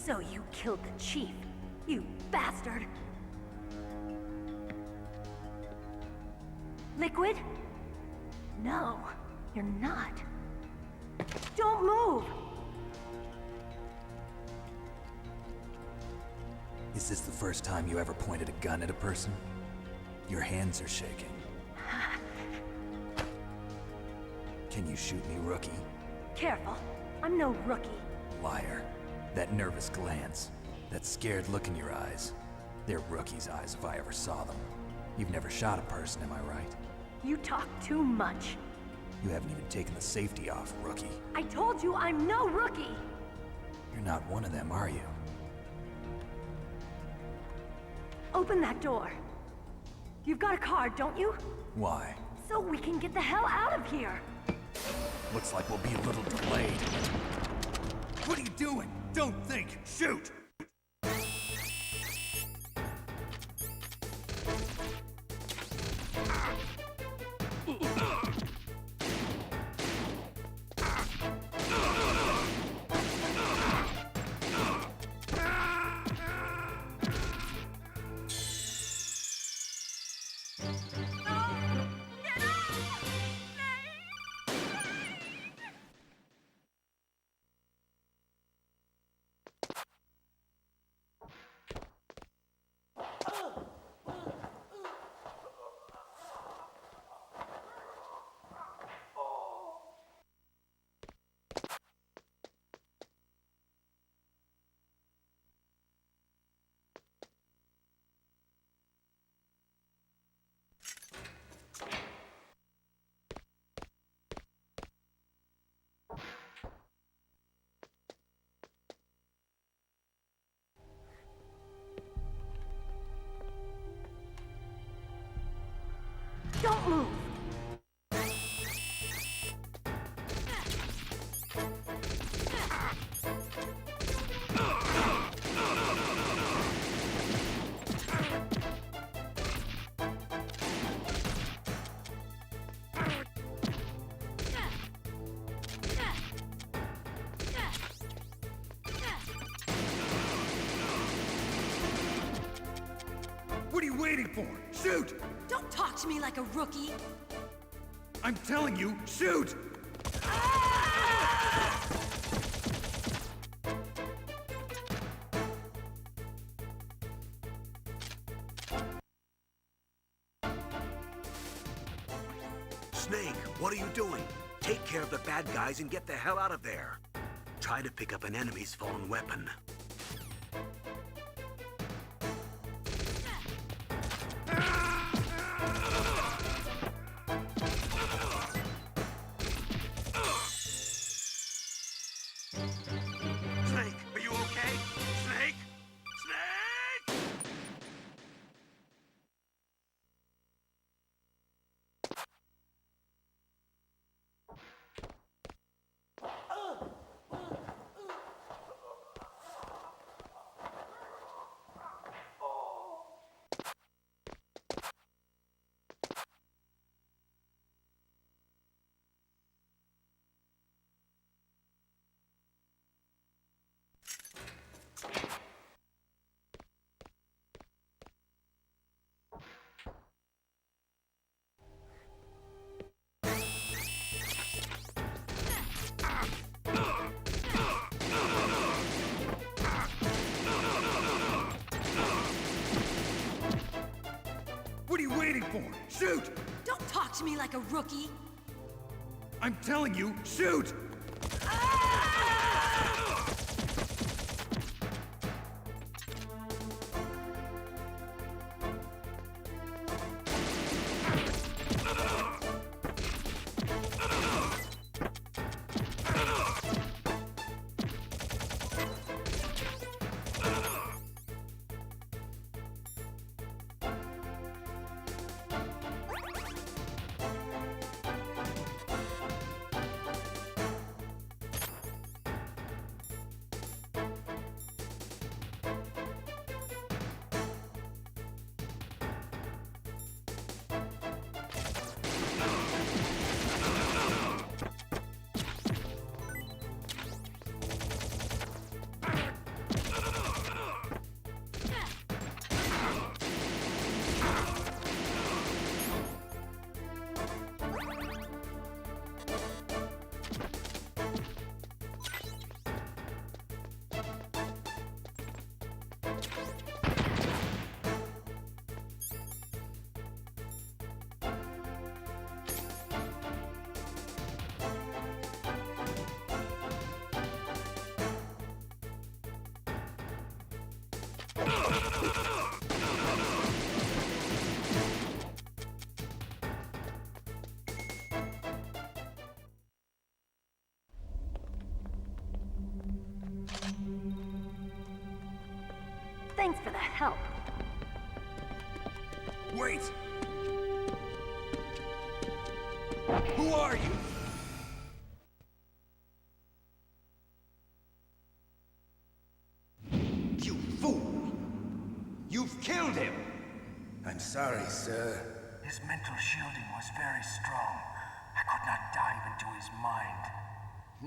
So you killed the chief, you bastard! Liquid? No, you're not. Don't move! Is this the first time you ever pointed a gun at a person? Your hands are shaking. Can you shoot me, rookie? Careful, I'm no rookie. Liar. That nervous glance, that scared look in your eyes. They're rookie's eyes if I ever saw them. You've never shot a person, am I right? You talk too much. You haven't even taken the safety off, rookie. I told you I'm no rookie! You're not one of them, are you? Open that door. You've got a card, don't you? Why? So we can get the hell out of here! Looks like we'll be a little delayed. What are you doing? Don't think! Shoot! Don't move! What are you waiting for? Shoot! Don't talk to me like a rookie! I'm telling you, shoot! Snake, what are you doing? Take care of the bad guys and get the hell out of there. Try to pick up an enemy's fallen weapon. Snake, are you okay? Snake? Snake! What are you waiting for? Shoot! Don't talk to me like a rookie! I'm telling you, shoot! Thanks for the help. Wait! Who are you? You fool! You've killed him! I'm sorry, sir. His mental shielding was very strong. I could not dive into his mind.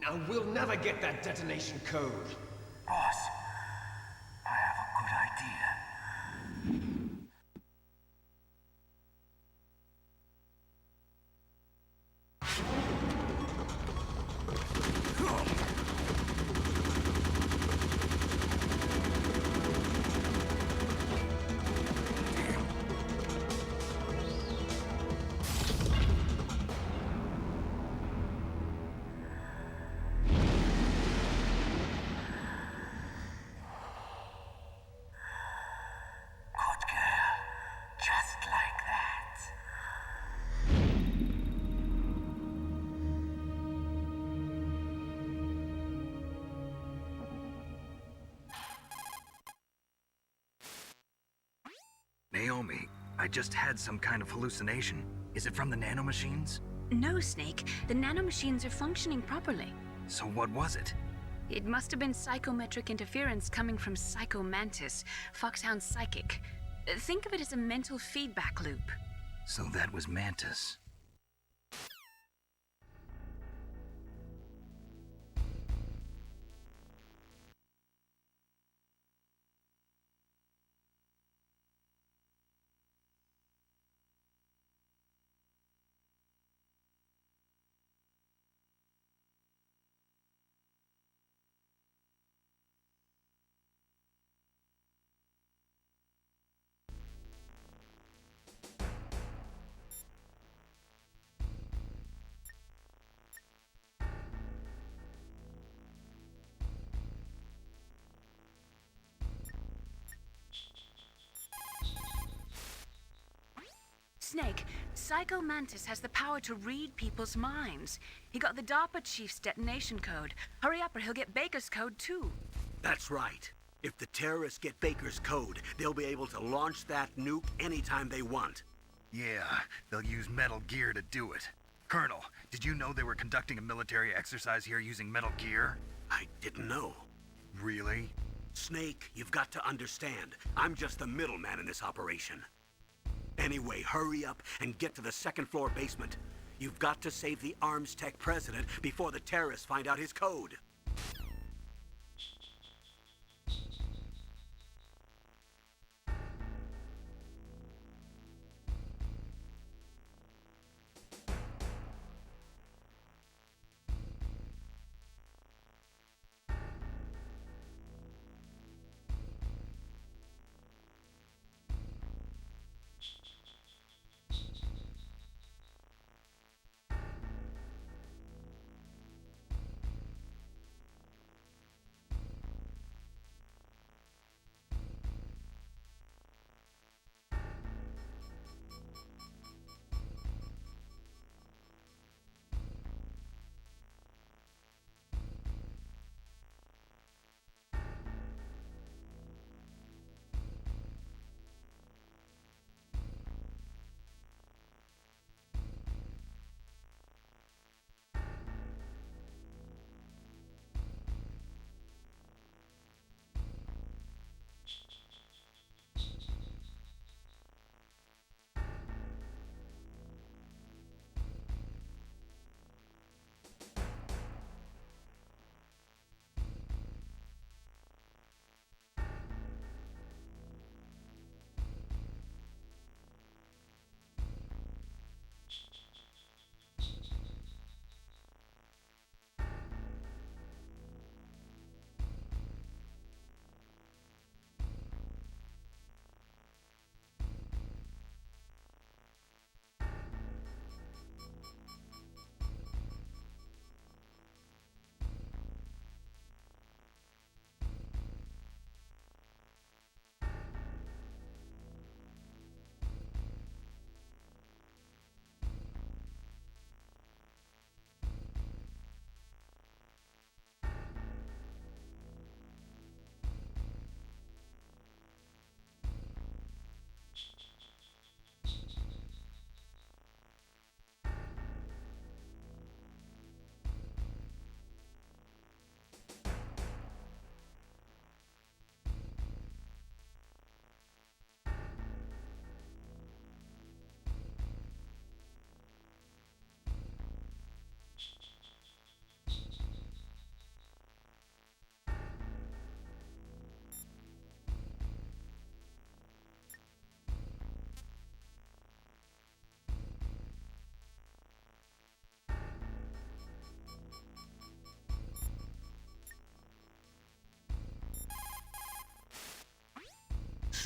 Now we'll never get that detonation code. Boss, I have a good idea. Good girl. Just like that. Naomi, I just had some kind of hallucination. Is it from the nanomachines? No, Snake. The nanomachines are functioning properly. So what was it? It must have been psychometric interference coming from Psycho Mantis, Foxhound's psychic. Think of it as a mental feedback loop. So that was Mantis. Snake, Psycho Mantis has the power to read people's minds. He got the DARPA chief's detonation code. Hurry up or he'll get Baker's code too. That's right. If the terrorists get Baker's code, they'll be able to launch that nuke anytime they want. Yeah, they'll use Metal Gear to do it. Colonel, did you know they were conducting a military exercise here using Metal Gear? I didn't know. Really? Snake, you've got to understand. I'm just the middleman in this operation. Anyway, hurry up and get to the second-floor basement. You've got to save the Arms Tech president before the terrorists find out his code.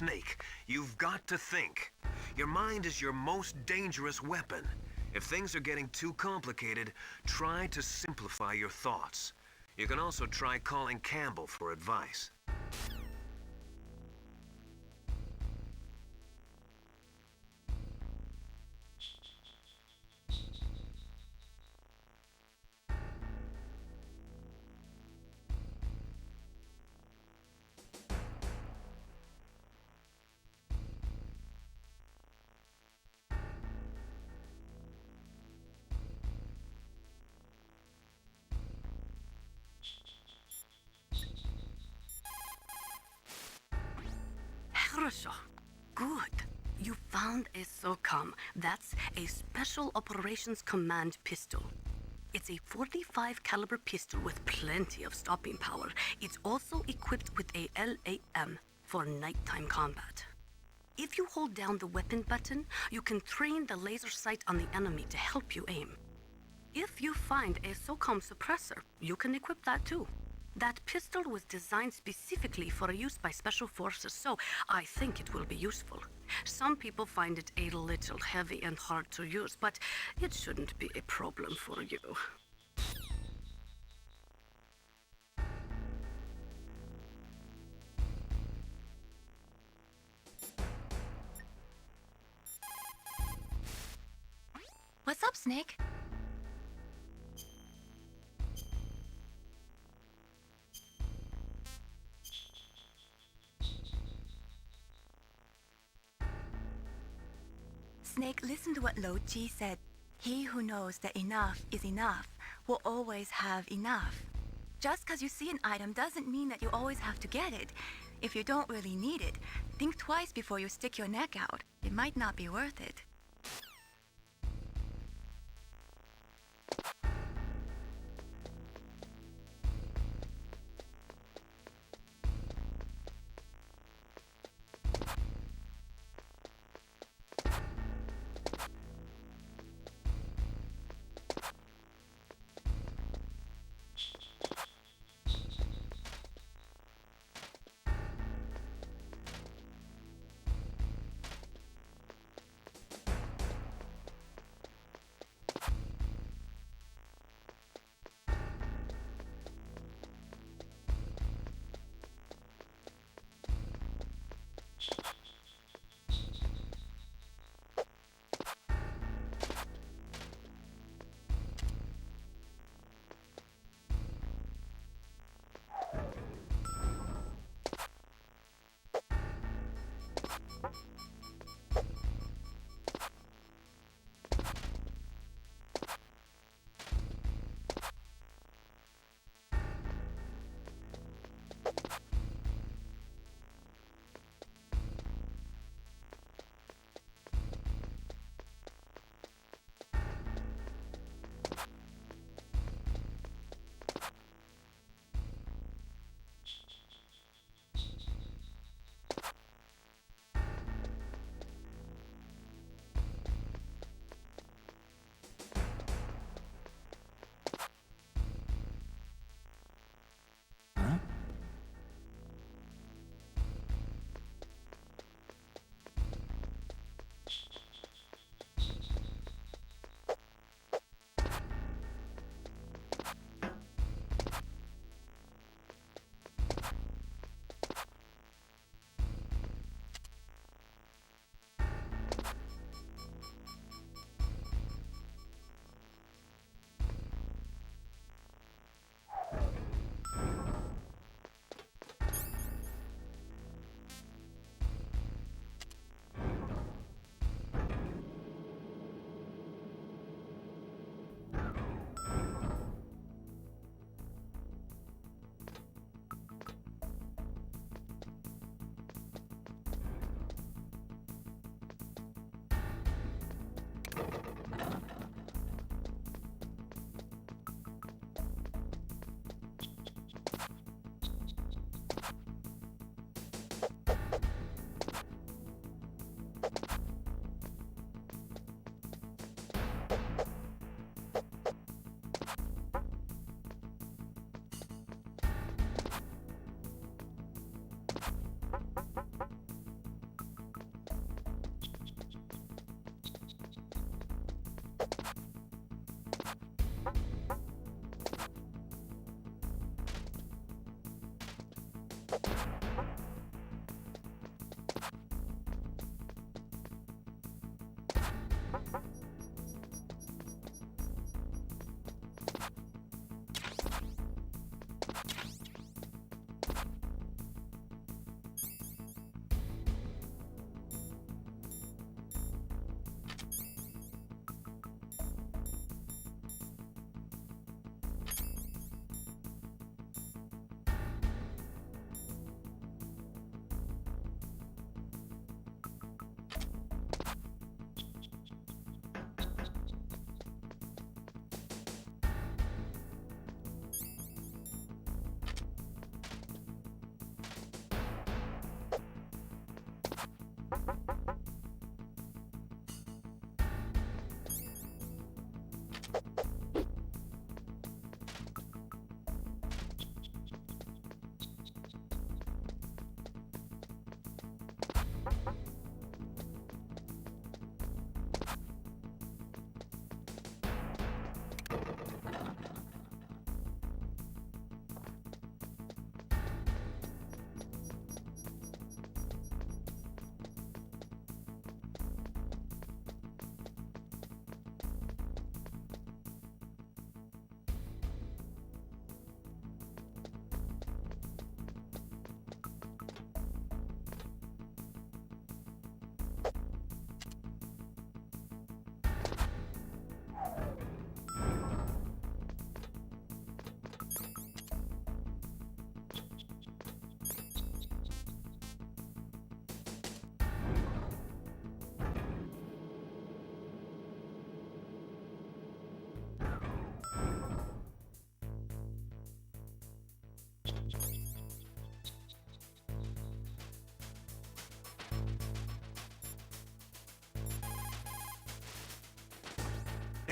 Snake, you've got to think. Your mind is your most dangerous weapon. If things are getting too complicated, try to simplify your thoughts. You can also try calling Campbell for advice. Хорошо. Good. You found a SOCOM. That's a Special Operations Command pistol. It's a .45 caliber pistol with plenty of stopping power. It's also equipped with a LAM for nighttime combat. If you hold down the weapon button, you can train the laser sight on the enemy to help you aim. If you find a SOCOM suppressor, you can equip that too. That pistol was designed specifically for use by special forces, so I think it will be useful. Some people find it a little heavy and hard to use, but it shouldn't be a problem for you. What's up, Snake? Snake, listen to what Lo Ji said. He who knows that enough is enough will always have enough. Just because you see an item doesn't mean that you always have to get it. If you don't really need it, think twice before you stick your neck out. It might not be worth it.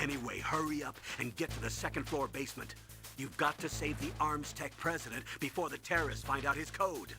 Anyway, hurry up and get to the second floor basement. You've got to save the arms tech president before the terrorists find out his code.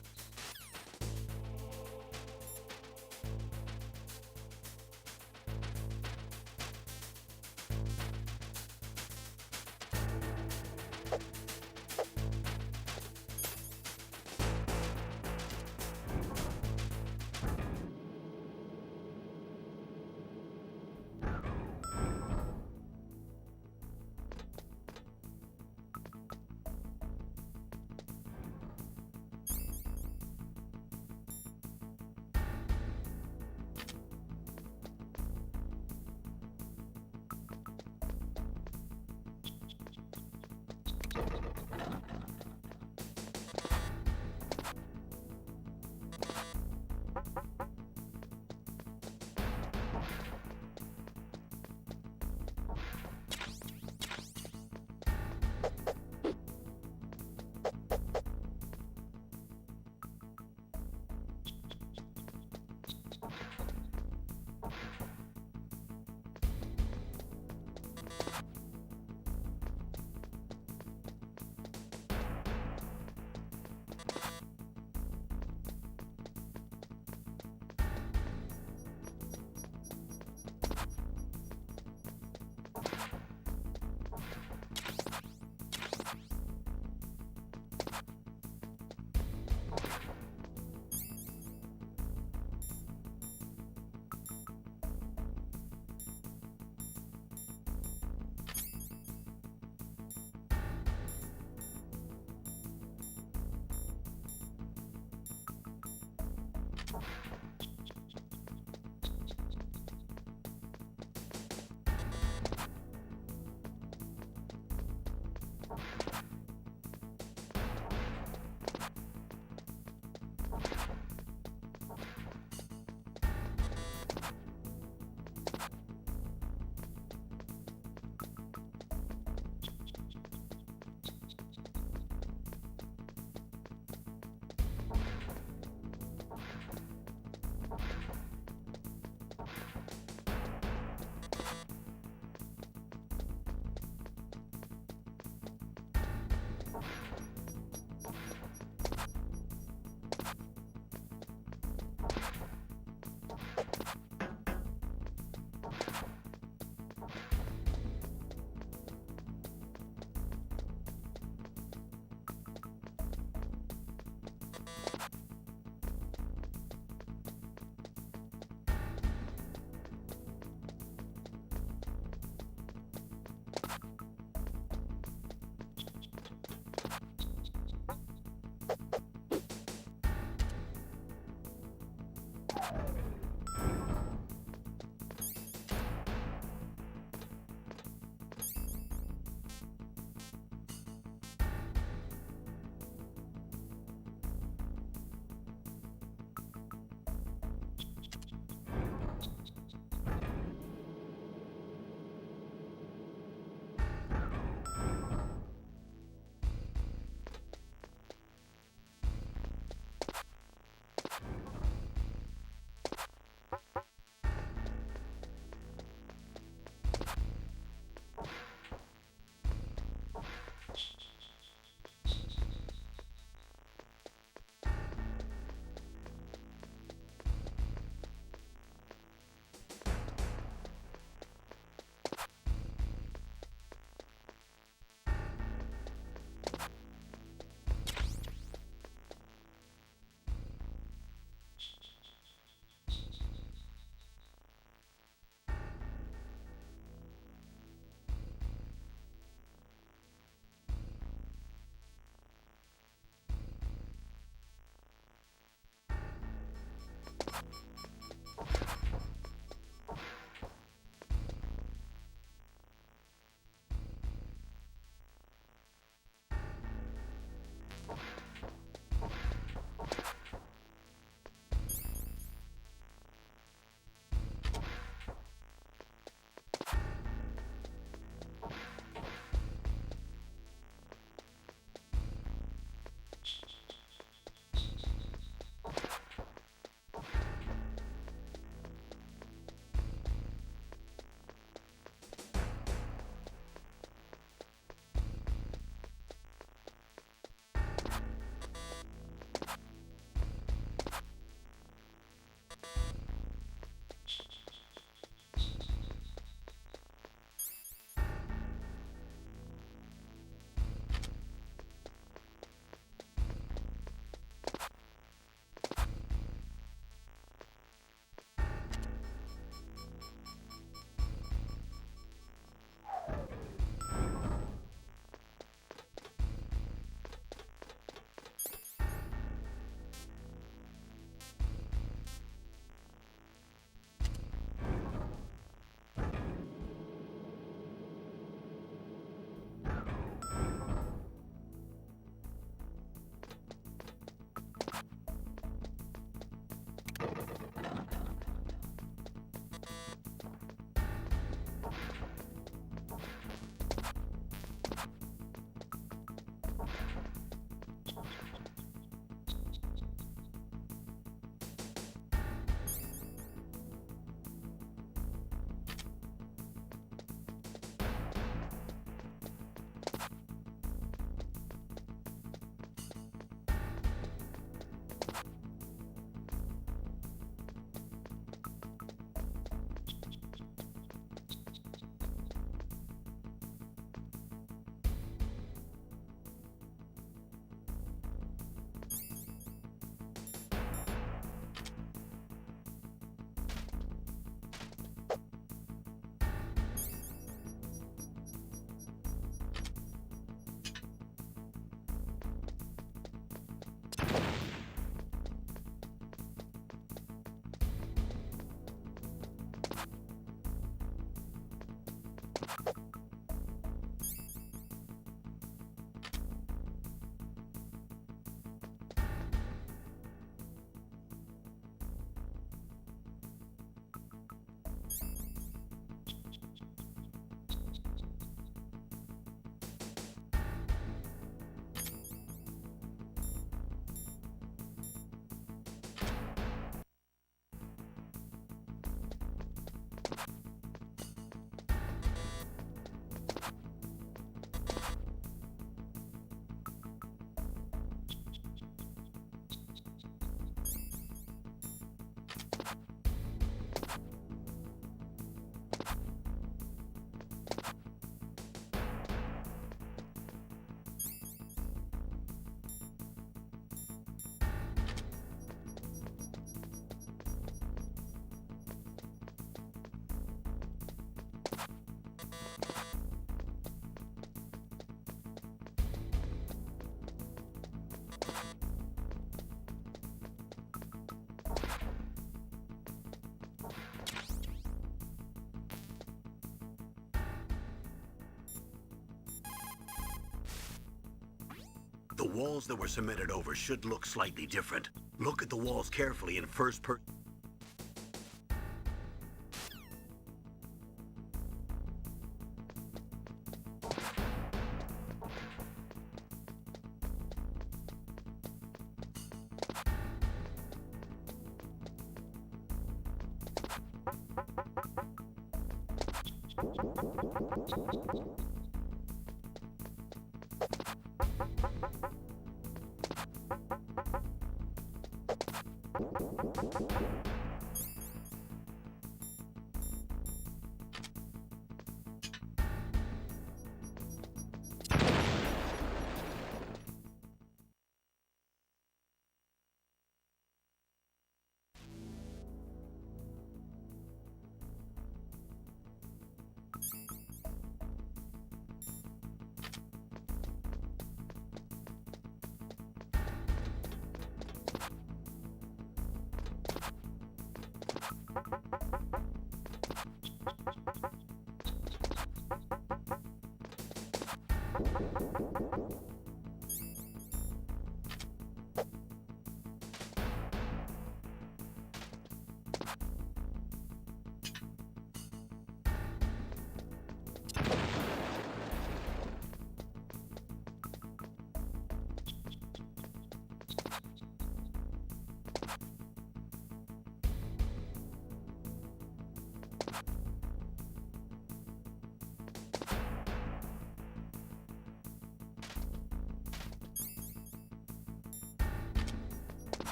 walls that were cemented over should look slightly different. Look at the walls carefully in first person.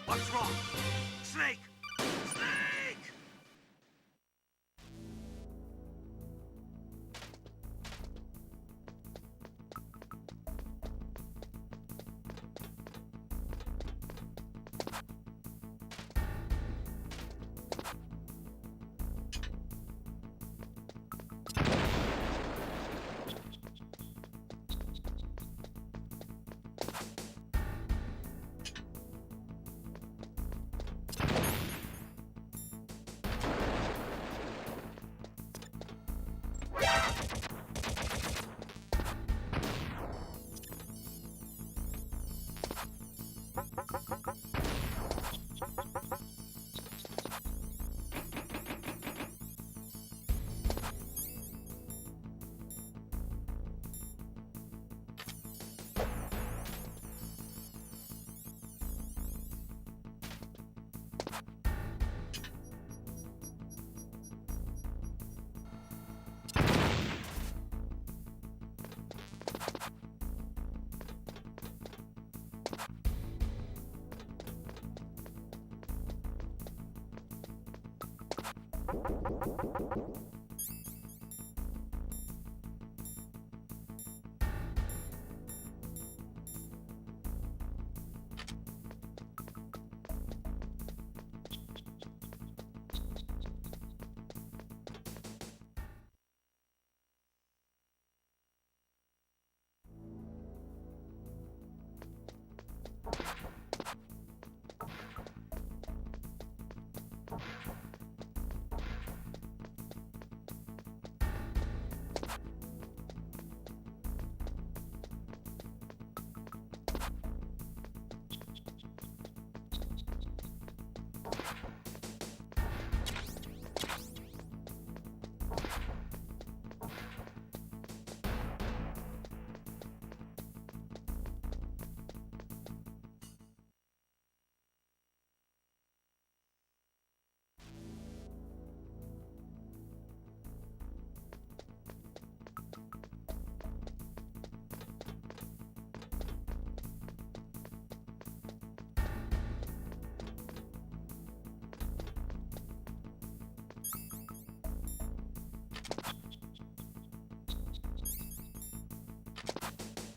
What's wrong? Snake! Snake!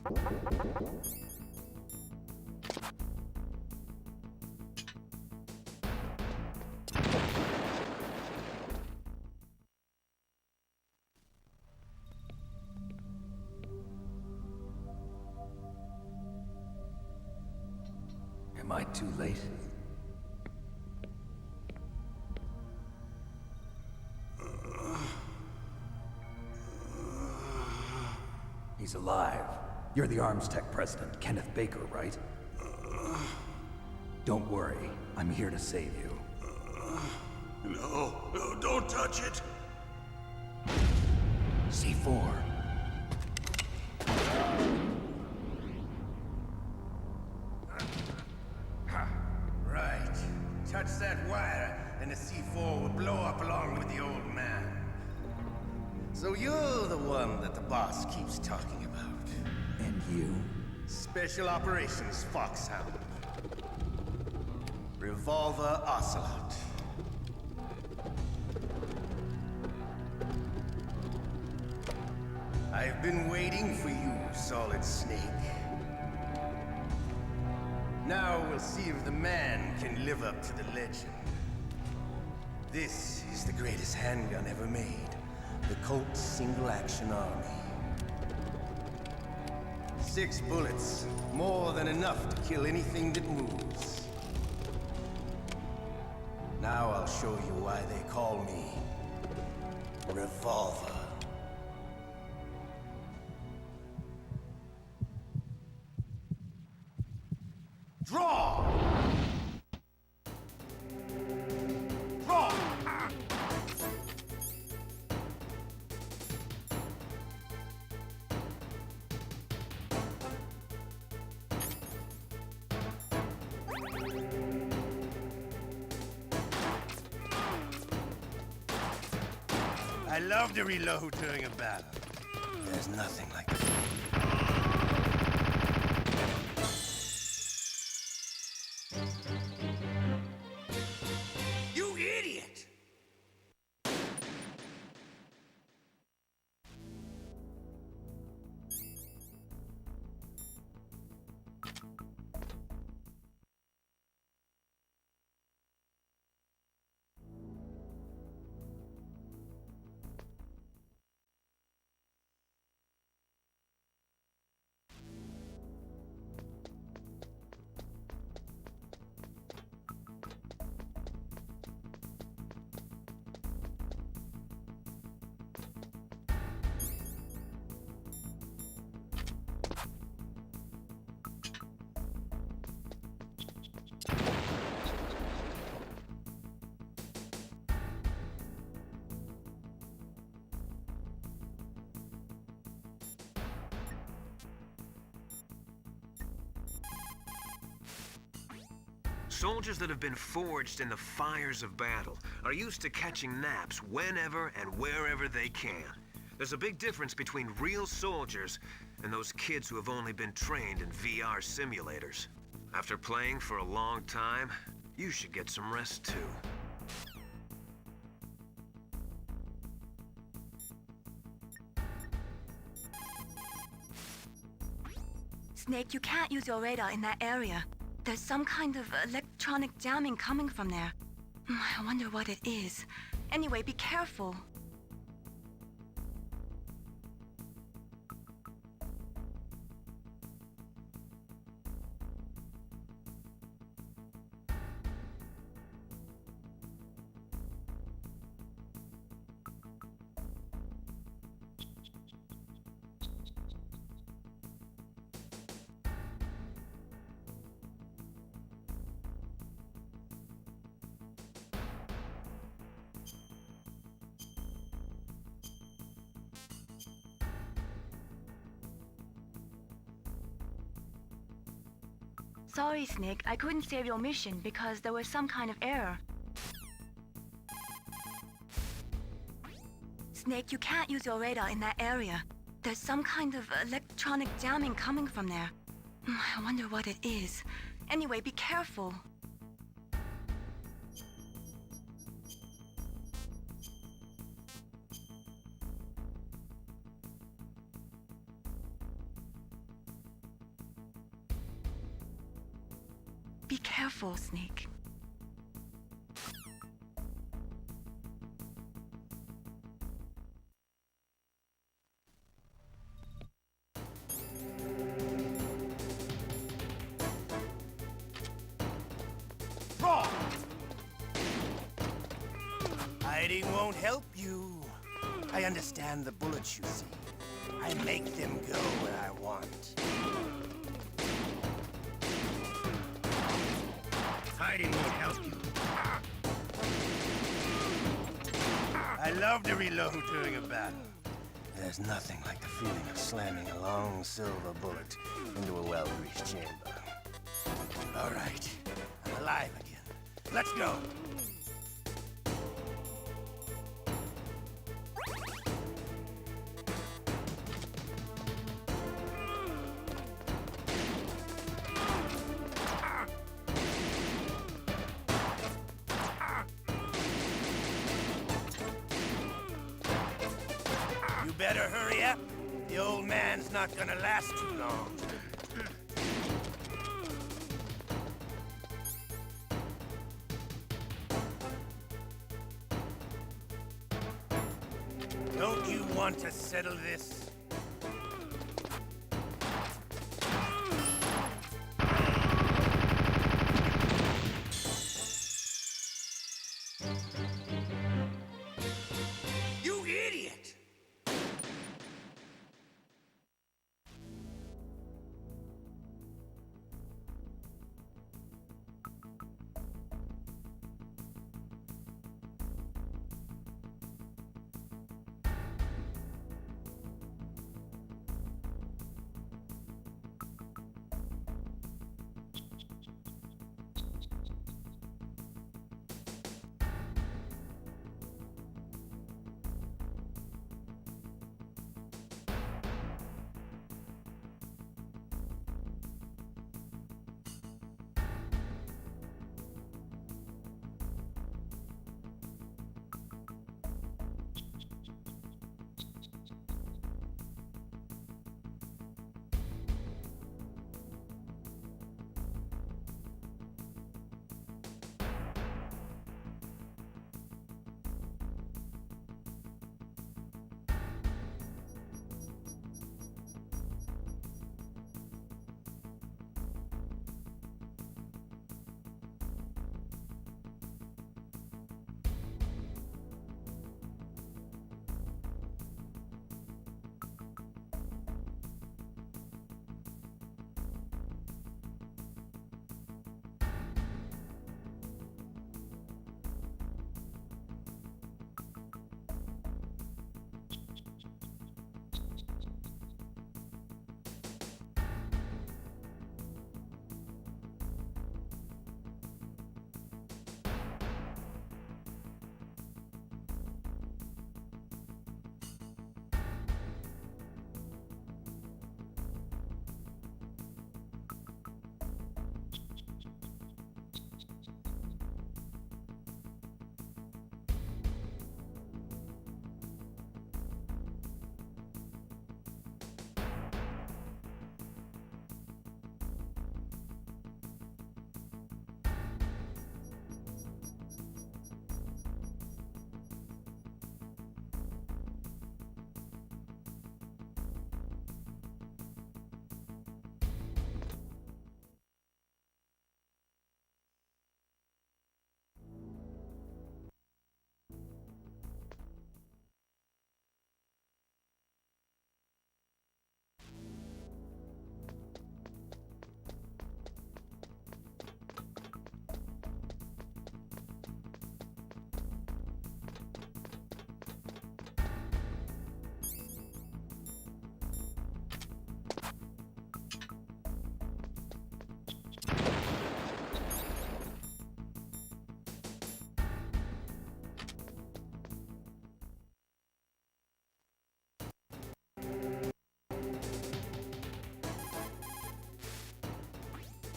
Am I too late? He's alive. You're the Arms Tech president, Kenneth Baker, right? Don't worry. I'm here to save you. No, don't touch it. C4. Right. Touch that wire, and the C4 will blow up along with the old man. So you're the one that the boss keeps talking about. And you? Special Operations Foxhound. Revolver Ocelot. I've been waiting for you, Solid Snake. Now we'll see if the man can live up to the legend. This is the greatest handgun ever made. The Colt Single Action Army. 6 bullets, more than enough to kill anything that moves. Now I'll show you why they call me Revolver. Draw! Draw! I love to reload during a battle. There's nothing like that. You idiot! Soldiers that have been forged in the fires of battle are used to catching naps whenever and wherever they can. There's a big difference between real soldiers and those kids who have only been trained in VR simulators. After playing for a long time, you should get some rest too. Snake, you can't use your radar in that area. There's some kind of electronic jamming coming from there. I wonder what it is. Anyway, be careful. Sorry, Snake. I couldn't save your mission because there was some kind of error. Snake, you can't use your radar in that area. There's some kind of electronic jamming coming from there. I wonder what it is. Anyway, be careful. Be careful, Snake. Wrong! Hiding won't help you. I understand the bullets you see. I make them go where I want. Hiding won't help you. I love to reload during a battle. There's nothing like the feeling of slamming a long silver bullet into a well-greased chamber. All right, I'm alive again. Let's go. You better hurry up. The old man's not gonna last too long. Don't you want to settle this? You idiot!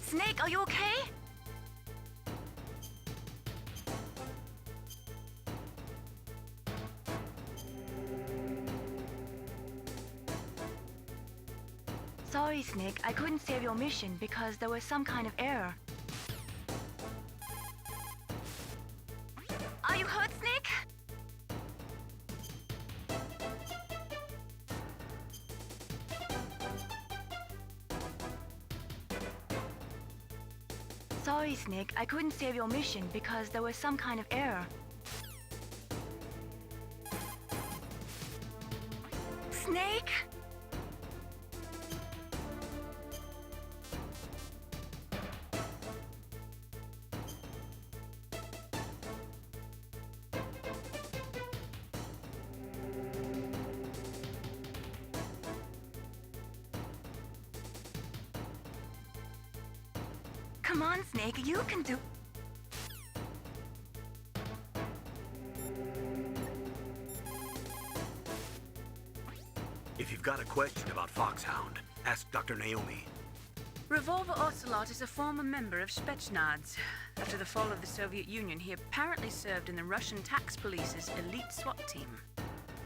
Snake, are you okay? Sorry, Snake. I couldn't save your mission because there was some kind of error. Sorry, Snake. I couldn't save your mission because there was some kind of error. Snake? Come on, Snake, you can do... If you've got a question about Foxhound, ask Dr. Naomi. Revolver Ocelot is a former member of Spetsnaz. After the fall of the Soviet Union, he apparently served in the Russian tax police's elite SWAT team.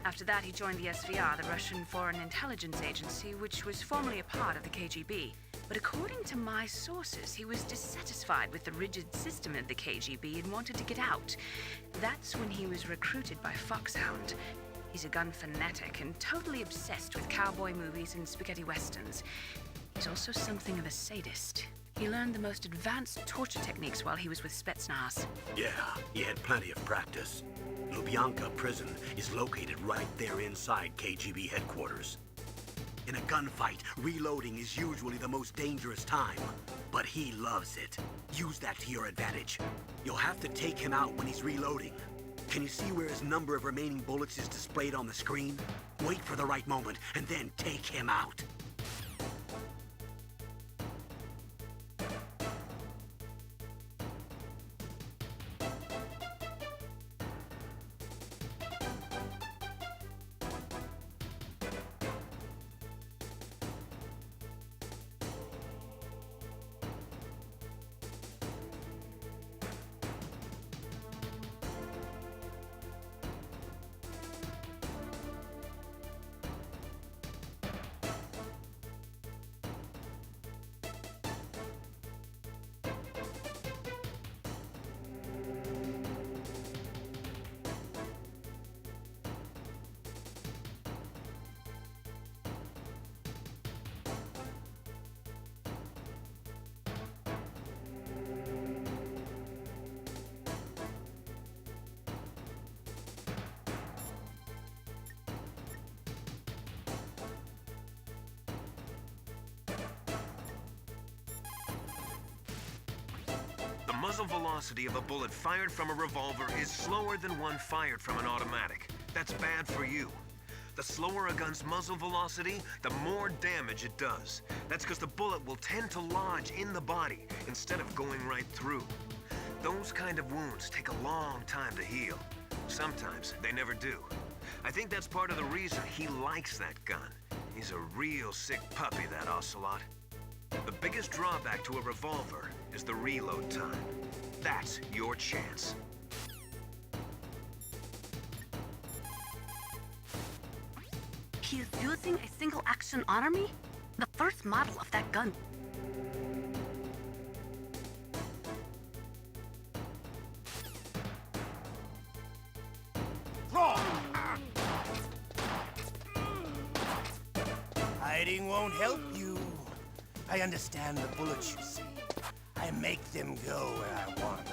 After that, he joined the SVR, the Russian Foreign Intelligence Agency, which was formerly a part of the KGB. But according to my sources, he was dissatisfied with the rigid system of the KGB and wanted to get out. That's when he was recruited by Foxhound. He's a gun fanatic and totally obsessed with cowboy movies and spaghetti westerns. He's also something of a sadist. He learned the most advanced torture techniques while he was with Spetsnaz. Yeah, he had plenty of practice. Lubyanka prison is located right there inside KGB headquarters. In a gunfight, reloading is usually the most dangerous time, but he loves it. Use that to your advantage. You'll have to take him out when he's reloading. Can you see where his number of remaining bullets is displayed on the screen? Wait for the right moment, and then take him out. The muzzle velocity of a bullet fired from a revolver is slower than one fired from an automatic. That's bad for you. The slower a gun's muzzle velocity, the more damage it does. That's because the bullet will tend to lodge in the body instead of going right through. Those kind of wounds take a long time to heal. Sometimes they never do. I think that's part of the reason he likes that gun. He's a real sick puppy, that Ocelot. The biggest drawback to a revolver is the reload time. That's your chance. He's using a single-action honor me? The first model of that gun. Hiding won't help you. I understand the bullets you see. I make them go where I want.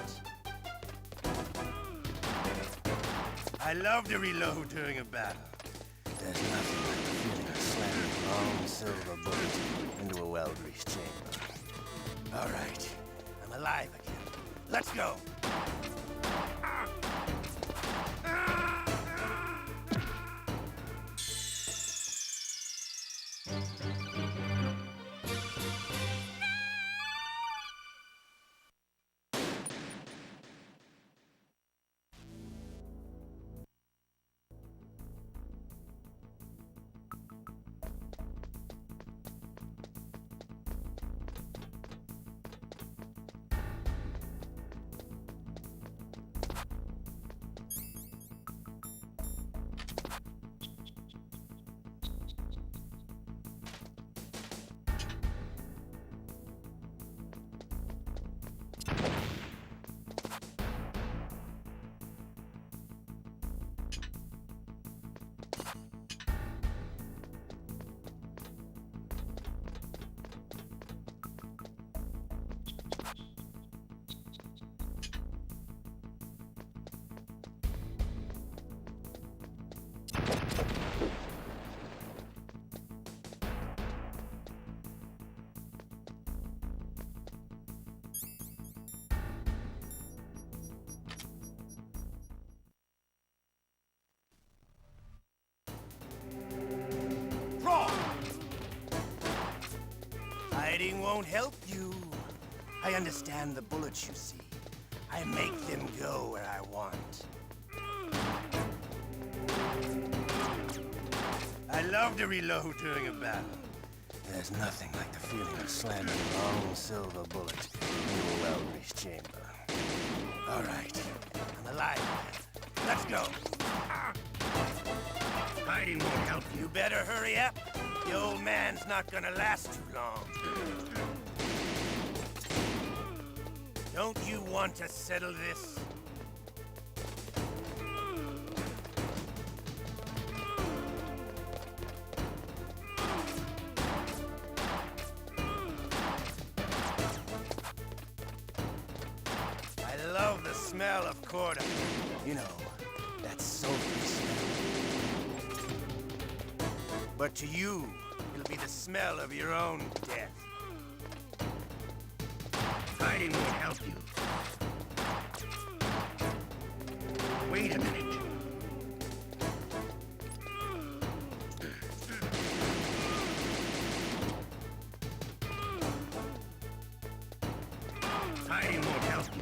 I love to reload during a battle. There's nothing like the feeling of slamming a long silver bullet into a well-greased chamber. All right, I'm alive again. Let's go. Hiding won't help you. I understand the bullets you see. I make them go where I want. I love to reload during a battle. There's nothing like the feeling of slamming a long silver bullet into a well-greased chamber. All right, I'm alive. Let's go. Hiding won't help you. You better hurry up. The old man's not gonna last too long. Don't you want to settle this? I love the smell of quarter. You know, that sulphur smell. But to you, it'll be the smell of your own death. Hiding won't help you. Wait a minute. Hiding won't help you.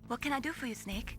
What can I do for you, Snake?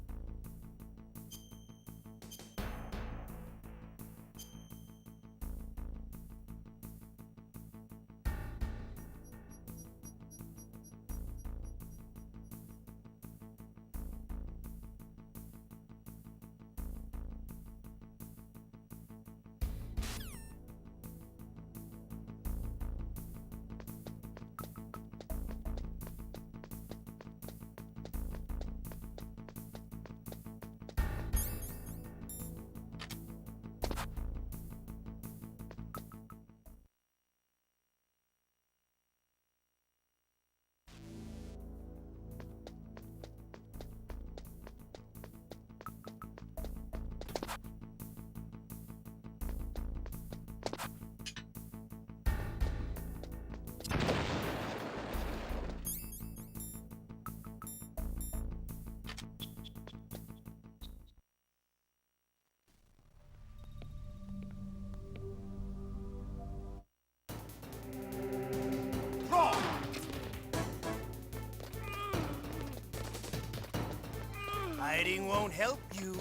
Hiding won't help you.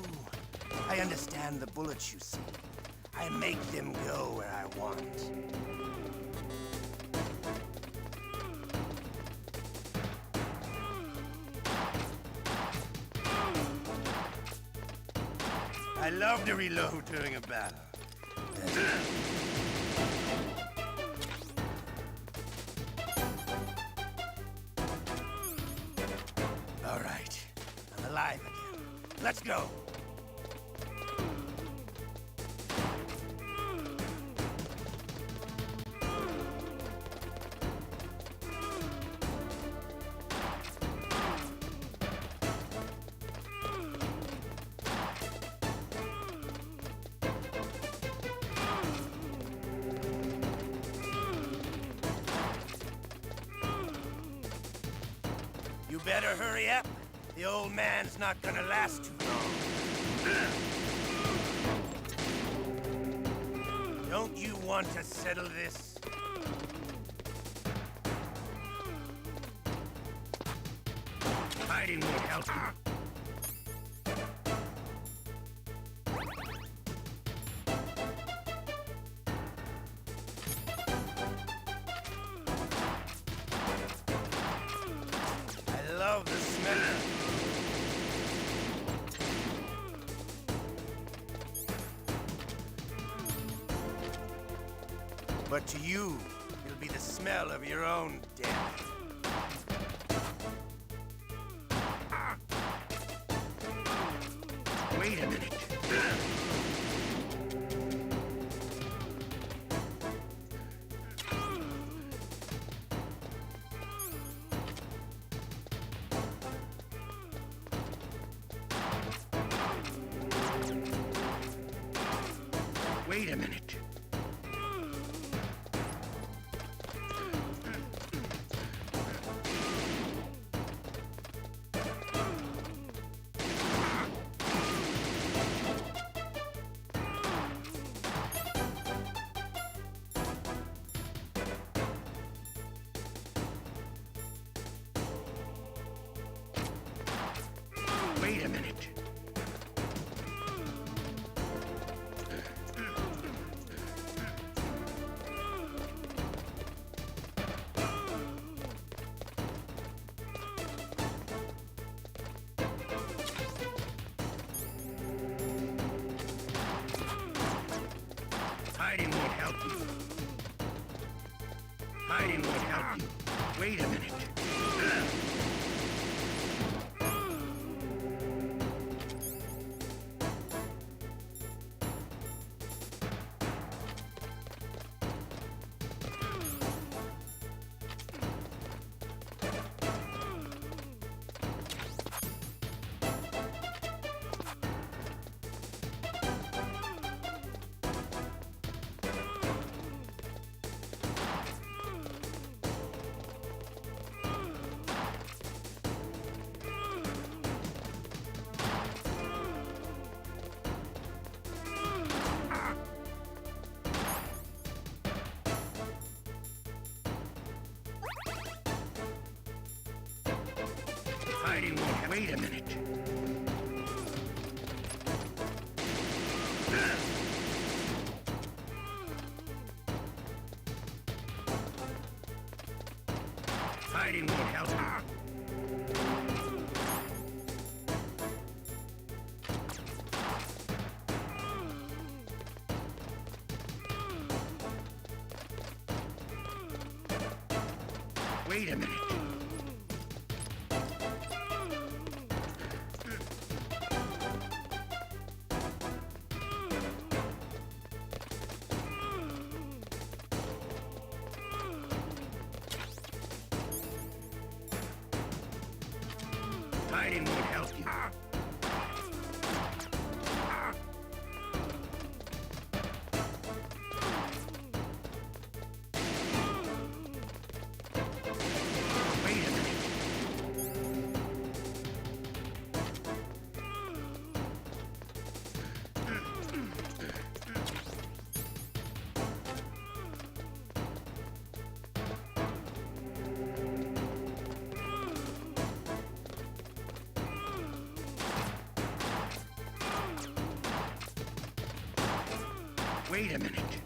I understand the bullets you see. I make them go where I want. I love to reload during a battle. All right, I'm alive again. Let's go. You better hurry up. The old man's not gonna last too long. Don't you want to settle this? Hiding won't help you. I love the smell. But to you, it'll be the smell of your own death. Wait a minute. Wait a minute. Wait a minute. Hiding won't help you. Hiding won't help you. Wait a minute. Fighting won't... Wait a minute. Fighting won't help. Wait a minute. Fighting won't help you. Wait a minute. Wait a minute.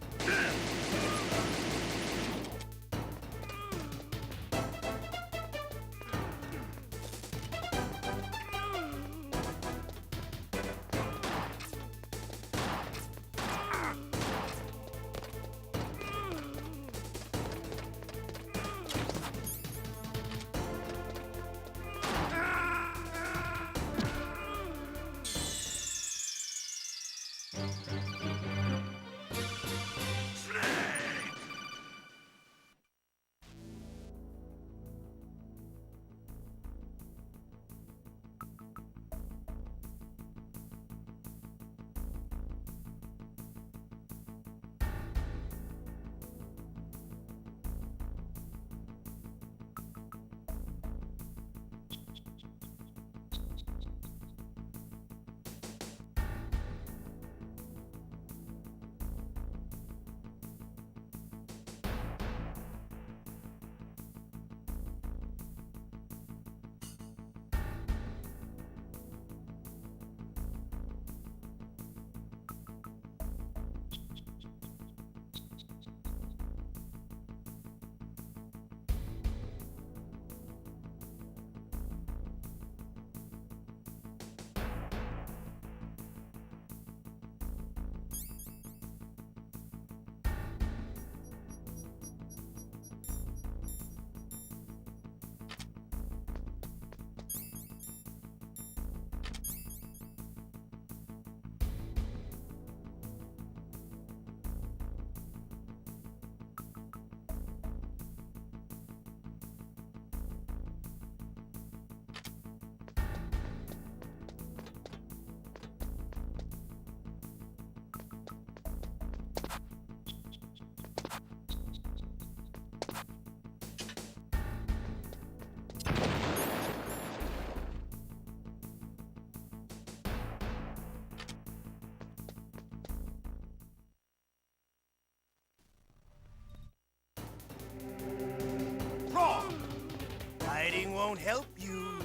Fighting won't help you.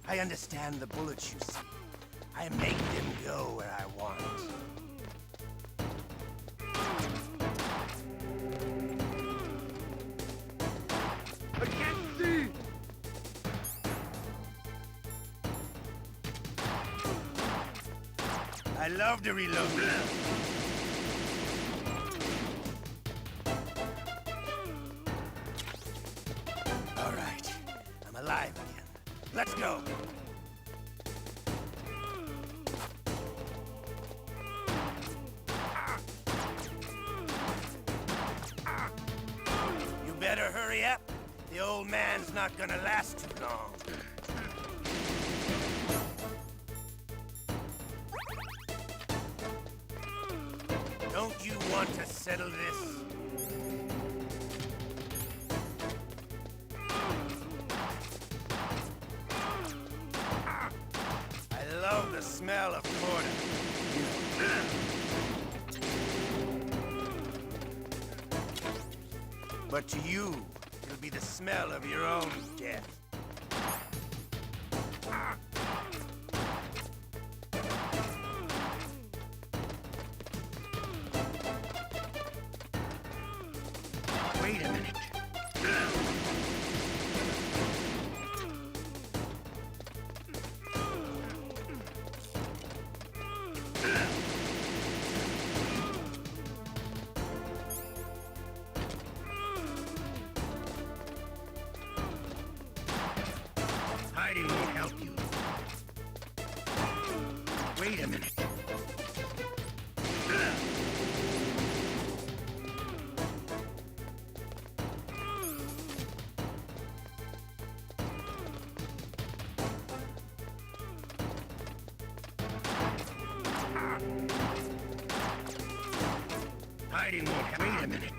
I understand the bullets you see. I make them go where I want. I can't see! I love to reload. All right, I'm alive again. Let's go. You better hurry up. The old man's not gonna last too long. Don't you want to settle this? I love the smell of corn. But to you, it'll be the smell of your own death. Wait a minute. Hiding won't help you. Wait a minute. Hiding won't help. Wait a minute.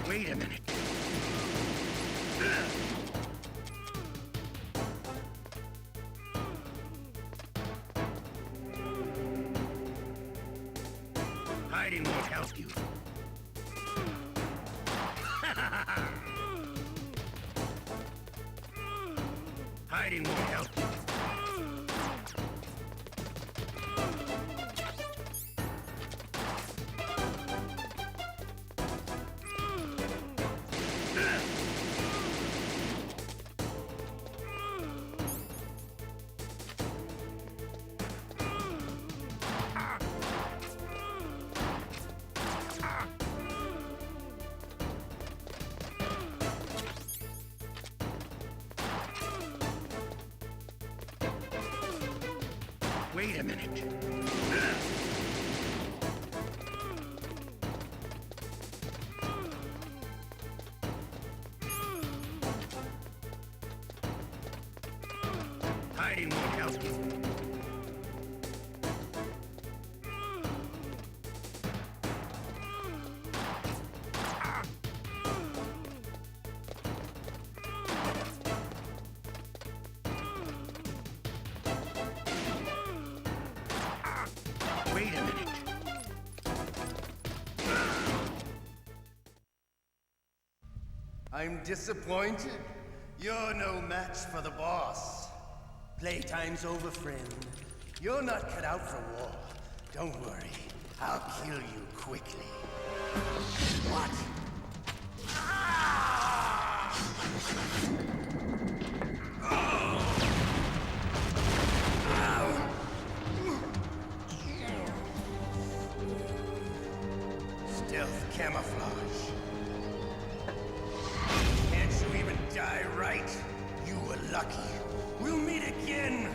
Wait a minute. Hiding won't help you. Hiding won't help you. Wait a minute. Hiding won't help you. Wait a minute. I'm disappointed. You're no match for the boss. Playtime's over, friend. You're not cut out for war. Don't worry. I'll kill you quickly. What? Stealth camouflage. Can't you even die right? You were lucky. We'll meet again.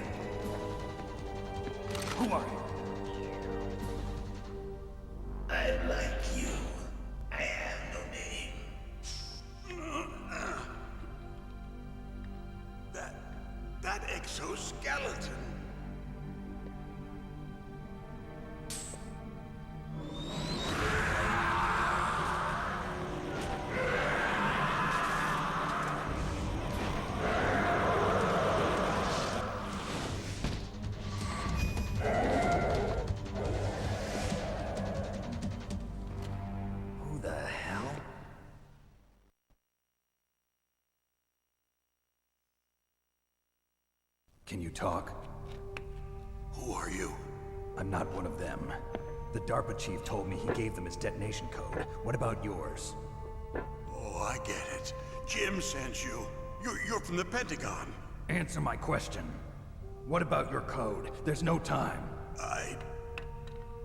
Who are you? I'm like you. I have no name. That exoskeleton. Who the hell? Can you talk? Who are you? I'm not one of them. The DARPA chief told me he gave them his detonation code. What about yours? Oh, I get it. Jim sent you. You're from the Pentagon. Answer my question. What about your code? There's no time. I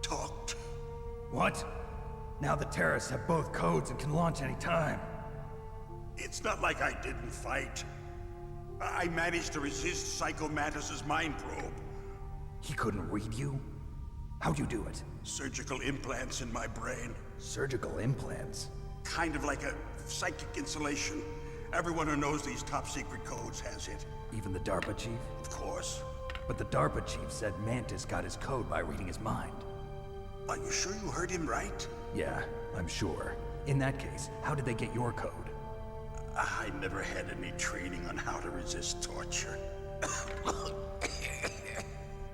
talked. What? Now the terrorists have both codes and can launch any time. It's not like I didn't fight. I managed to resist Psycho Mantis's mind probe. He couldn't read you? How'd you do it? Surgical implants in my brain. Surgical implants? Kind of like a psychic insulation. Everyone who knows these top-secret codes has it. Even the DARPA chief? Of course. But the DARPA chief said Mantis got his code by reading his mind. Are you sure you heard him right? Yeah, I'm sure. In that case, how did they get your code? I never had any training on how to resist torture.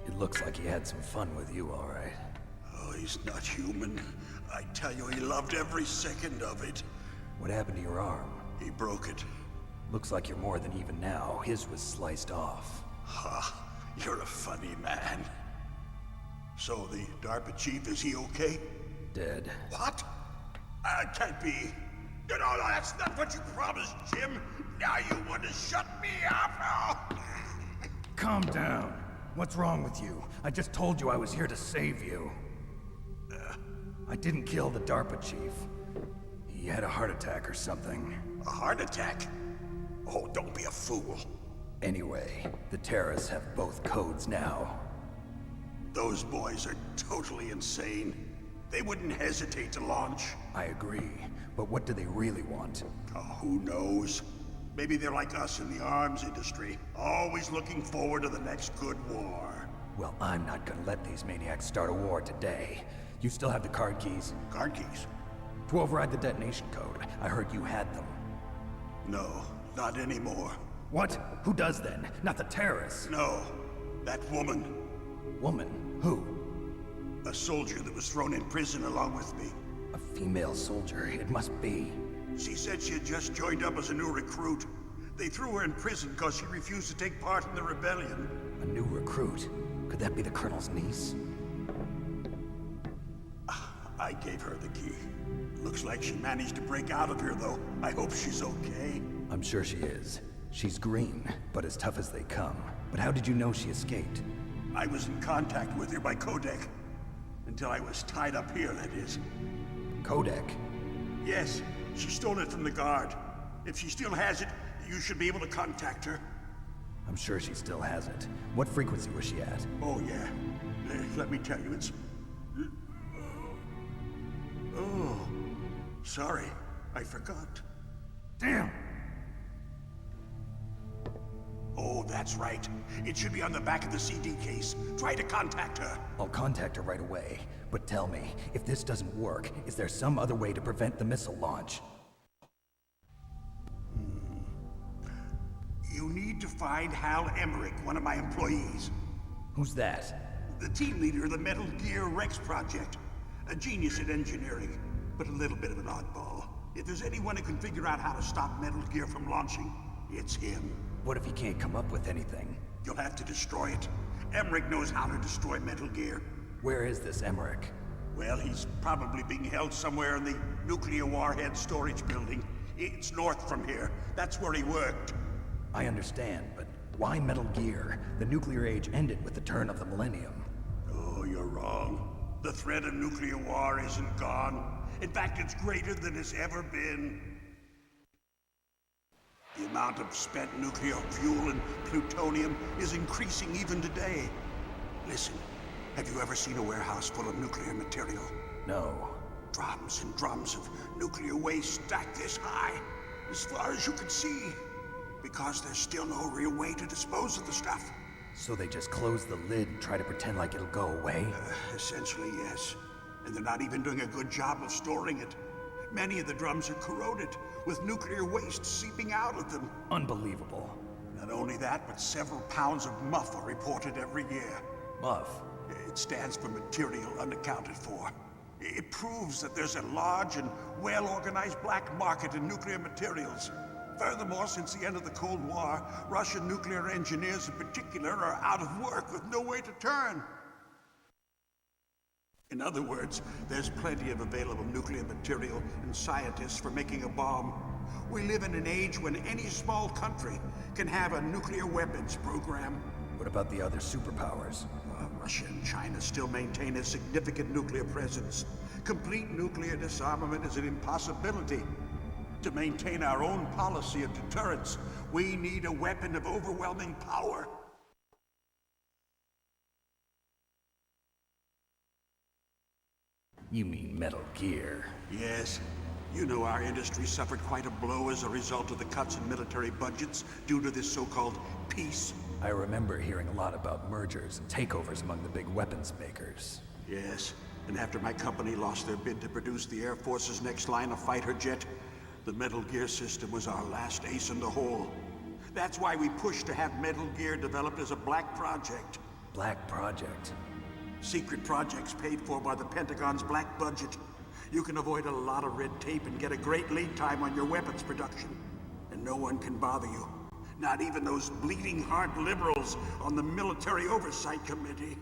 It looks like he had some fun with you, all right. Oh, he's not human. I tell you, he loved every second of it. What happened to your arm? He broke it. Looks like you're more than even now. His was sliced off. Ha, you're a funny man. So the DARPA chief, is he okay? Dead. What? Can't be. No, that's not what you promised, Jim. Now you want to shut me up? Calm down. What's wrong with you? I just told you I was here to save you. I didn't kill the DARPA chief. He had a heart attack or something. A heart attack? Oh, don't be a fool. Anyway, the terrorists have both codes now. Those boys are totally insane. They wouldn't hesitate to launch. I agree, but what do they really want? Oh, who knows? Maybe they're like us in the arms industry, always looking forward to the next good war. Well, I'm not gonna let these maniacs start a war today. You still have the card keys? Card keys? To override the detonation code. I heard you had them. No, not anymore. What? Who does then? Not the terrorists? No, that woman. Woman? Who? A soldier that was thrown in prison along with me. A female soldier, it must be. She said she had just joined up as a new recruit. They threw her in prison because she refused to take part in the rebellion. A new recruit? Could that be the Colonel's niece? I gave her the key. Looks like she managed to break out of here, though. I hope she's okay. I'm sure she is. She's green, but as tough as they come. But how did you know she escaped? I was in contact with her by codec. Until I was tied up here, that is. Codec? Yes, she stole it from the guard. If she still has it, you should be able to contact her. I'm sure she still has it. What frequency was she at? Oh, yeah. Let me tell you, it's... Oh, sorry. I forgot. Damn! Oh, that's right. It should be on the back of the CD case. Try to contact her. I'll contact her right away. But tell me, if this doesn't work, is there some other way to prevent the missile launch? You need to find Hal Emmerich, one of my employees. Who's that? The team leader of the Metal Gear Rex project. A genius at engineering, but a little bit of an oddball. If there's anyone who can figure out how to stop Metal Gear from launching, it's him. What if he can't come up with anything? You'll have to destroy it. Emmerich knows how to destroy Metal Gear. Where is this Emmerich? Well, he's probably being held somewhere in the nuclear warhead storage building. It's north from here. That's where he worked. I understand, but why Metal Gear? The nuclear age ended with the turn of the millennium. Oh, you're wrong. The threat of nuclear war isn't gone. In fact, it's greater than it's ever been. The amount of spent nuclear fuel and plutonium is increasing even today. Listen, have you ever seen a warehouse full of nuclear material? No. Drums and drums of nuclear waste stacked this high, as far as you can see. Because there's still no real way to dispose of the stuff. So they just close the lid and try to pretend like it'll go away? Essentially, yes. And they're not even doing a good job of storing it. Many of the drums are corroded, with nuclear waste seeping out of them. Unbelievable. Not only that, but several pounds of MUF are reported every year. MUF? It stands for material unaccounted for. It proves that there's a large and well-organized black market in nuclear materials. Furthermore, since the end of the Cold War, Russian nuclear engineers in particular are out of work with no way to turn. In other words, there's plenty of available nuclear material and scientists for making a bomb. We live in an age when any small country can have a nuclear weapons program. What about the other superpowers? Russia and China still maintain a significant nuclear presence. Complete nuclear disarmament is an impossibility. To maintain our own policy of deterrence, we need a weapon of overwhelming power. You mean Metal Gear? Yes. You know our industry suffered quite a blow as a result of the cuts in military budgets due to this so-called peace. I remember hearing a lot about mergers and takeovers among the big weapons makers. Yes, and after my company lost their bid to produce the Air Force's next line of fighter jet, the Metal Gear system was our last ace in the hole. That's why we pushed to have Metal Gear developed as a black project. Black Project? Secret projects paid for by the Pentagon's black budget. You can avoid a lot of red tape and get a great lead time on your weapons production. And no one can bother you. Not even those bleeding heart liberals on the Military Oversight Committee.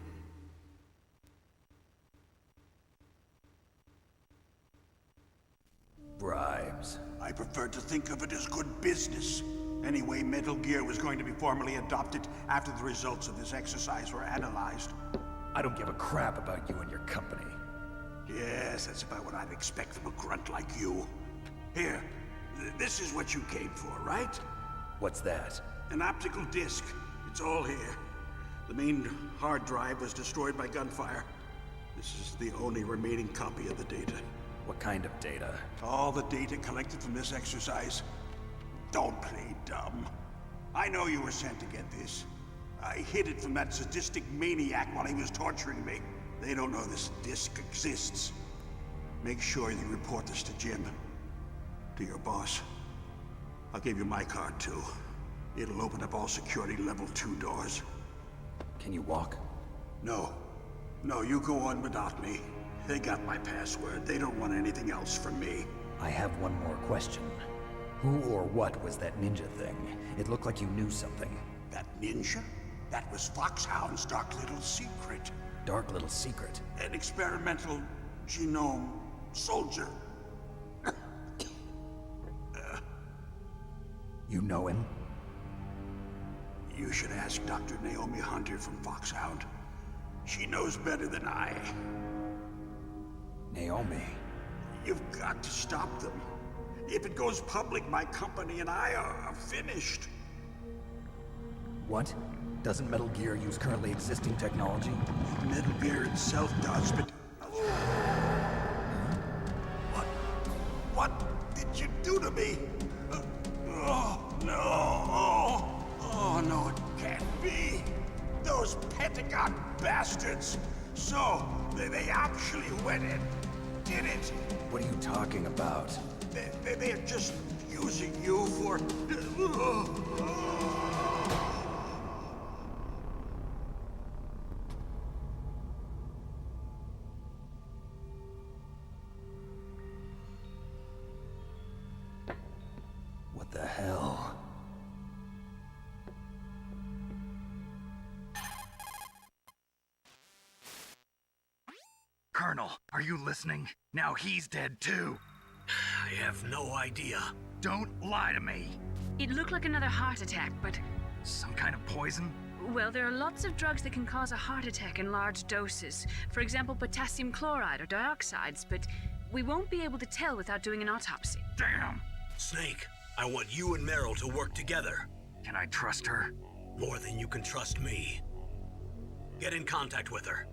Bribes. I prefer to think of it as good business. Anyway, Metal Gear was going to be formally adopted after the results of this exercise were analyzed. I don't give a crap about you and your company. Yes, that's about what I'd expect from a grunt like you. Here, this is what you came for, right? What's that? An optical disc. It's all here. The main hard drive was destroyed by gunfire. This is the only remaining copy of the data. What kind of data? All the data collected from this exercise. Don't play dumb. I know you were sent to get this. I hid it from that sadistic maniac while he was torturing me. They don't know this disc exists. Make sure you report this to Jim. To your boss. I'll give you my card too. It'll open up all security level 2 doors. Can you walk? No. No, you go on without me. They got my password. They don't want anything else from me. I have one more question. Who or what was that ninja thing? It looked like you knew something. That ninja? That was Foxhound's dark little secret. Dark little secret? An experimental genome soldier. You know him? You should ask Dr. Naomi Hunter from Foxhound. She knows better than I. Naomi? You've got to stop them. If it goes public, my company and I are finished. What? Doesn't Metal Gear use currently existing technology? Metal Gear itself does, but... What did you do to me? Oh, no. Oh, no, it can't be. Those Pentagon bastards. So, they actually went and did it. What are you talking about? They're just using you for... What the hell? Colonel, are you listening? Now he's dead too. I have no idea. Don't lie to me. It looked like another heart attack, but... Some kind of poison? Well, there are lots of drugs that can cause a heart attack in large doses. For example, potassium chloride or dioxides, but we won't be able to tell without doing an autopsy. Damn! Snake, I want you and Meryl to work together. Can I trust her? More than you can trust me. Get in contact with her.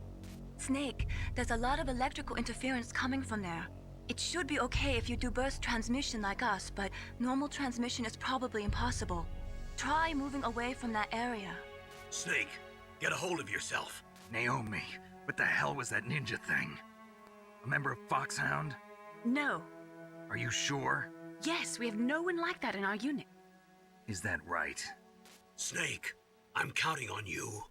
Snake, there's a lot of electrical interference coming from there. It should be okay if you do burst transmission like us, but normal transmission is probably impossible. Try moving away from that area. Snake, get a hold of yourself. Naomi, what the hell was that ninja thing? A member of Foxhound? No. Are you sure? Yes, we have no one like that in our unit. Is that right? Snake, I'm counting on you.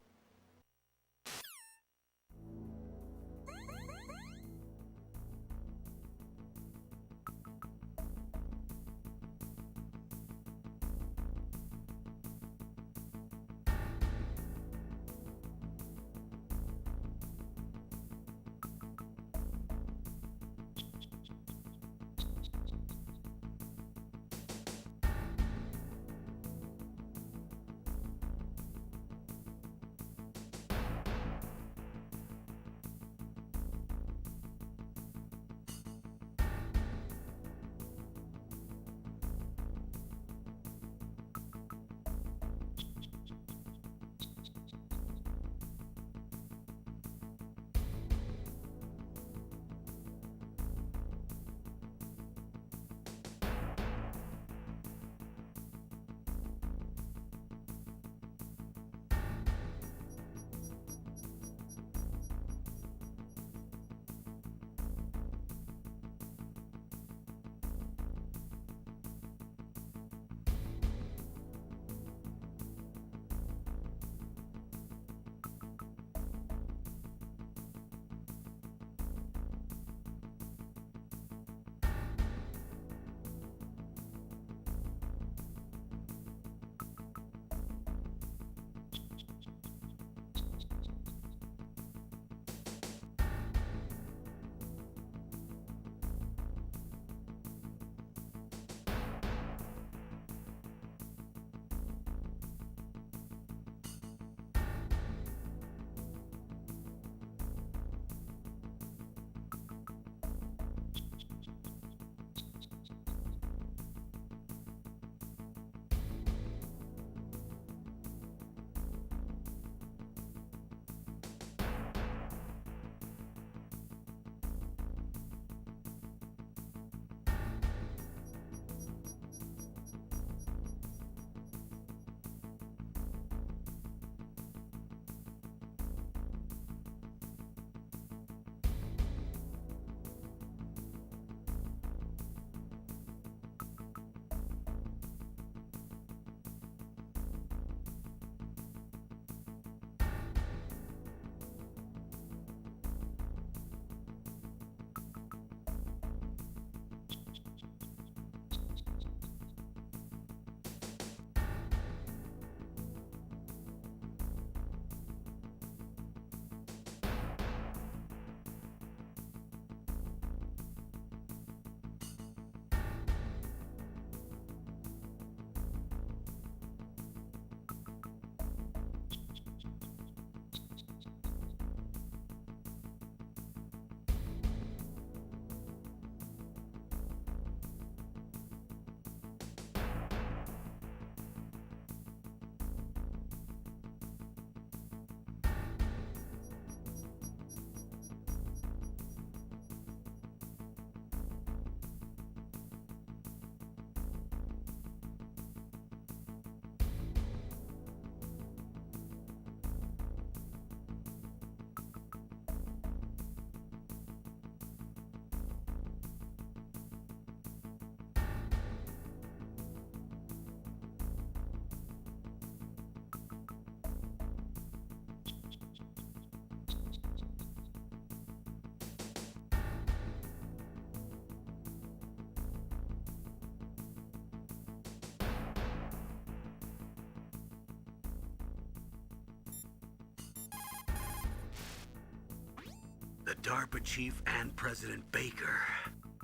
DARPA chief and President Baker.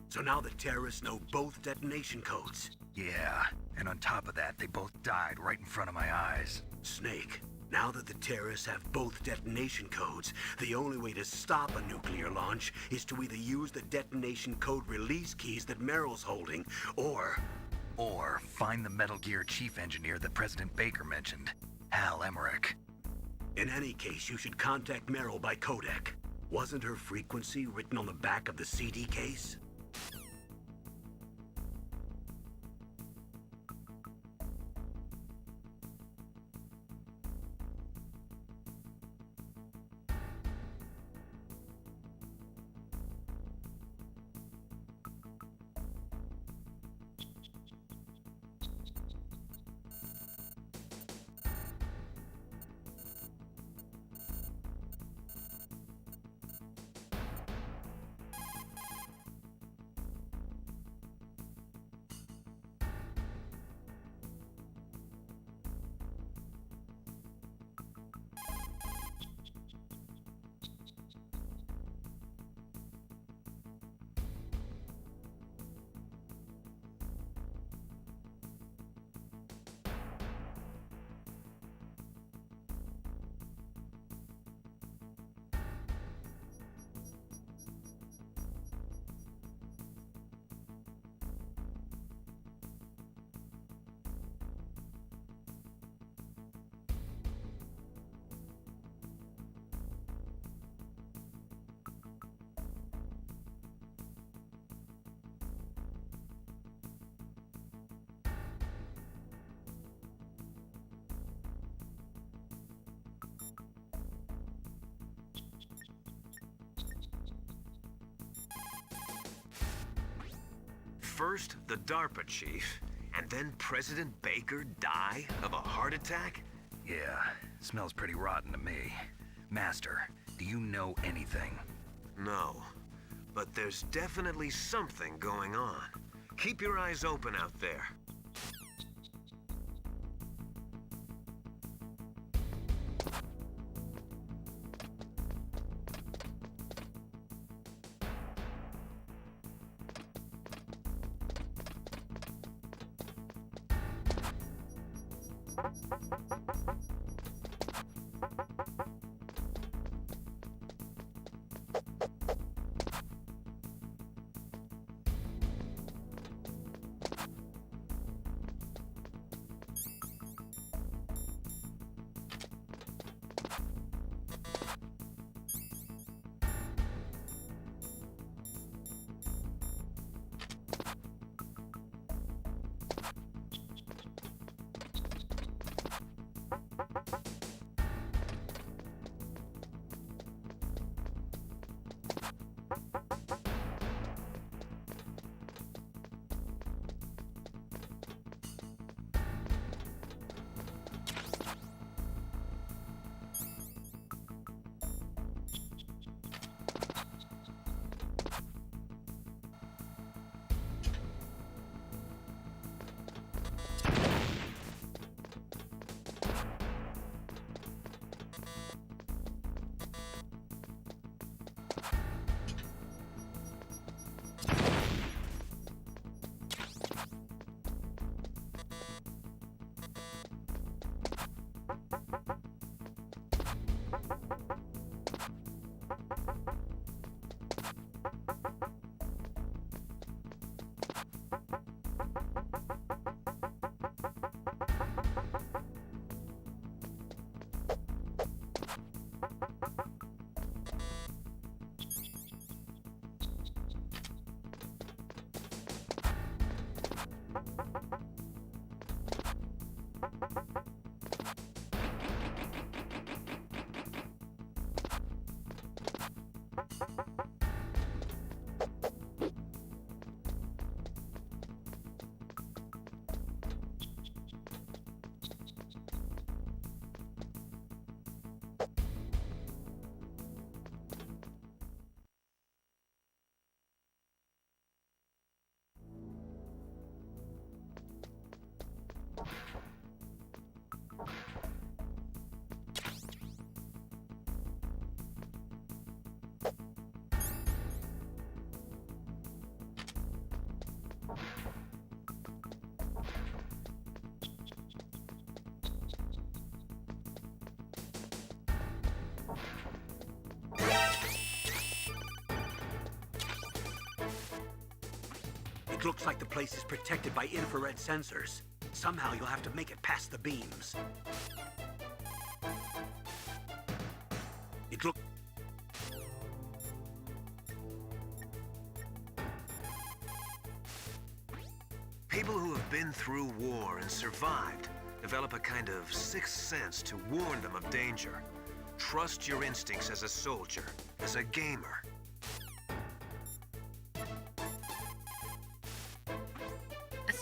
So now the terrorists know both detonation codes. Yeah, and on top of that, they both died right in front of my eyes. Snake, now that the terrorists have both detonation codes, the only way to stop a nuclear launch is to either use the detonation code release keys that Meryl's holding, or find the Metal Gear chief engineer that President Baker mentioned, Hal Emmerich. In any case, you should contact Meryl by codec. Wasn't her frequency written on the back of the CD case? First, the DARPA chief, and then President Baker die of a heart attack? Yeah, smells pretty rotten to me. Master, do you know anything? No, but there's definitely something going on. Keep your eyes open out there. It looks like the place is protected by infrared sensors. Somehow you'll have to make it past the beams. It look... People who have been through war and survived develop a kind of sixth sense to warn them of danger. Trust your instincts as a soldier, as a gamer.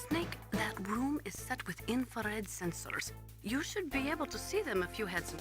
Snake, that room is set with infrared sensors. You should be able to see them if you had some...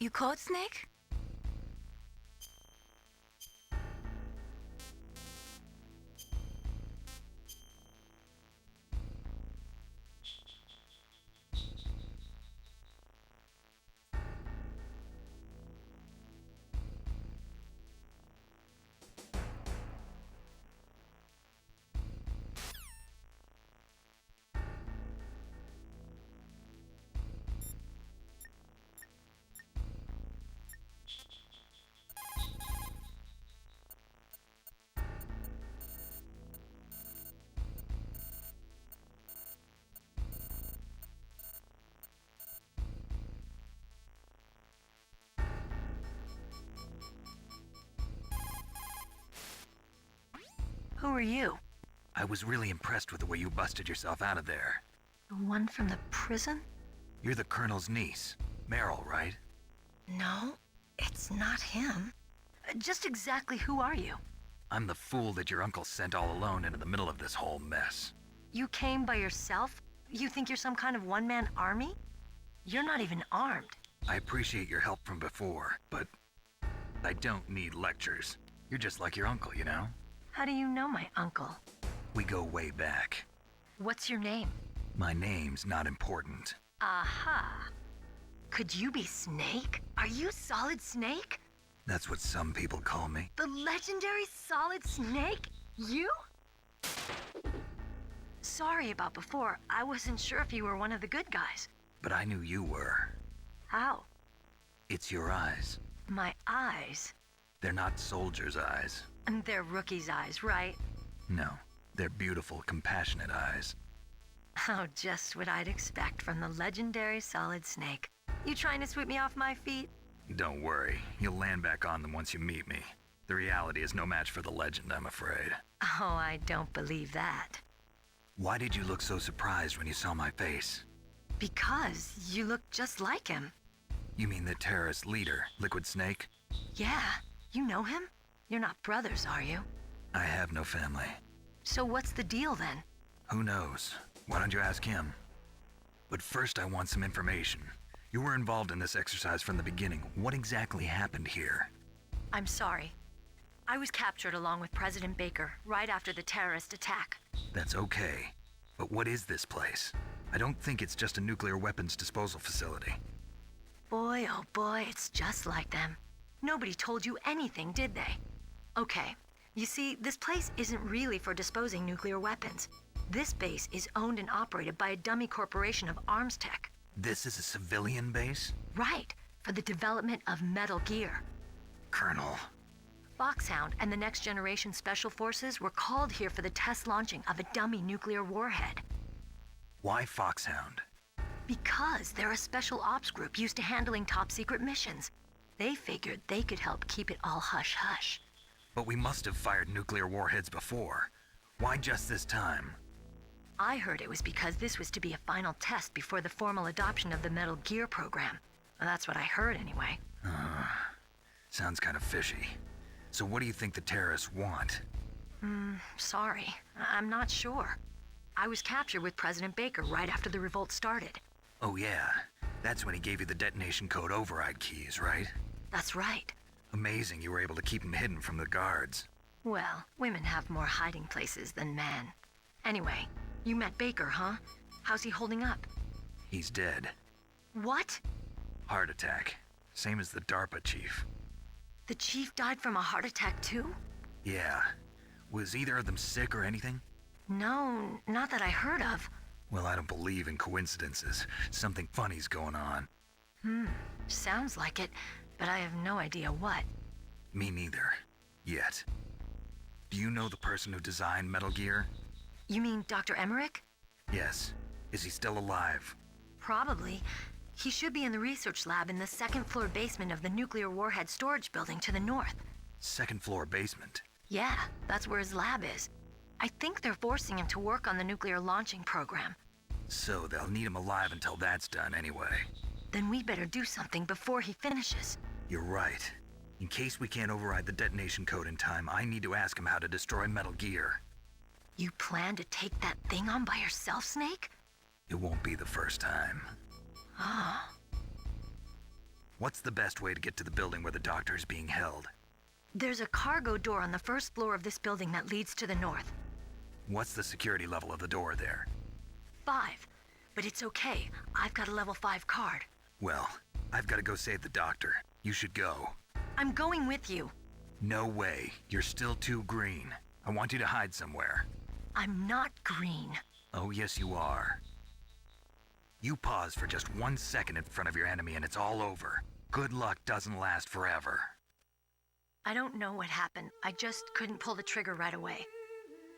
You caught Snake? Who are you? I was really impressed with the way you busted yourself out of there. The one from the prison? You're the Colonel's niece, Meryl, right? No, it's not him. Just exactly who are you? I'm the fool that your uncle sent all alone into the middle of this whole mess. You came by yourself? You think you're some kind of one-man army? You're not even armed. I appreciate your help from before, but I don't need lectures. You're just like your uncle, you know? How do you know my uncle? We go way back. What's your name? My name's not important. Aha. Could you be Snake? Are you Solid Snake? That's what some people call me. The legendary Solid Snake? You? Sorry about before. I wasn't sure if you were one of the good guys. But I knew you were. How? It's your eyes. My eyes? They're not soldiers' eyes. And they're rookies' eyes, right? No, they're beautiful, compassionate eyes. Oh, just what I'd expect from the legendary Solid Snake. You trying to sweep me off my feet? Don't worry, you'll land back on them once you meet me. The reality is no match for the legend, I'm afraid. Oh, I don't believe that. Why did you look so surprised when you saw my face? Because you look just like him. You mean the terrorist leader, Liquid Snake? Yeah, you know him? You're not brothers, are you? I have no family. So what's the deal then? Who knows? Why don't you ask him? But first I want some information. You were involved in this exercise from the beginning. What exactly happened here? I'm sorry. I was captured along with President Baker right after the terrorist attack. That's okay. But what is this place? I don't think it's just a nuclear weapons disposal facility. Boy, oh boy, it's just like them. Nobody told you anything, did they? Okay, you see, this place isn't really for disposing nuclear weapons. This base is owned and operated by a dummy corporation of arms tech. This is a civilian base? Right, for the development of Metal Gear. Colonel. Foxhound and the Next Generation Special Forces were called here for the test launching of a dummy nuclear warhead. Why Foxhound? Because they're a special ops group used to handling top secret missions. They figured they could help keep it all hush-hush. But we must have fired nuclear warheads before. Why just this time? I heard it was because this was to be a final test before the formal adoption of the Metal Gear program. Well, that's what I heard anyway. Sounds kind of fishy. So what do you think the terrorists want? Sorry. I'm not sure. I was captured with President Baker right after the revolt started. Oh yeah, that's when he gave you the detonation code override keys, right? That's right. Amazing you were able to keep them hidden from the guards. Well, women have more hiding places than men. Anyway, you met Baker, huh? How's he holding up? He's dead. What? Heart attack. Same as the DARPA chief. The chief died from a heart attack too? Yeah. Was either of them sick or anything? No, not that I heard of. Well, I don't believe in coincidences. Something funny's going on. Sounds like it, but I have no idea what. Me neither. Yet. Do you know the person who designed Metal Gear? You mean Dr. Emmerich? Yes. Is he still alive? Probably. He should be in the research lab in the second floor basement of the nuclear warhead storage building to the north. Second floor basement? Yeah, that's where his lab is. I think they're forcing him to work on the nuclear launching program. So they'll need him alive until that's done anyway. Then we better do something before he finishes. You're right. In case we can't override the detonation code in time, I need to ask him how to destroy Metal Gear. You plan to take that thing on by yourself, Snake? It won't be the first time. Ah. What's the best way to get to the building where the doctor is being held? There's a cargo door on the first floor of this building that leads to the north. What's the security level of the door there? 5. But it's okay. I've got a level 5 card. Well, I've got to go save the doctor. You should go. I'm going with you. No way. You're still too green. I want you to hide somewhere. I'm not green. Oh, yes, you are. You pause for just 1 second in front of your enemy and it's all over. Good luck doesn't last forever. I don't know what happened. I just couldn't pull the trigger right away.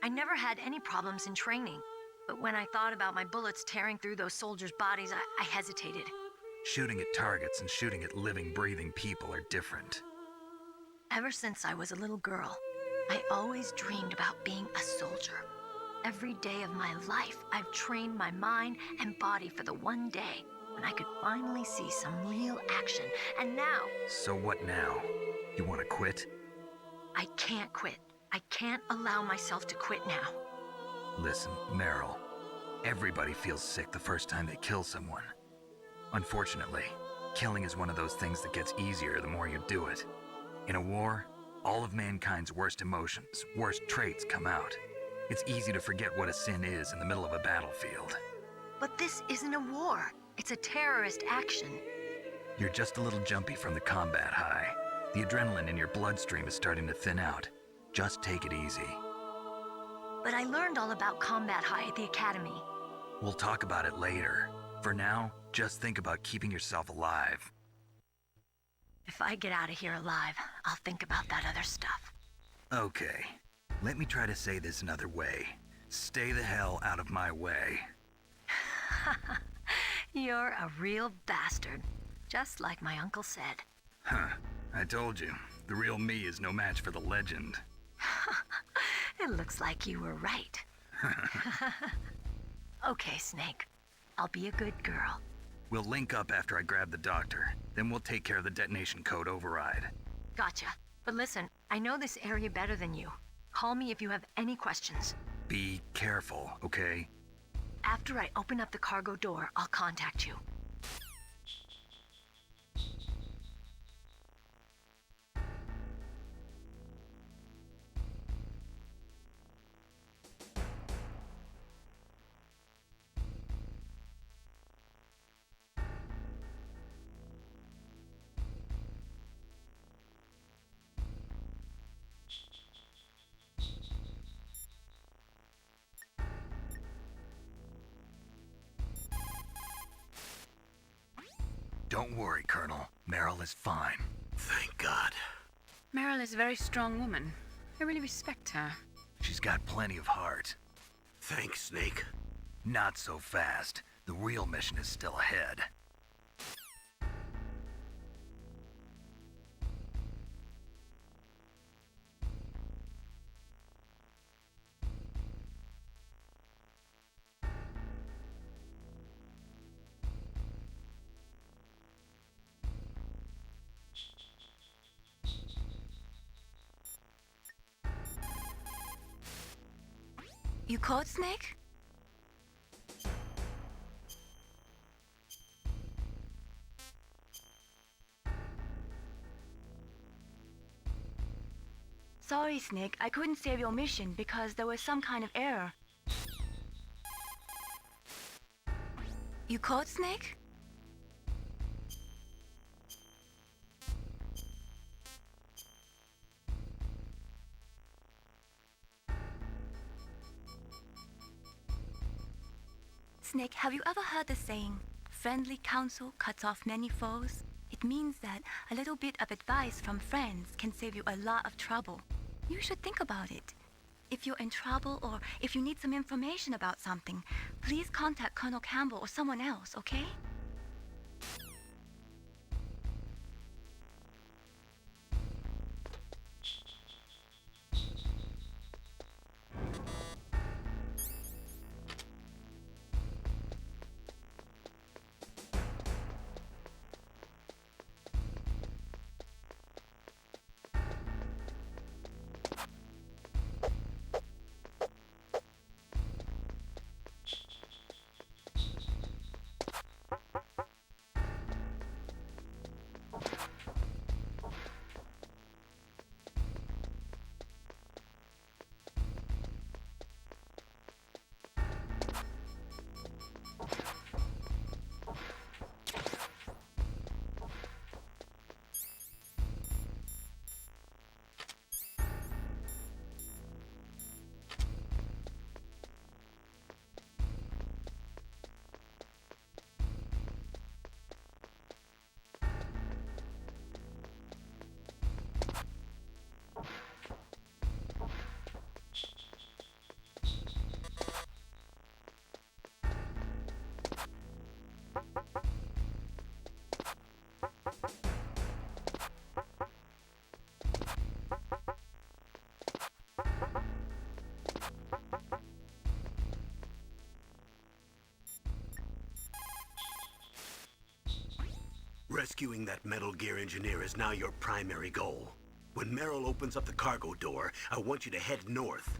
I never had any problems in training, but when I thought about my bullets tearing through those soldiers' bodies, I hesitated. Shooting at targets and shooting at living, breathing people are different. Ever since I was a little girl, I always dreamed about being a soldier. Every day of my life, I've trained my mind and body for the one day when I could finally see some real action. And now... So what now? You want to quit? I can't quit. I can't allow myself to quit now. Listen, Meryl. Everybody feels sick the first time they kill someone. Unfortunately, killing is one of those things that gets easier the more you do it. In a war, all of mankind's worst emotions, worst traits come out. It's easy to forget what a sin is in the middle of a battlefield. But this isn't a war. It's a terrorist action. You're just a little jumpy from the combat high. The adrenaline in your bloodstream is starting to thin out. Just take it easy. But I learned all about combat high at the academy. We'll talk about it later. For now, just think about keeping yourself alive. If I get out of here alive, I'll think about that other stuff. Okay. Let me try to say this another way. Stay the hell out of my way. You're a real bastard. Just like my uncle said. Huh. I told you. The real me is no match for the legend. It looks like you were right. Okay, Snake. I'll be a good girl. We'll link up after I grab the doctor. Then we'll take care of the detonation code override. Gotcha. But listen, I know this area better than you. Call me if you have any questions. Be careful, okay? After I open up the cargo door, I'll contact you. Don't worry, Colonel. Meryl is fine. Thank God. Meryl is a very strong woman. I really respect her. She's got plenty of heart. Thanks, Snake. Not so fast. The real mission is still ahead. You called, Snake? Sorry, Snake. I couldn't save your mission because there was some kind of error. You called, Snake? Snake, have you ever heard the saying, friendly counsel cuts off many foes? It means that a little bit of advice from friends can save you a lot of trouble. You should think about it. If you're in trouble or if you need some information about something, please contact Colonel Campbell or someone else, okay? Rescuing that Metal Gear engineer is now your primary goal. When Meryl opens up the cargo door, I want you to head north.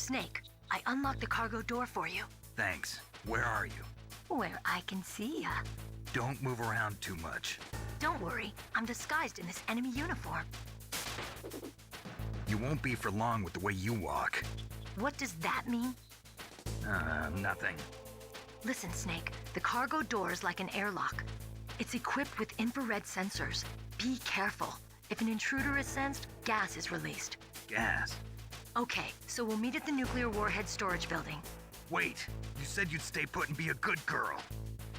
Snake, I unlocked the cargo door for you. Thanks. Where are you? Where I can see ya. Don't move around too much. Don't worry, I'm disguised in this enemy uniform. You won't be for long with the way you walk. What does that mean? Nothing. Listen, Snake, the cargo door is like an airlock. It's equipped with infrared sensors. Be careful. If an intruder is sensed, gas is released. Gas? Okay, so we'll meet at the nuclear warhead storage building. Wait, you said you'd stay put and be a good girl.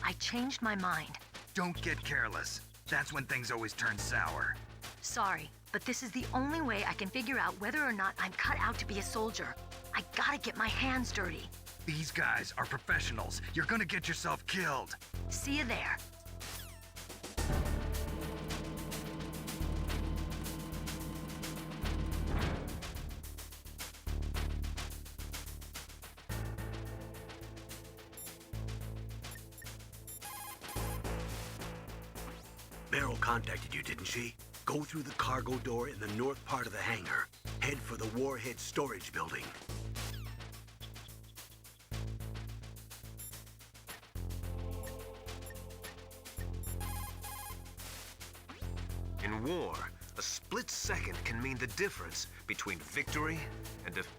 I changed my mind. Don't get careless. That's when things always turn sour. Sorry, but this is the only way I can figure out whether or not I'm cut out to be a soldier. I gotta get my hands dirty. These guys are professionals. You're gonna get yourself killed. See you there. Meryl contacted you, didn't she? Go through the cargo door in the north part of the hangar. Head for the warhead storage building. In war, a split second can mean the difference between victory and defeat.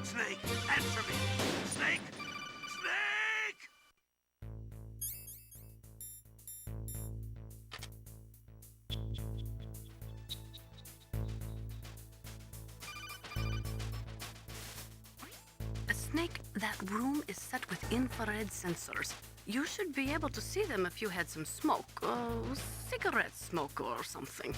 Snake, answer me! Snake! Snake! Snake, that room is set with infrared sensors. You should be able to see them if you had some smoke, cigarette smoke or something.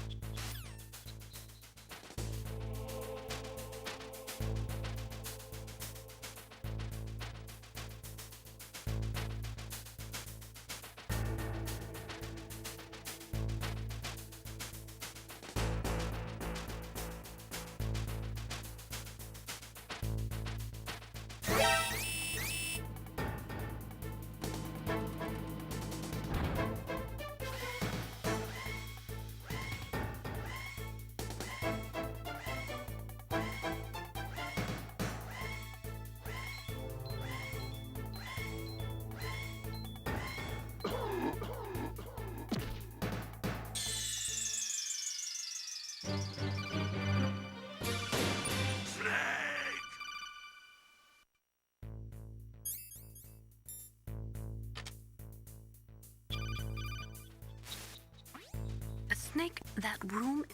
snake, that room...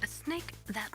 A snake, that...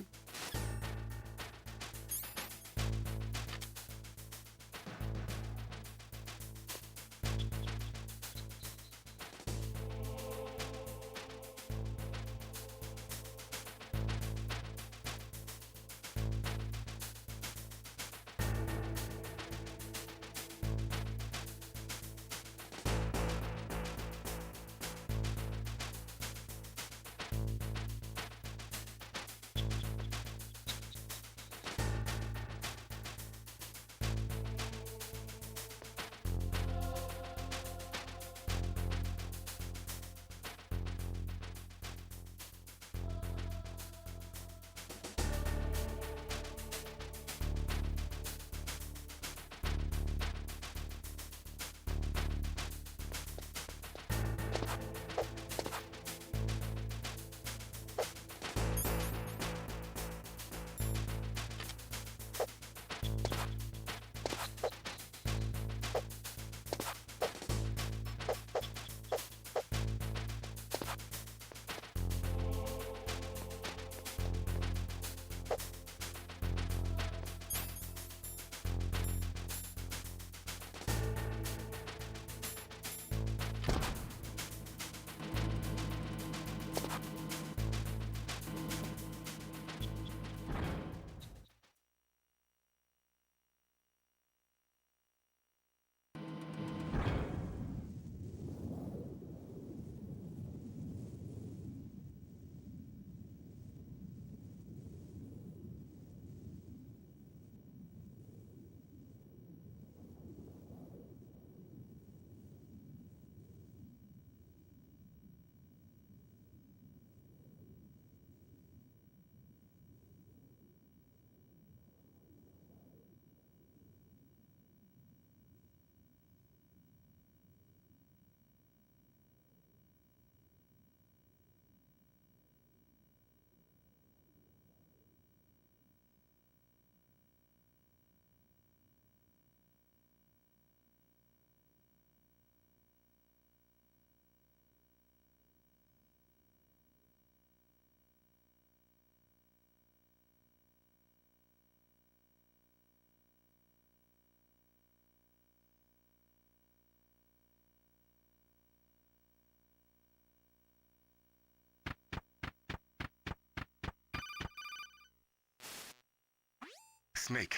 Snake,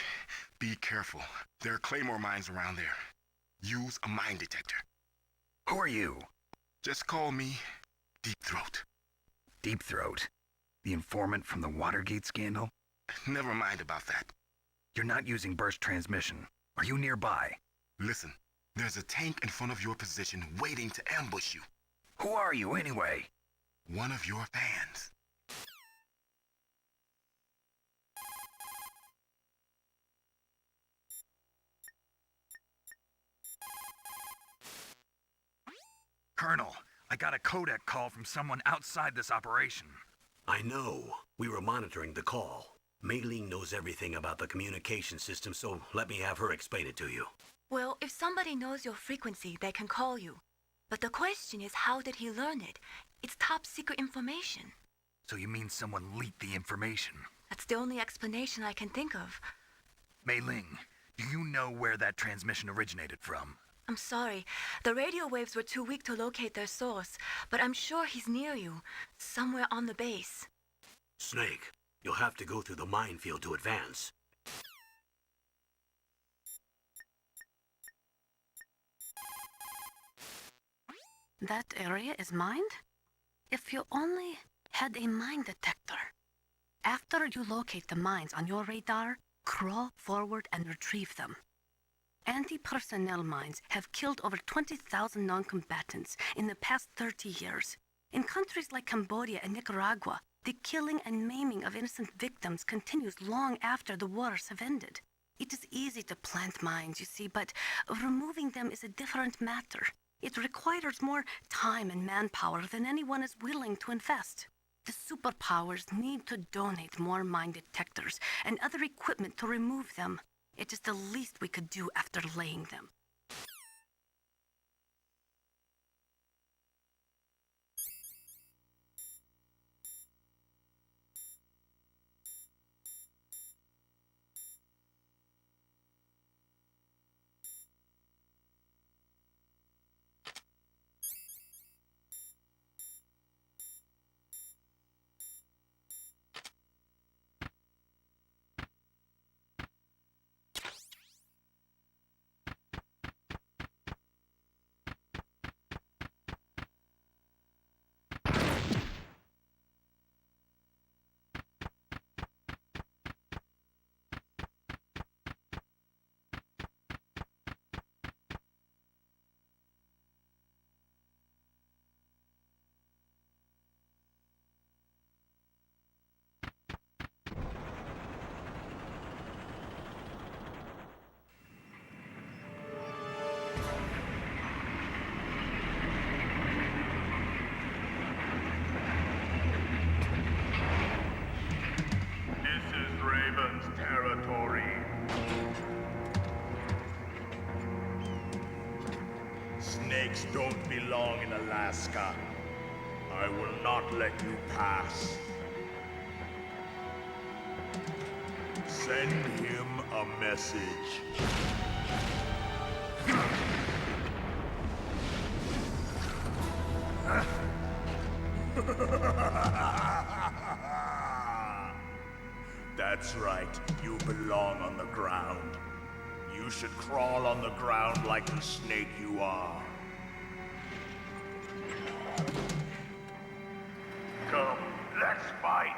be careful. There are Claymore mines around there. Use a mine detector. Who are you? Just call me Deep Throat. Deep Throat? The informant from the Watergate scandal? Never mind about that. You're not using burst transmission. Are you nearby? Listen, there's a tank in front of your position waiting to ambush you. Who are you, anyway? One of your fans. Colonel, I got a codec call from someone outside this operation. I know. We were monitoring the call. Mei Ling knows everything about the communication system, so let me have her explain it to you. Well, if somebody knows your frequency, they can call you. But the question is, how did he learn it? It's top secret information. So you mean someone leaked the information? That's the only explanation I can think of. Mei Ling, do you know where that transmission originated from? I'm sorry. The radio waves were too weak to locate their source, but I'm sure he's near you, somewhere on the base. Snake, you'll have to go through the minefield to advance. That area is mined? If you only had a mine detector. After you locate the mines on your radar, crawl forward and retrieve them. Anti-personnel mines have killed over 20,000 non-combatants in the past 30 years. In countries like Cambodia and Nicaragua, the killing and maiming of innocent victims continues long after the wars have ended. It is easy to plant mines, you see, but removing them is a different matter. It requires more time and manpower than anyone is willing to invest. The superpowers need to donate more mine detectors and other equipment to remove them. It is the least we could do after laying them. territory. Snakes don't belong in Alaska. I will not let you pass. Send him a message. That's right, you belong on the ground. You should crawl on the ground like the snake you are. Come, let's fight.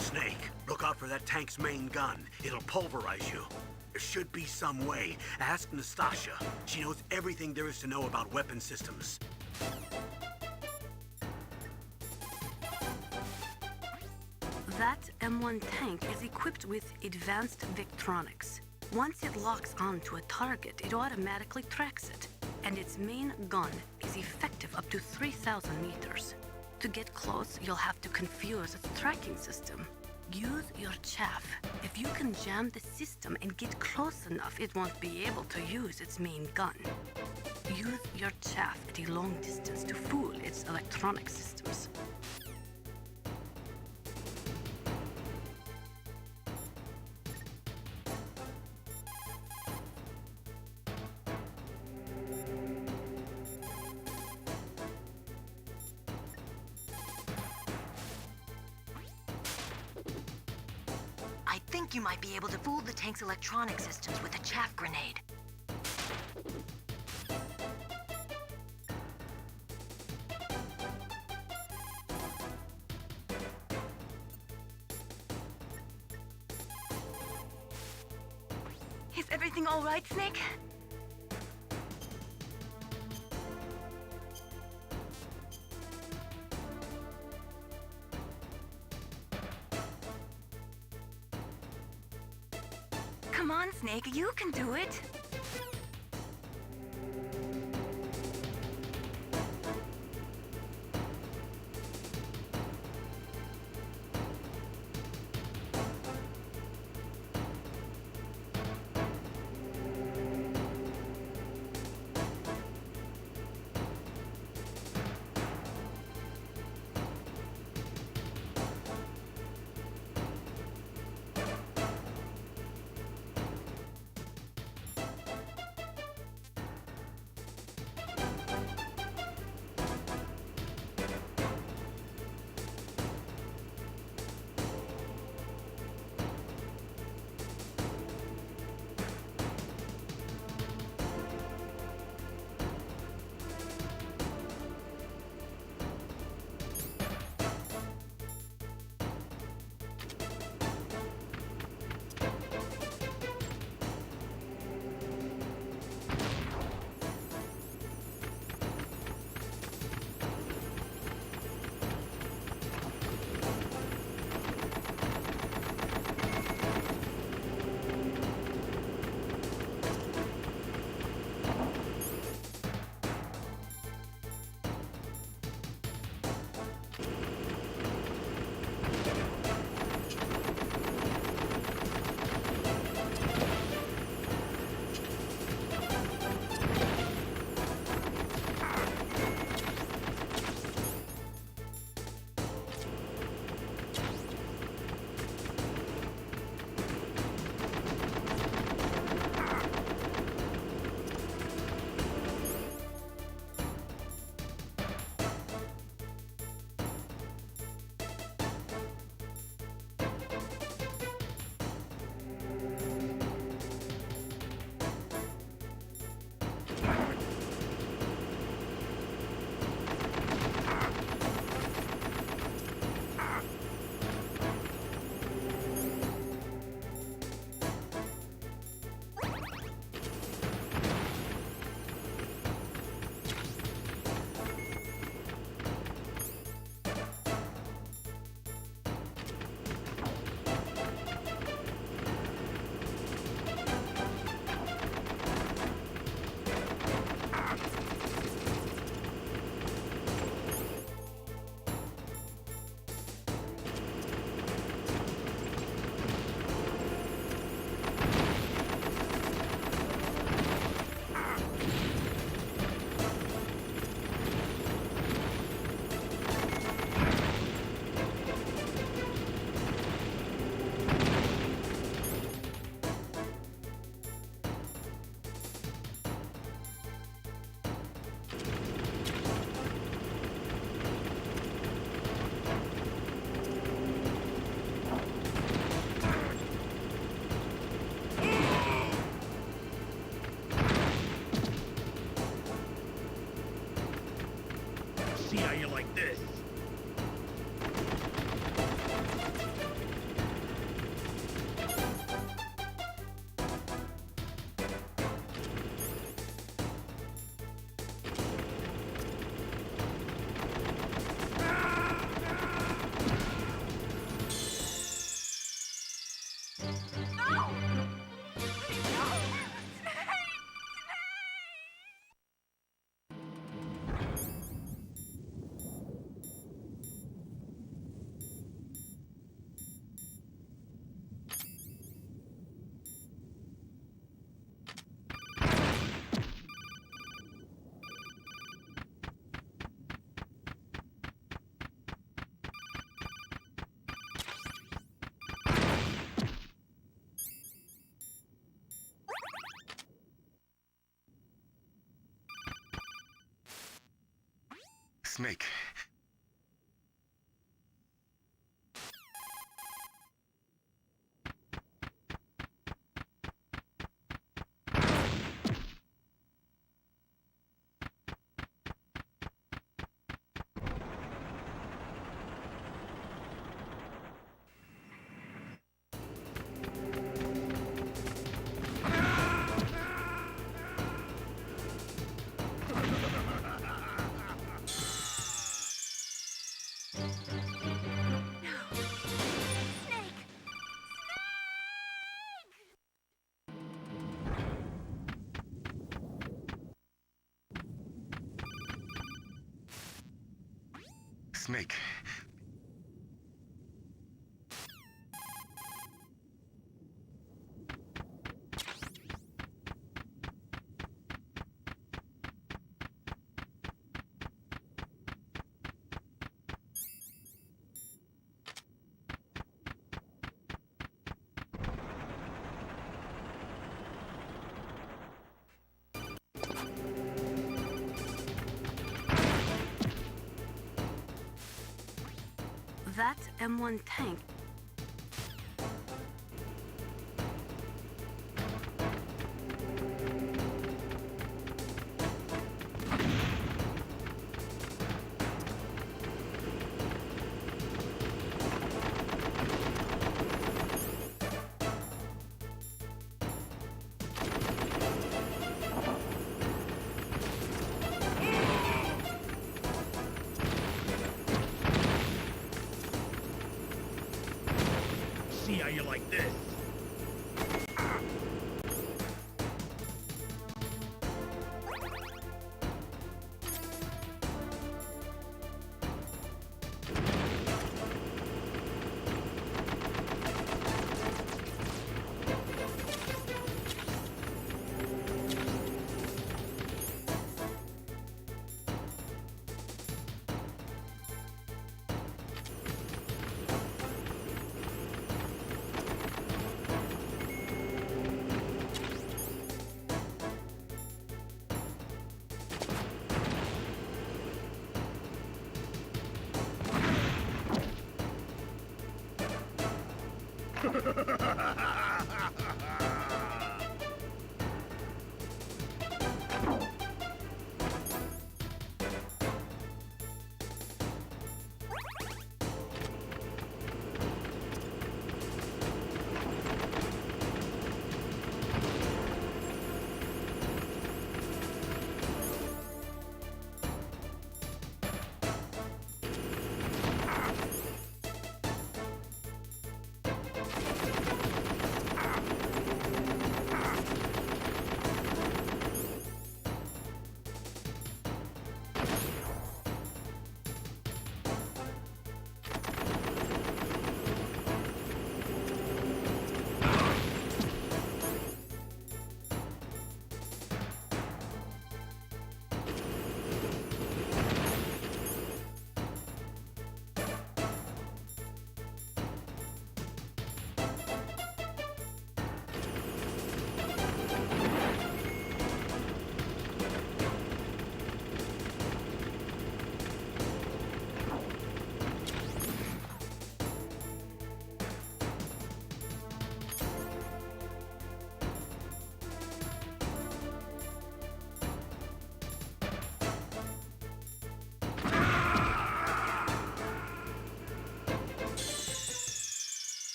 Snake, look out for that tank's main gun. It'll pulverize you. There should be some way. Ask Nastasha. She knows everything there is to know about weapon systems. That M1 tank is equipped with advanced Victronics. Once it locks onto a target, it automatically tracks it. And its main gun is effective up to 3,000 meters. To get close, you'll have to confuse its tracking system. Use your chaff. If you can jam the system and get close enough, it won't be able to use its main gun. Use your chaff at a long distance to fool its electronic systems. I think you might be able to fool the tank's electronic systems with a chaff grenade. Is everything all right, Snake? Come on, Snake, you can do it. See how you like this? Snake. Snake. That M1 tank. See how you like this?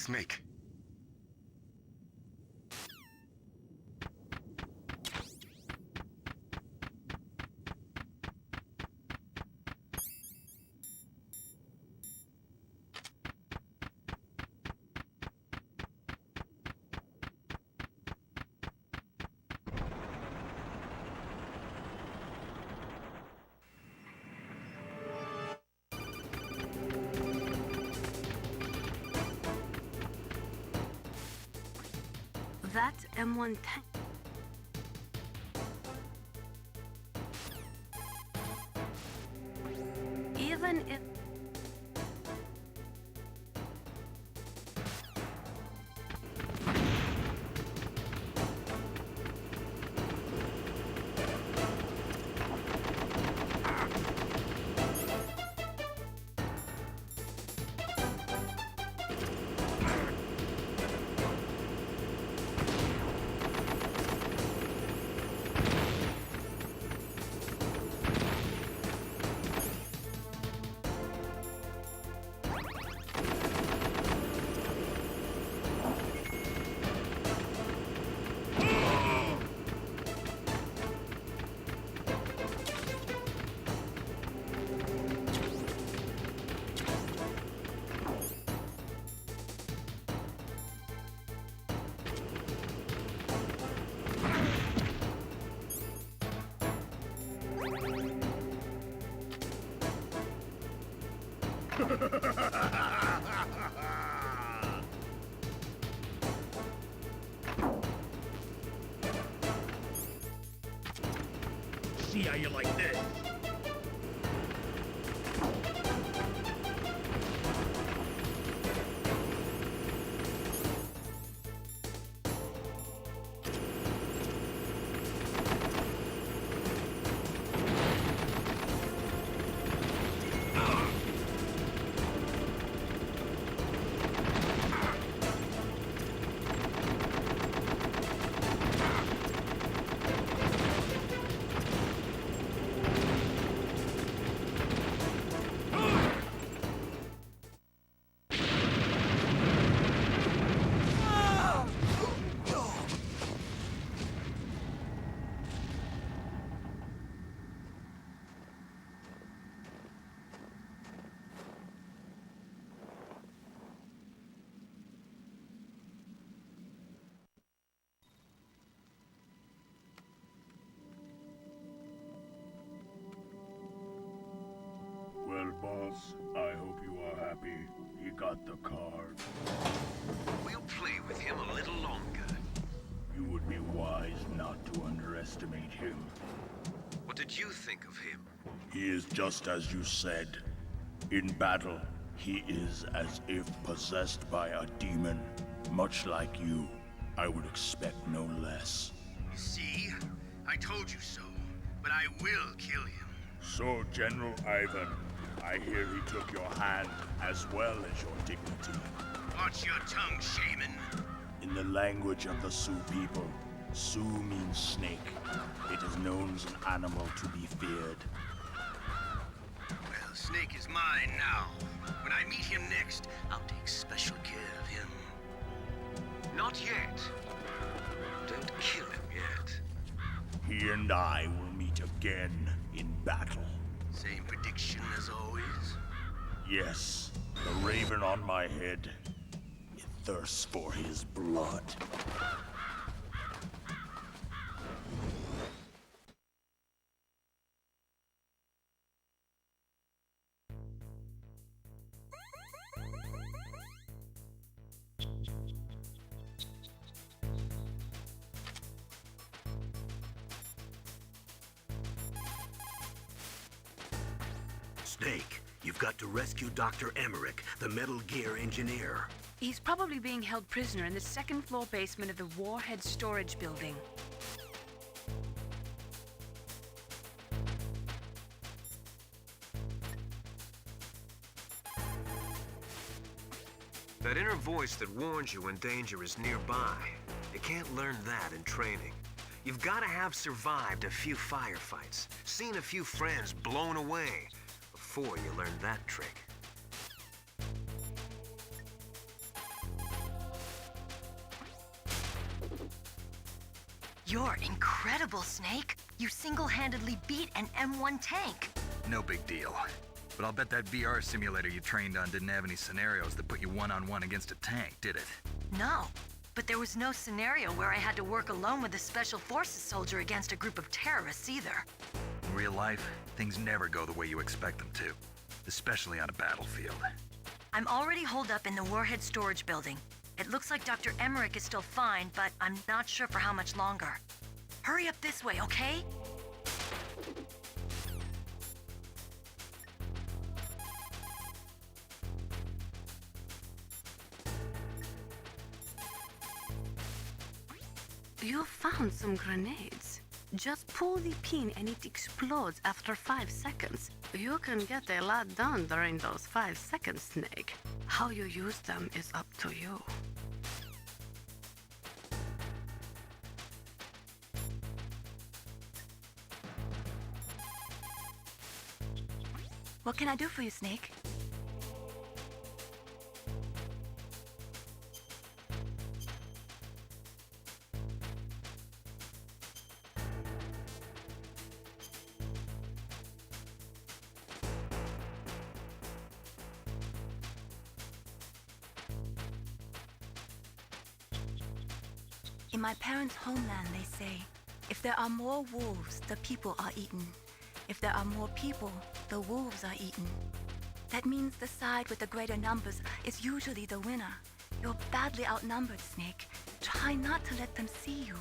Snake. That M1 tank. Even if... See how you like this. Well, boss, I hope you are happy. He got the card. We'll play with him a little longer. You would be wise not to underestimate him. What did you think of him? He is just as you said. In battle, he is as if possessed by a demon. Much like you, I would expect no less. See? I told you so. But I will kill him. So, General Ivan, I hear he took your hand as well as your dignity. Watch your tongue, shaman. In the language of the Sioux people, Sioux means snake. It is known as an animal to be feared. Well, Snake is mine now. When I meet him next, I'll take special care of him. Not yet. Don't kill him yet. He and I will meet again in battle. Same prediction as always? Yes, the raven on my head. It thirsts for his blood. Snake, you've got to rescue Dr. Emmerich, the Metal Gear engineer. He's probably being held prisoner in the second-floor basement of the Warhead Storage Building. That inner voice that warns you when danger is nearby. You can't learn that in training. You've got to have survived a few firefights, seen a few friends blown away, before you learn that trick. You're incredible, Snake. You single-handedly beat an M1 tank. No big deal. But I'll bet that VR simulator you trained on didn't have any scenarios that put you one-on-one against a tank, did it? No, but there was no scenario where I had to work alone with a Special Forces soldier against a group of terrorists either. In real life, things never go the way you expect them to, especially on a battlefield. I'm already holed up in the Warhead storage building. It looks like Dr. Emmerich is still fine, but I'm not sure for how much longer. Hurry up this way, okay? You found some grenades. Just pull the pin and it explodes after 5 seconds. You can get a lot done during those 5 seconds, Snake. How you use them is up to you. What can I do for you, Snake? In my parents' homeland, they say, if there are more wolves, the people are eaten. If there are more people, the wolves are eaten. That means the side with the greater numbers is usually the winner. You're badly outnumbered, Snake. Try not to let them see you.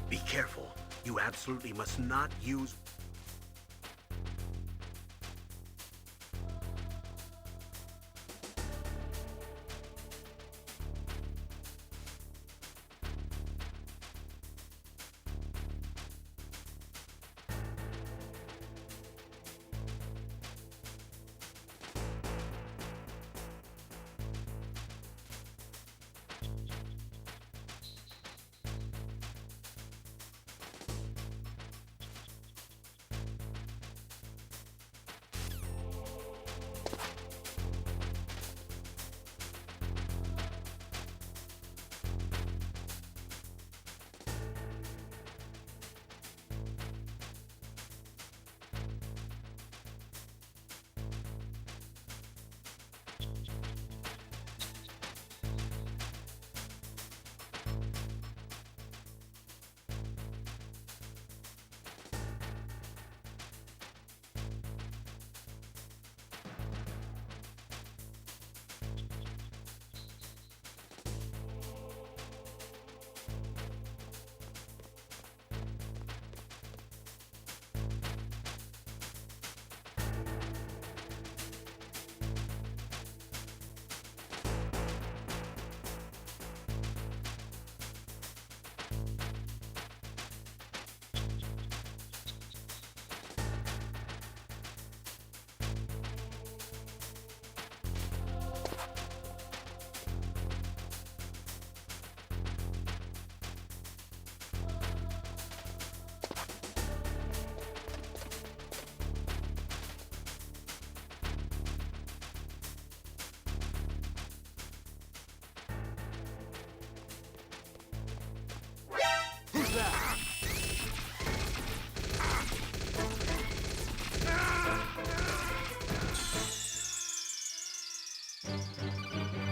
Be careful. You absolutely must not use...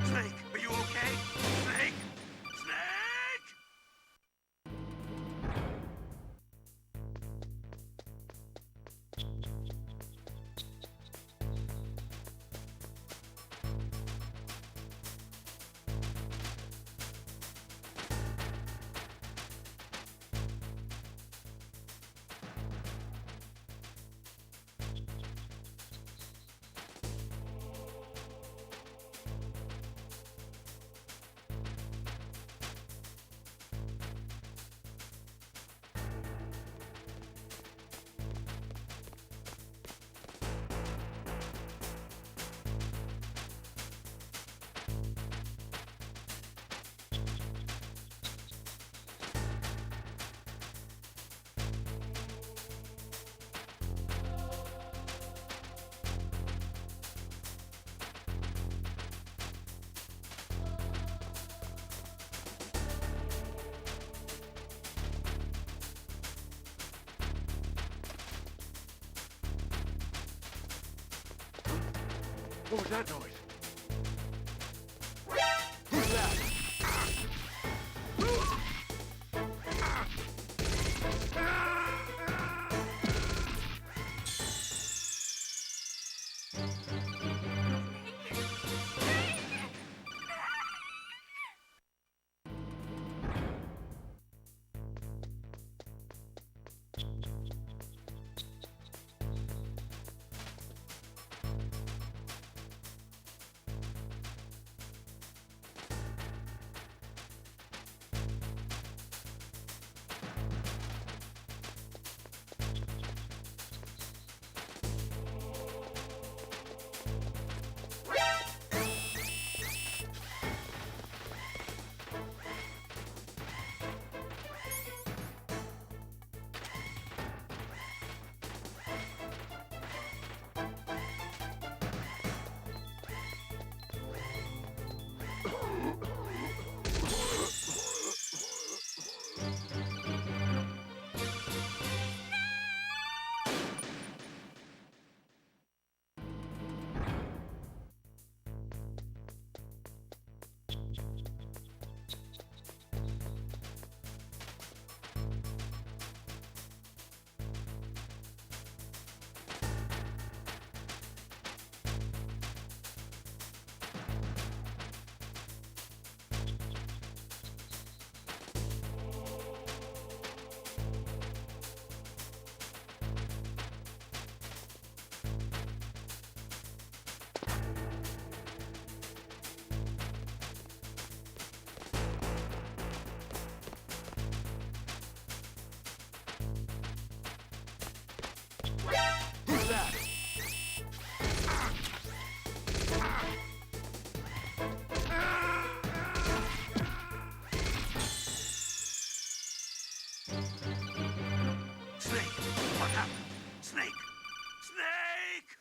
Snake, are you okay? Snake? Snake! What was that noise? Who's that? Snake! Snake!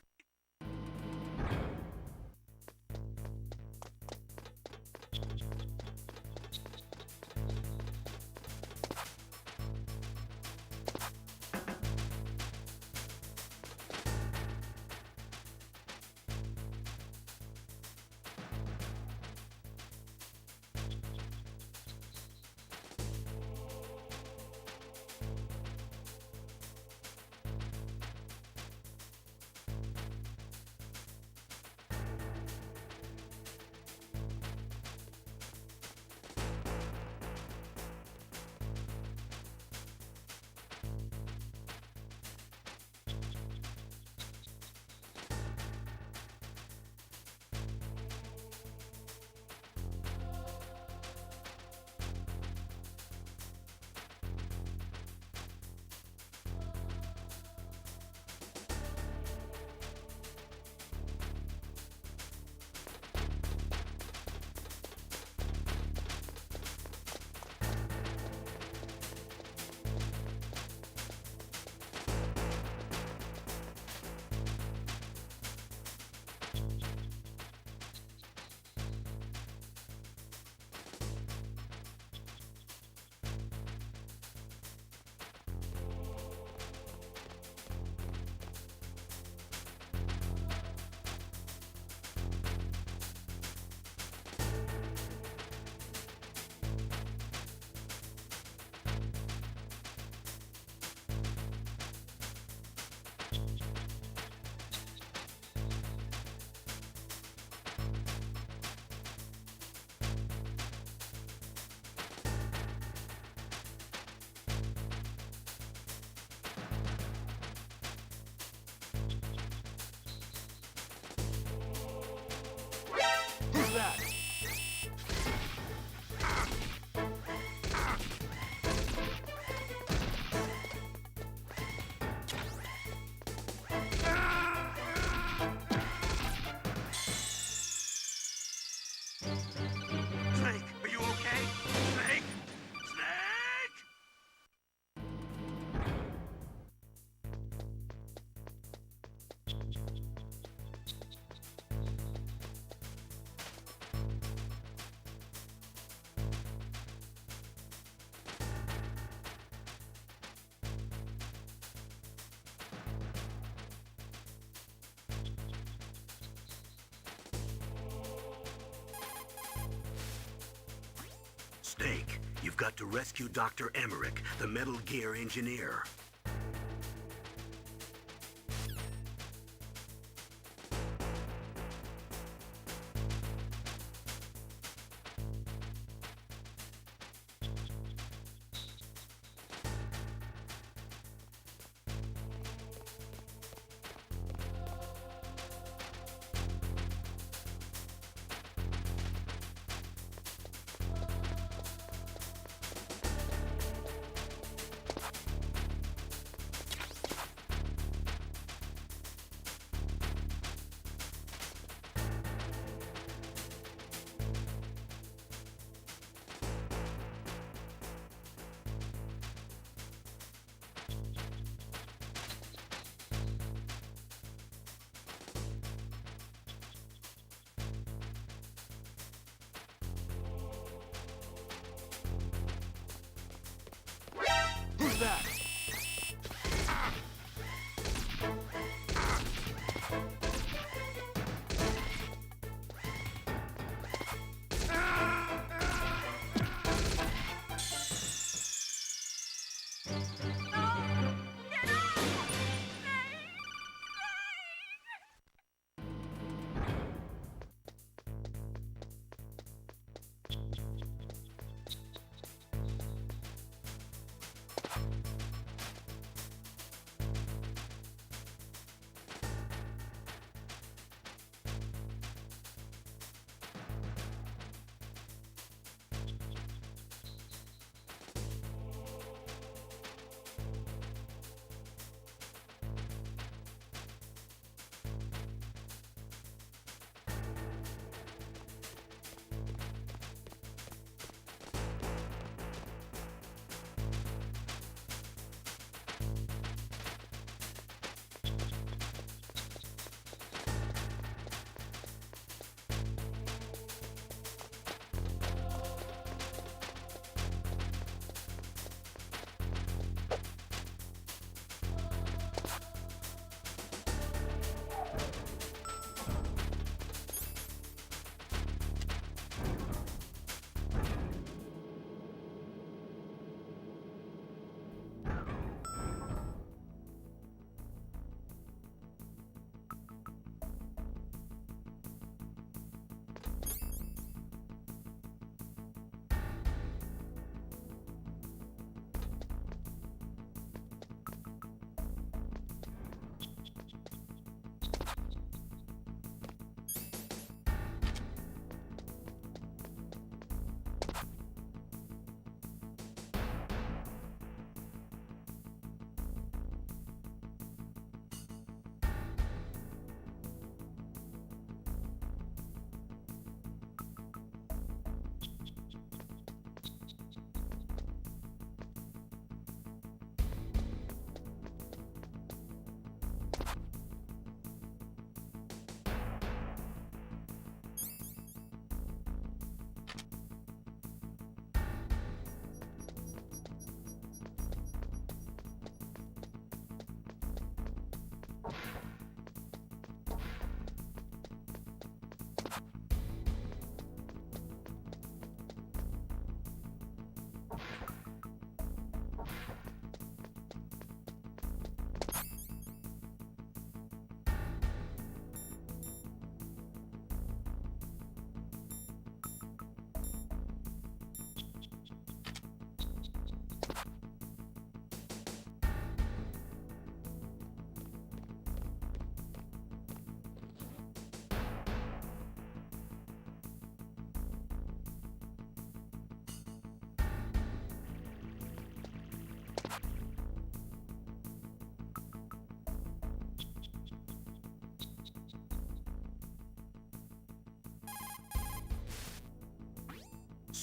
Who's that? Snake, are you okay? Snake? Snake! Snake, you've got to rescue Dr. Emmerich, the Metal Gear engineer. Who's that?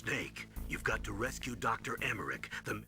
Snake, you've got to rescue Dr. Emmerich, the...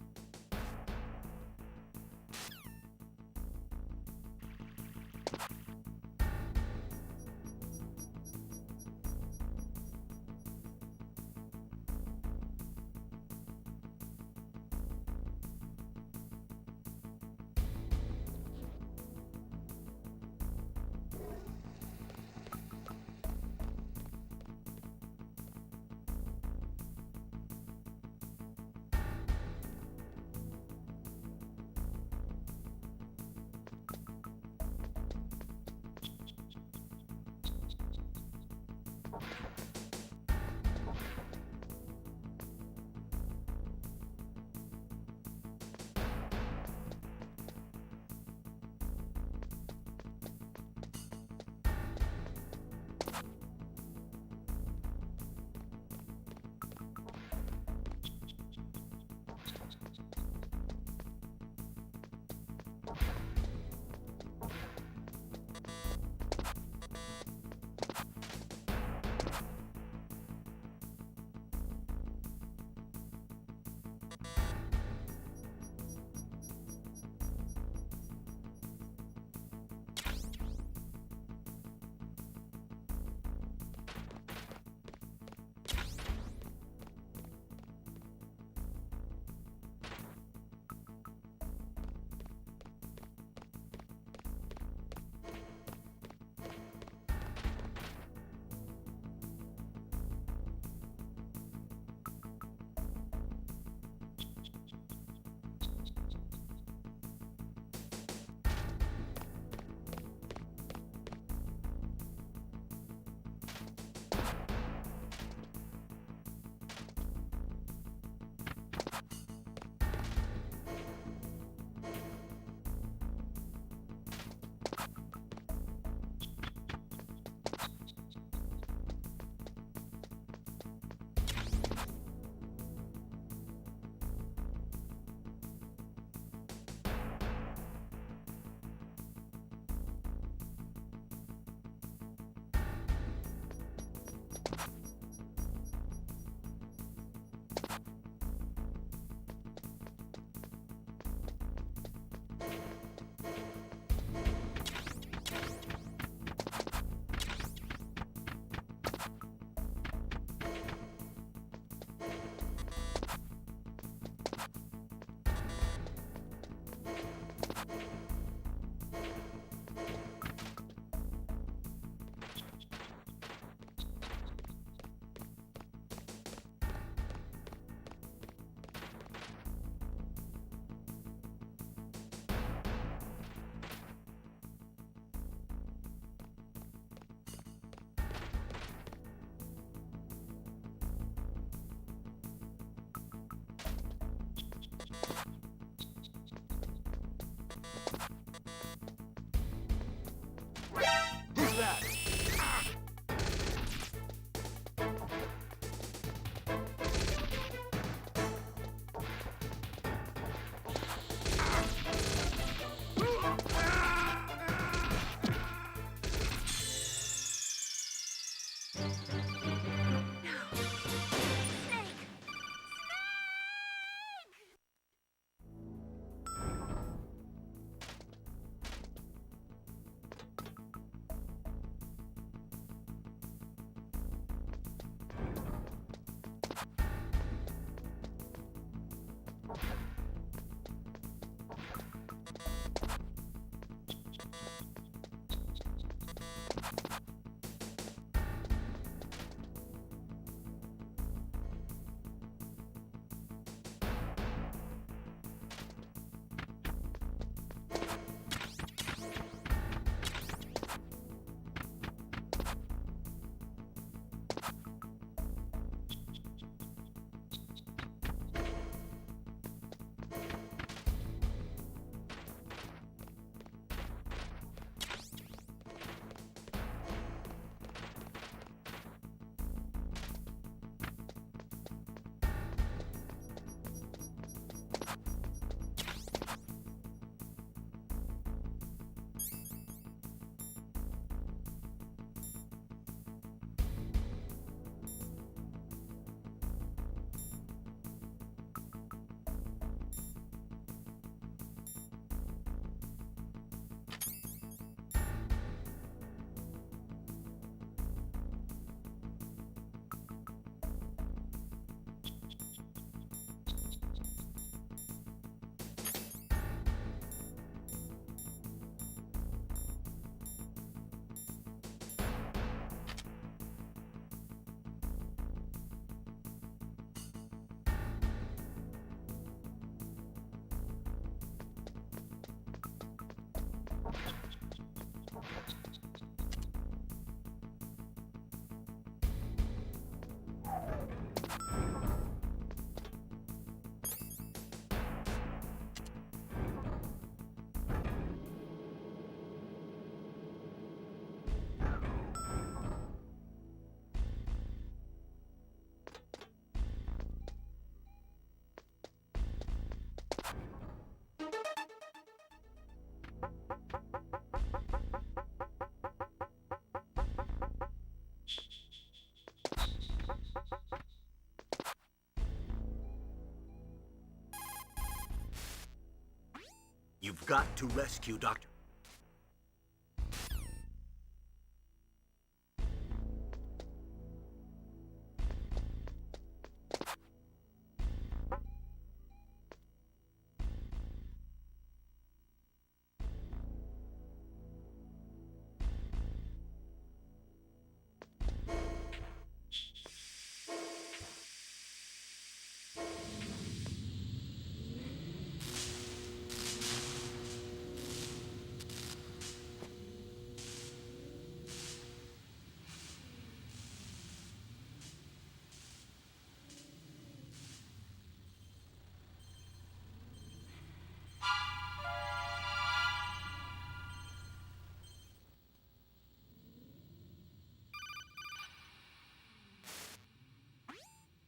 You've got to rescue Dr.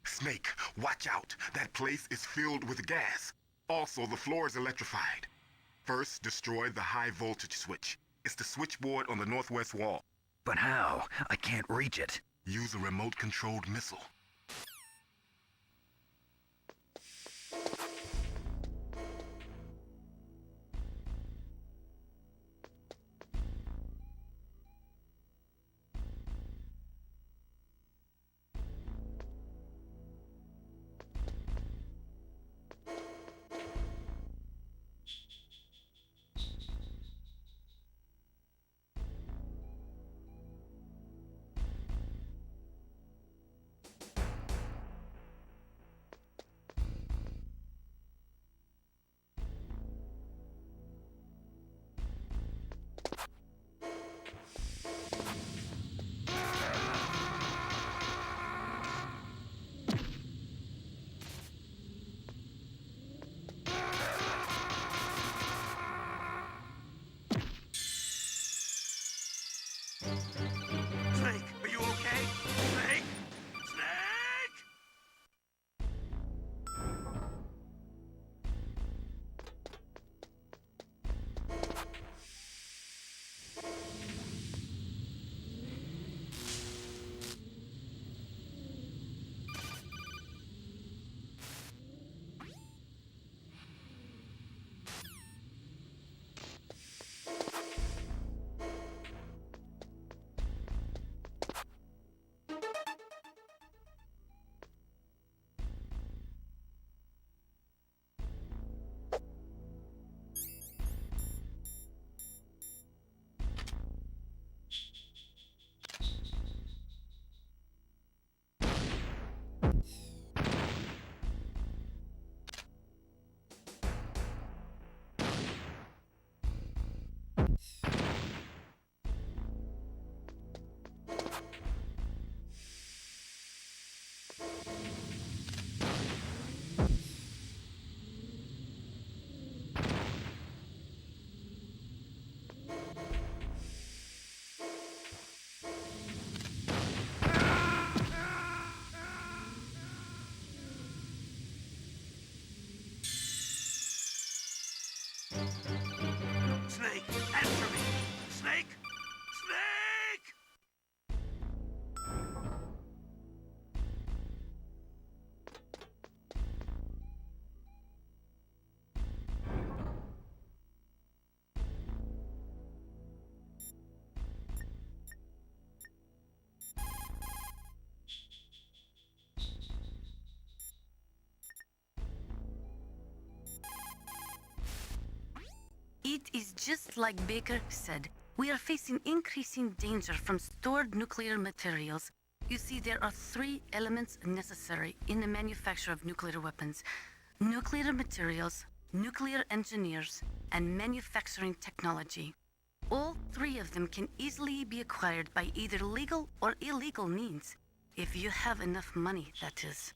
Snake, watch out. That place is filled with gas. Also, the floor is electrified. First, destroy the high voltage switch. It's the switchboard on the northwest wall. But how? I can't reach it. Use a remote-controlled missile. Snake, are you okay? Snake? Snake! Snake, answer me! Snake! Snake! It is just like Baker said. We are facing increasing danger from stored nuclear materials. You see, there are three elements necessary in the manufacture of nuclear weapons: nuclear materials, nuclear engineers, and manufacturing technology. All three of them can easily be acquired by either legal or illegal means, if you have enough money, that is.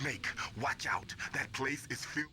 Snake, watch out. That place is filled.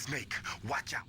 Snake, watch out!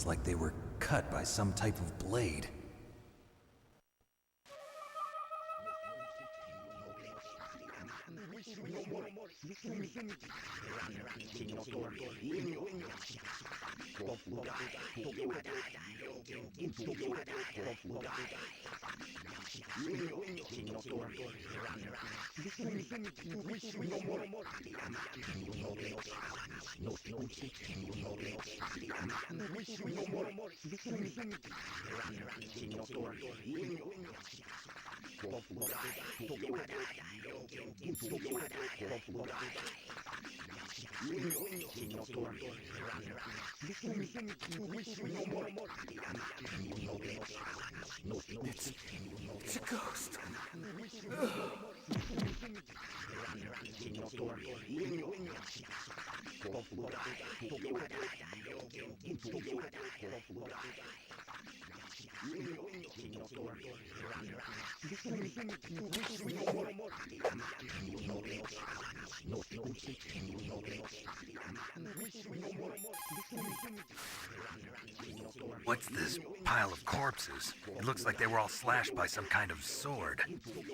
Like they were cut by some type of blade. It's a ghost. What's this pile of corpses? It looks like they were all slashed by some kind of sword.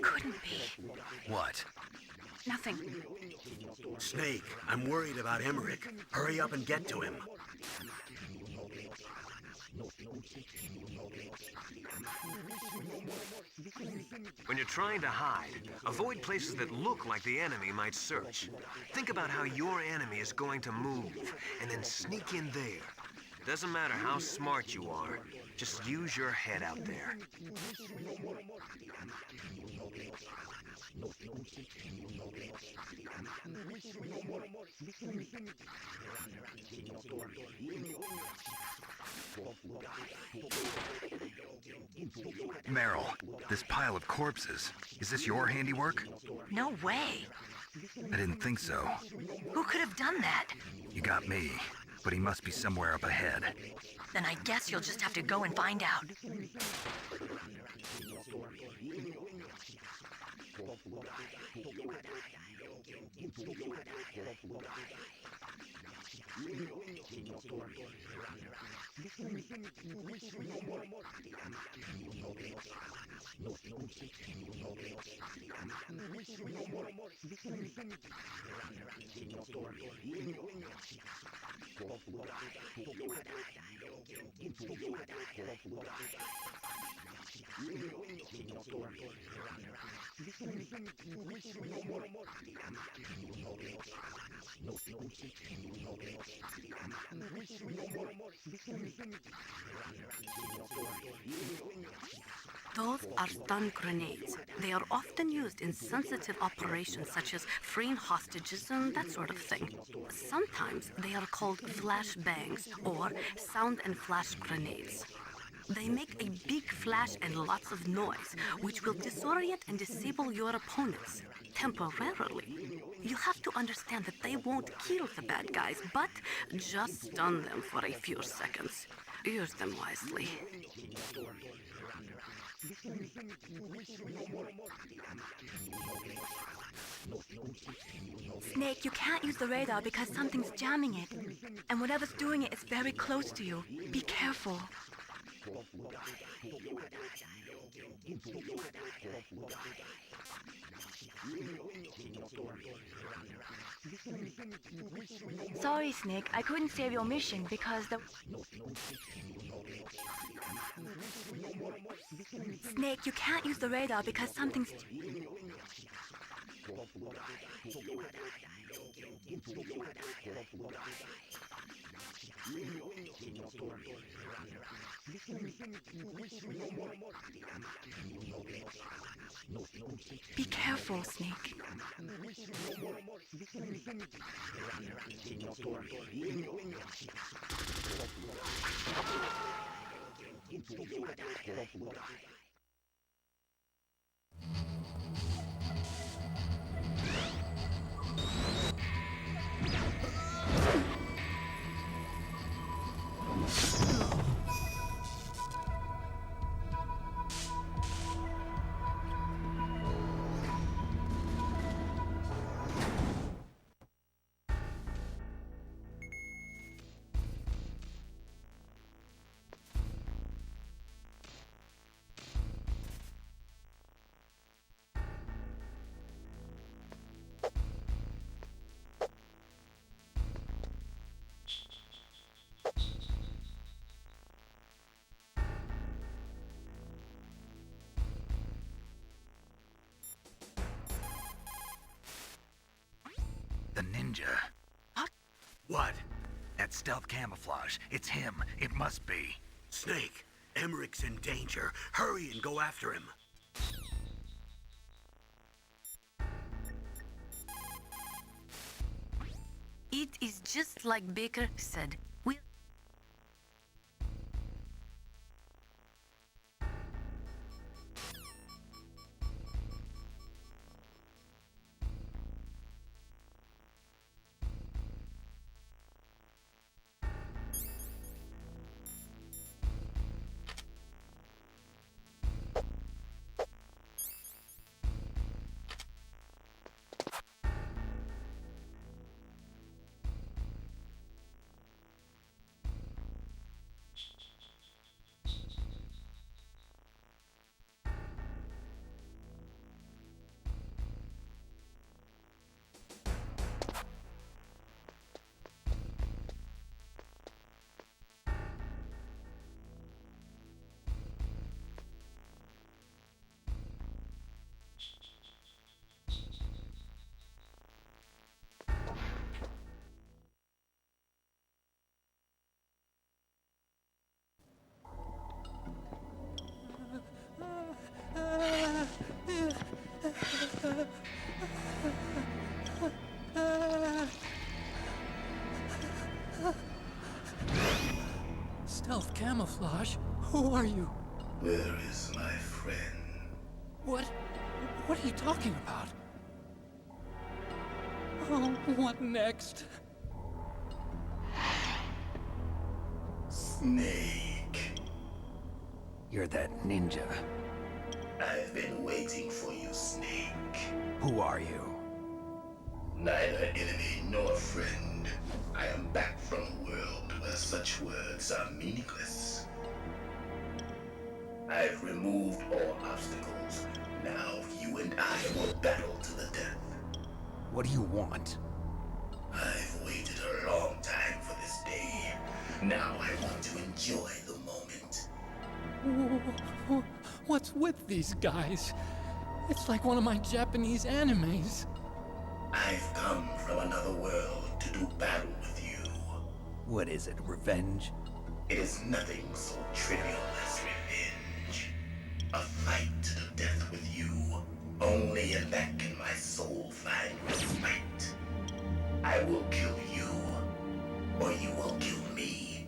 Couldn't be. What? Nothing. Snake, I'm worried about Emmerich. Hurry up and get to him. When you're trying to hide, avoid places that look like the enemy might search. Think about how your enemy is going to move, and then sneak in there. It doesn't matter how smart you are, just use your head out there. Meryl, this pile of corpses, is this your handiwork? No way. I didn't think so. Who could have done that? You got me, but he must be somewhere up ahead. Then I guess you'll just have to go and find out. Those are stun grenades. They are often used in sensitive operations such as freeing hostages and that sort of thing. Sometimes they are called flash bangs or sound and flash grenades. They make a big flash and lots of noise, which will disorient and disable your opponents temporarily. You have to understand that they won't kill the bad guys, but just stun them for a few seconds. Use them wisely. Snake, you can't use the radar because something's jamming it. And whatever's doing it is very close to you. Be careful. Sorry, Snake. I couldn't save your mission because the... Snake, you can't use the radar because something's... Be careful, Snake. The ninja. What? What? That stealth camouflage. It's him. It must be. Snake, Emmerich's in danger. Hurry and go after him. It is just like Baker said. We Stealth camouflage? Who are you? Where is my friend? What are you talking about? Oh, what next? Snake. You're that ninja. I've been waiting for you, Snake. Who are you? Neither enemy nor friend. I am back from a world where such words are meaningless. I've removed all obstacles. Now you and I will battle to the death. What do you want? I've waited a long time for this day. Now I want to enjoy the moment. What's with these guys? It's like one of my Japanese animes. I've come from another world to do battle with you. What is it, revenge? It is nothing so trivial as revenge. A fight to the death with you. Only in that can my soul find respite. I will kill you, or you will kill me.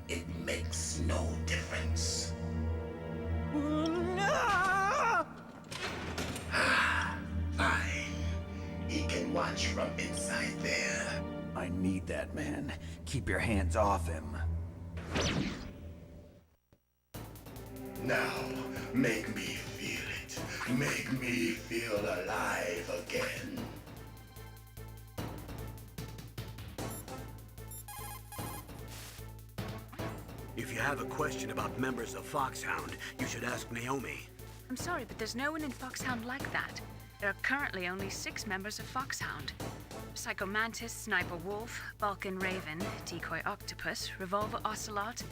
It makes no difference. Fine. He can watch from inside there. I need that man. Keep your hands off him. Now, make me feel it. Make me feel alive again. If you have a question about members of Foxhound, you should ask Naomi. I'm sorry, but there's no one in Foxhound like that. There are currently only 6 members of Foxhound. Psycho Mantis, Sniper Wolf, Balkan Raven, Decoy Octopus, Revolver Ocelot,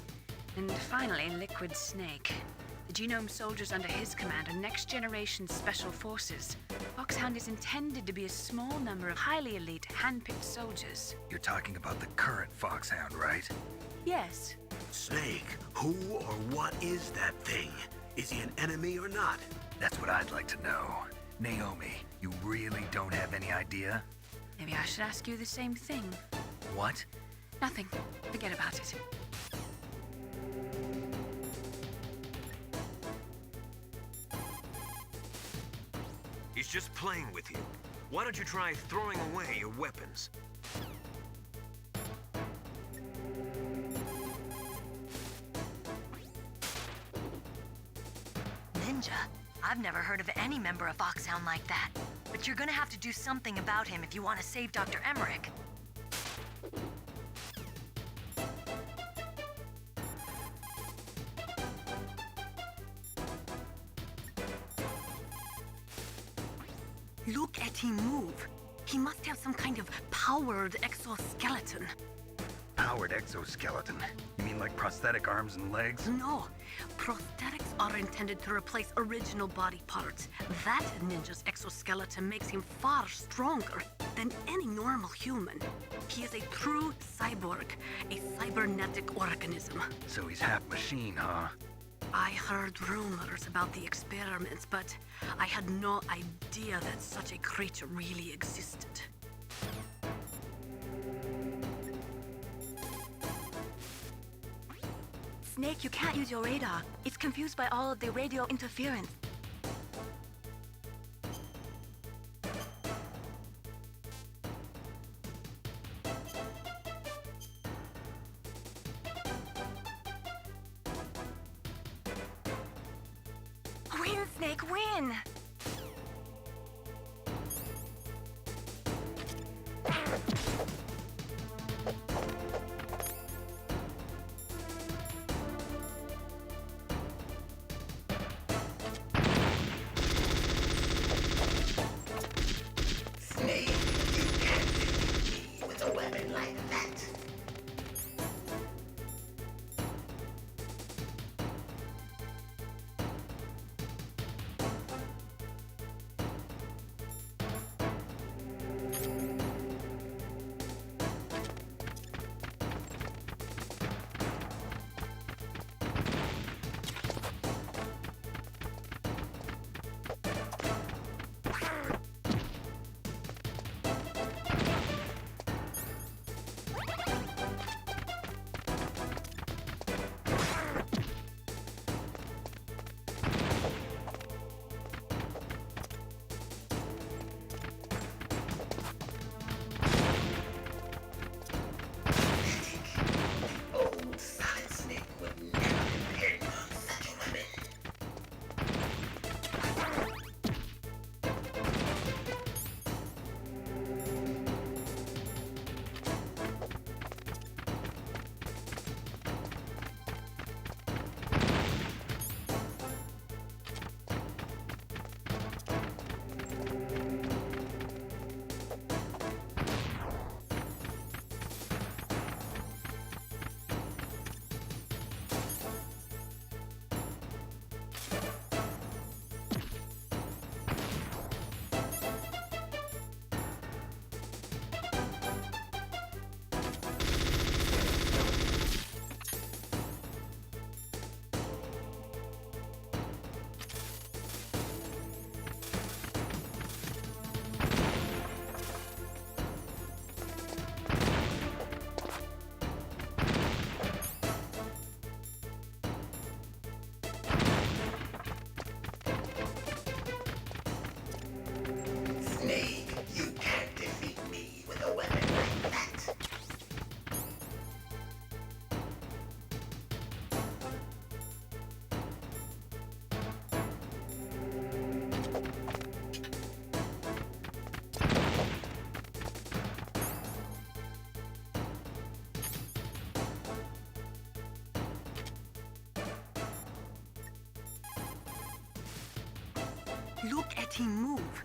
and finally Liquid Snake. The genome soldiers under his command are next-generation special forces. Foxhound is intended to be a small number of highly elite, hand-picked soldiers. You're talking about the current Foxhound, right? Yes. Snake, who or what is that thing? Is he an enemy or not? That's what I'd like to know. Naomi, you really don't have any idea? Maybe I should ask you the same thing. What? Nothing. Forget about it. He's just playing with you. Why don't you try throwing away your weapons? Ninja? I've never heard of any member of Foxhound like that. But you're gonna have to do something about him if you want to save Dr. Emmerich. look at him move. He must have some kind of powered exoskeleton. Powered exoskeleton? You mean like prosthetic arms and legs? No. Prosthetics are intended to replace original body parts. That ninja's exoskeleton makes him far stronger than any normal human. He is a true cyborg, a cybernetic organism. So he's half machine, huh? I heard rumors about the experiments, but I had no idea that such a creature really existed. Snake, you can't use your radar. It's confused by all of the radio interference. Win, Snake, win! Snake, you can't defeat me with a weapon like that. Old Solid Snake would never depend on such a weapon. Snake, you can't defeat me with a weapon like that. Look at him move.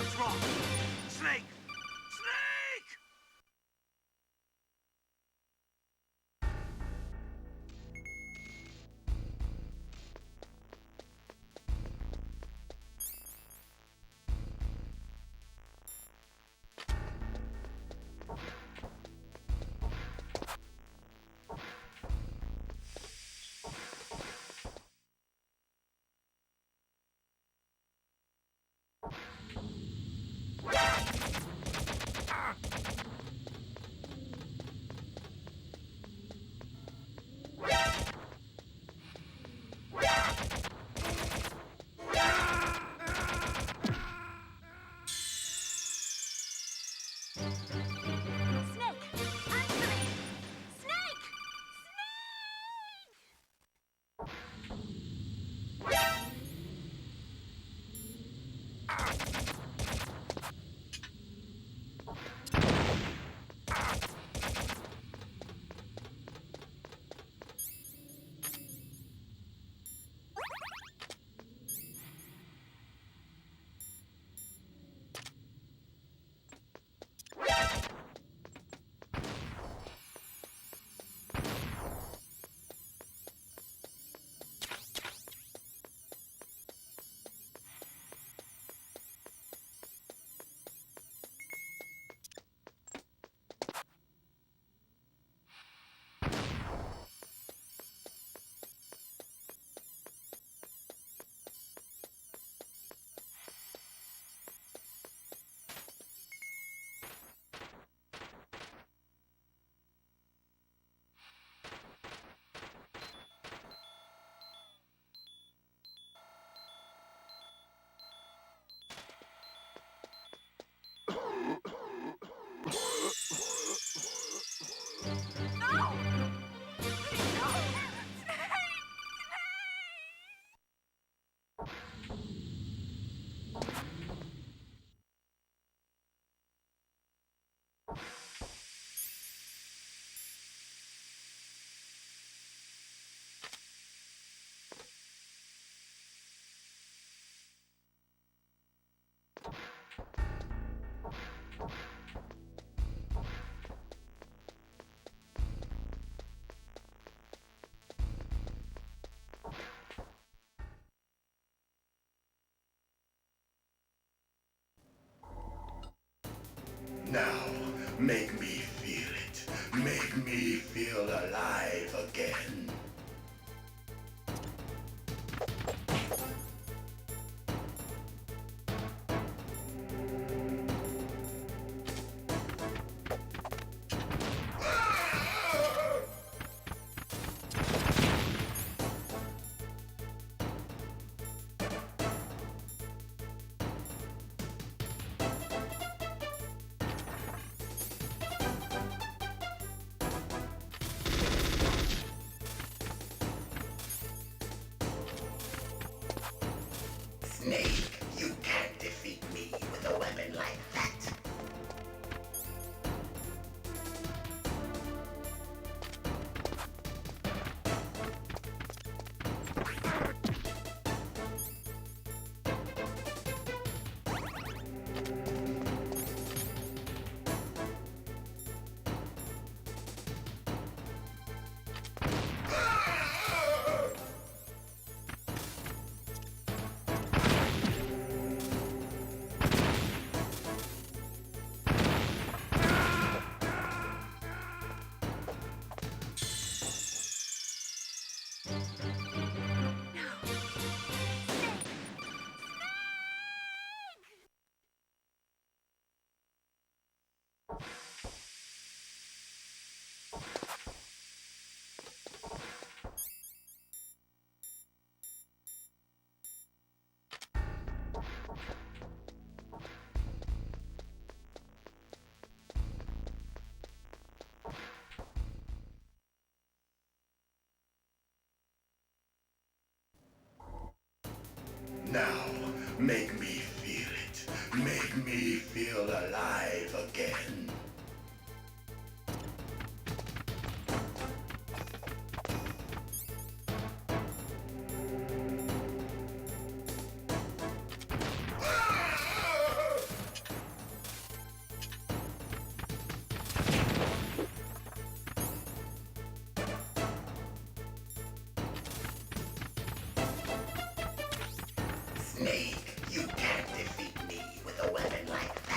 What's wrong? Snake! Snake! Now, make me feel it. Make me feel alive again. Snake, you can't defeat me with a weapon like that. Now, make me feel it. Make me feel alive again. Snake, you can't defeat me with a weapon like that.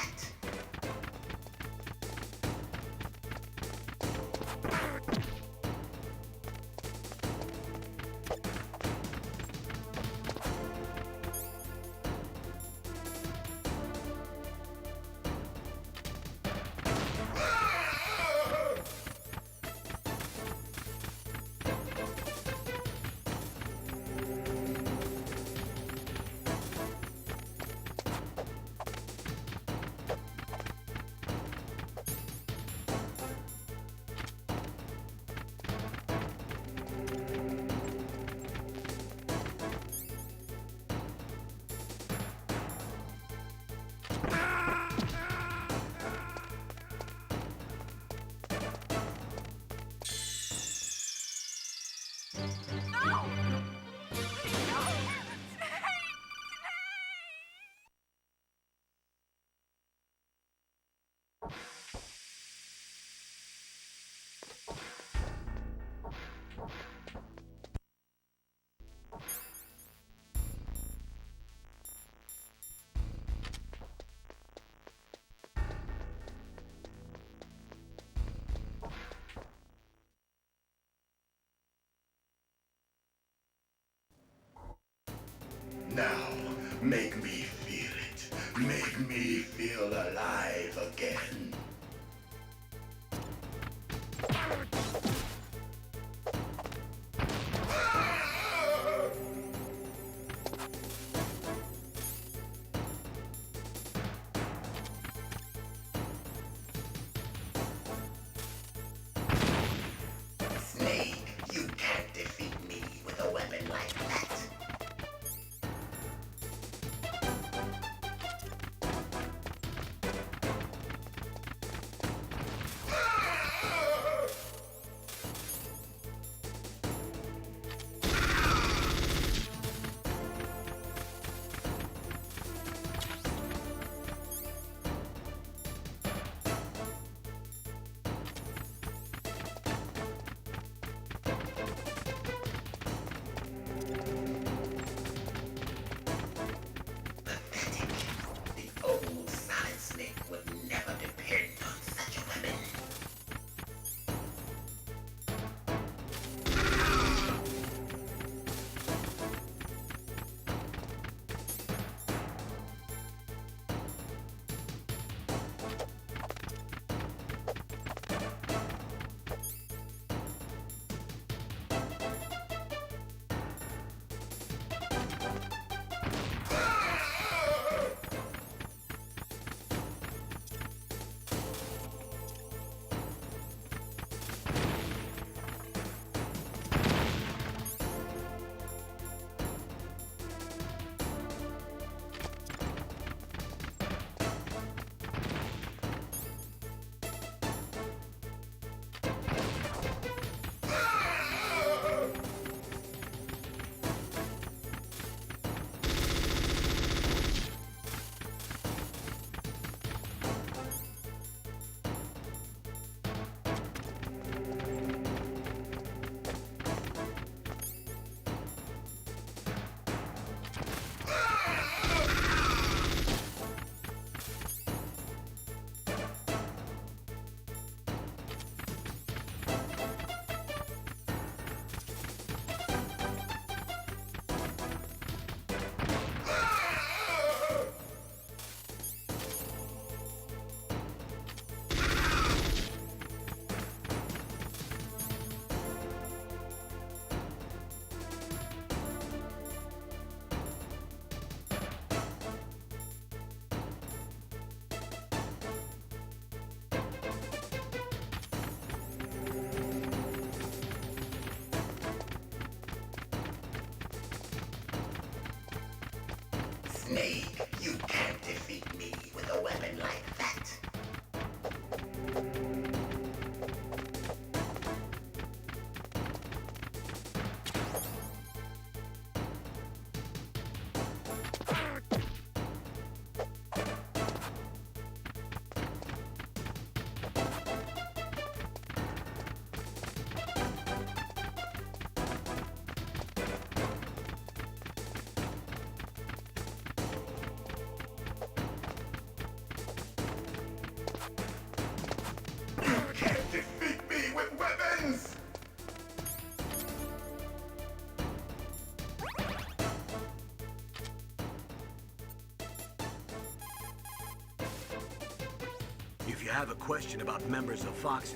Now, make me feel it. Make me feel alive again. Snake, you can't defeat me with a weapon like that. Old Solid Snake would never depend on such a weapon. Snake, you can't defeat me with a weapon like that. you have a question about members of Fox...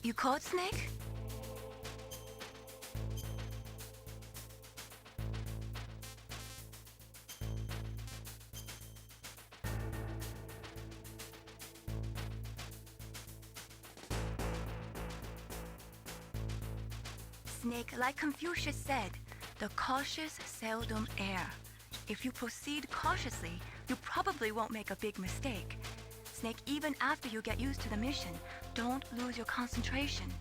You caught Snake? Snake, like Confucius said, the cautious seldom err. If you proceed cautiously, you probably won't make a big mistake. Snake, even after you get used to the mission, don't lose your concentration.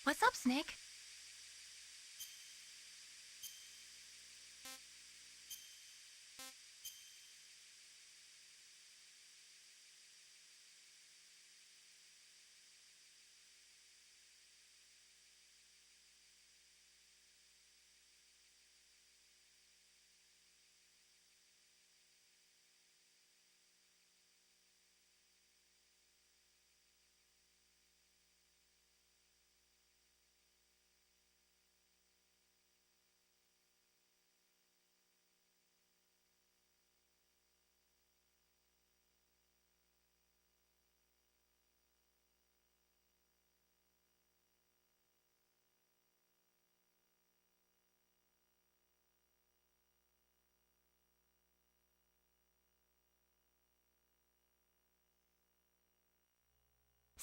What's up, Snake?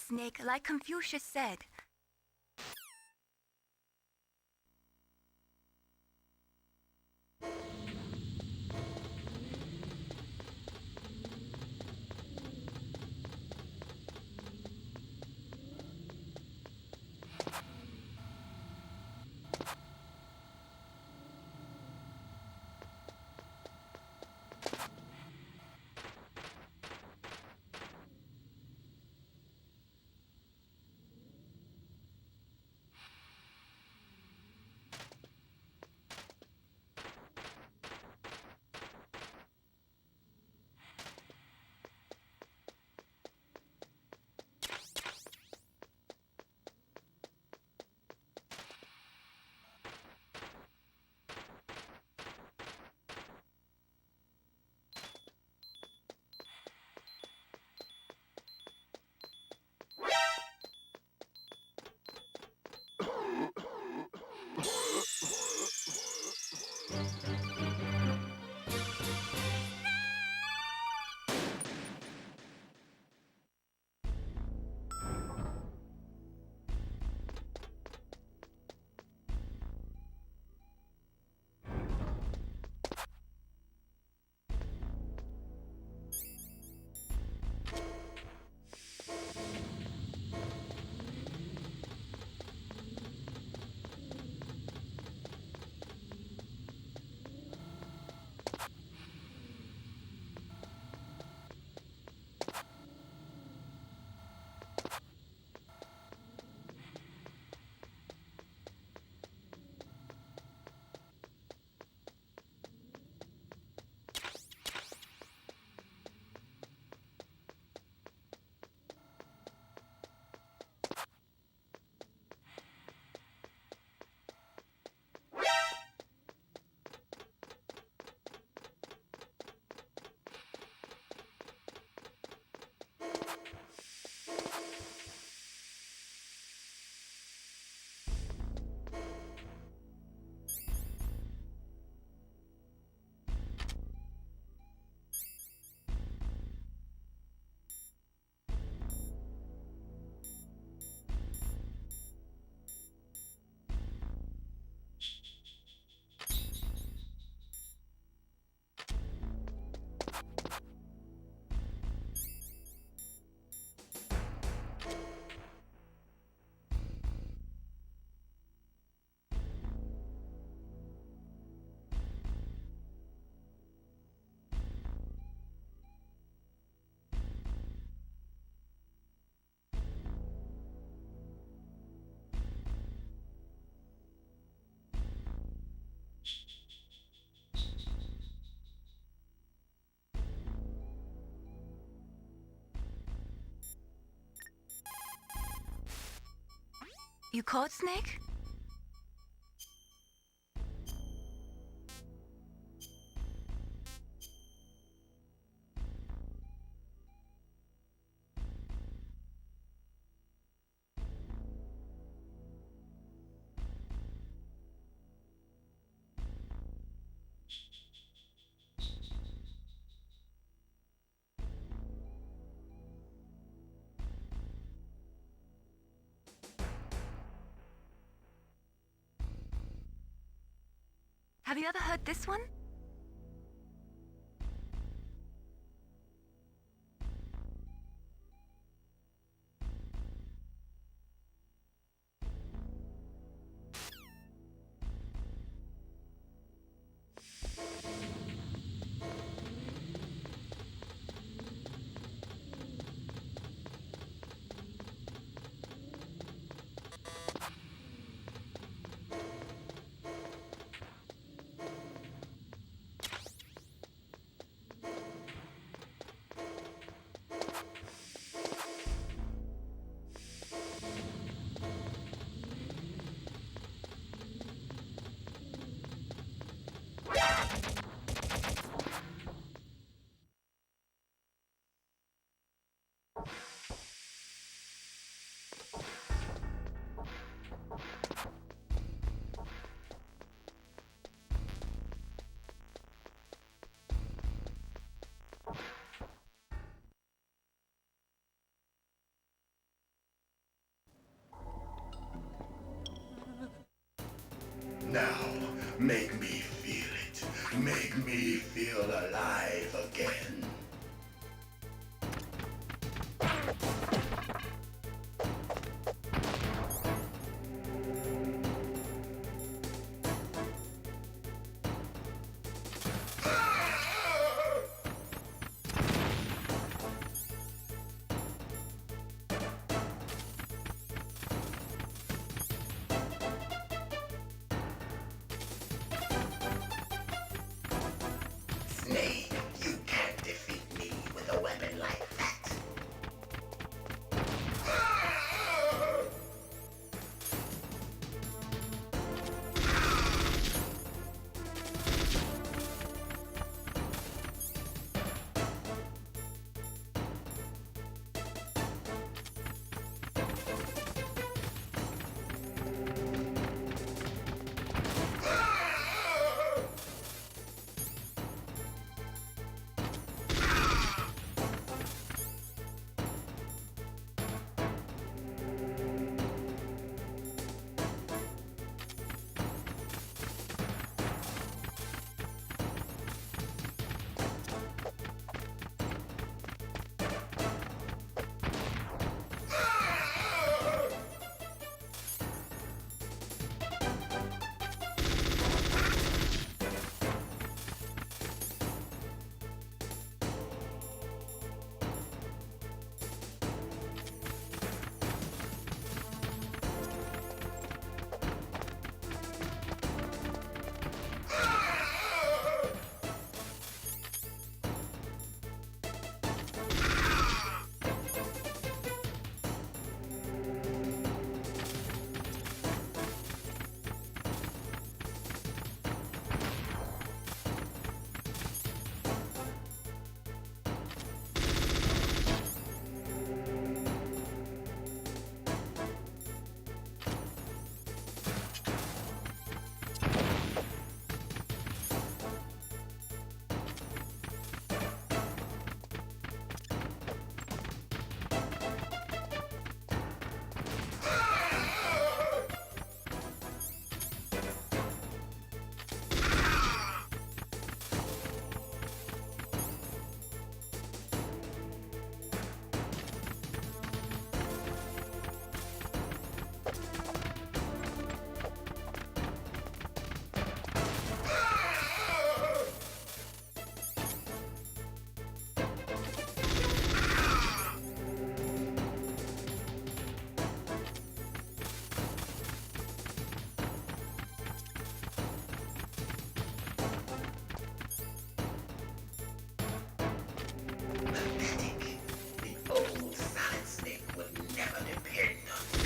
Snake, like Confucius said. You caught Snake? Have you ever heard this one? Make me feel it. Make me feel alive again. Snake, you can't defeat me with a weapon like that. Pathetic. The old Solid Snake would never depend on you.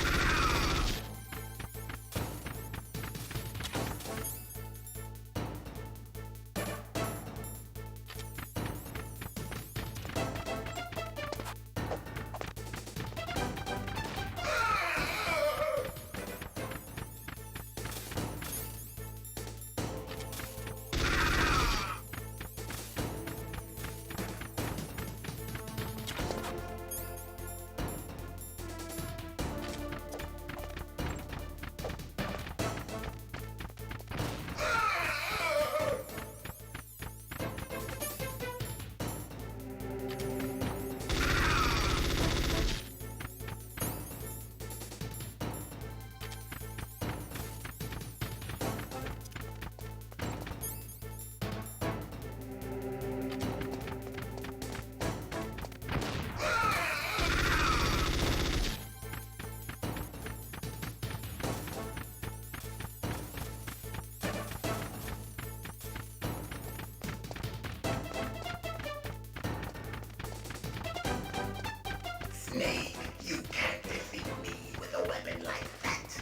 Snake, you can't defeat me with a weapon like that.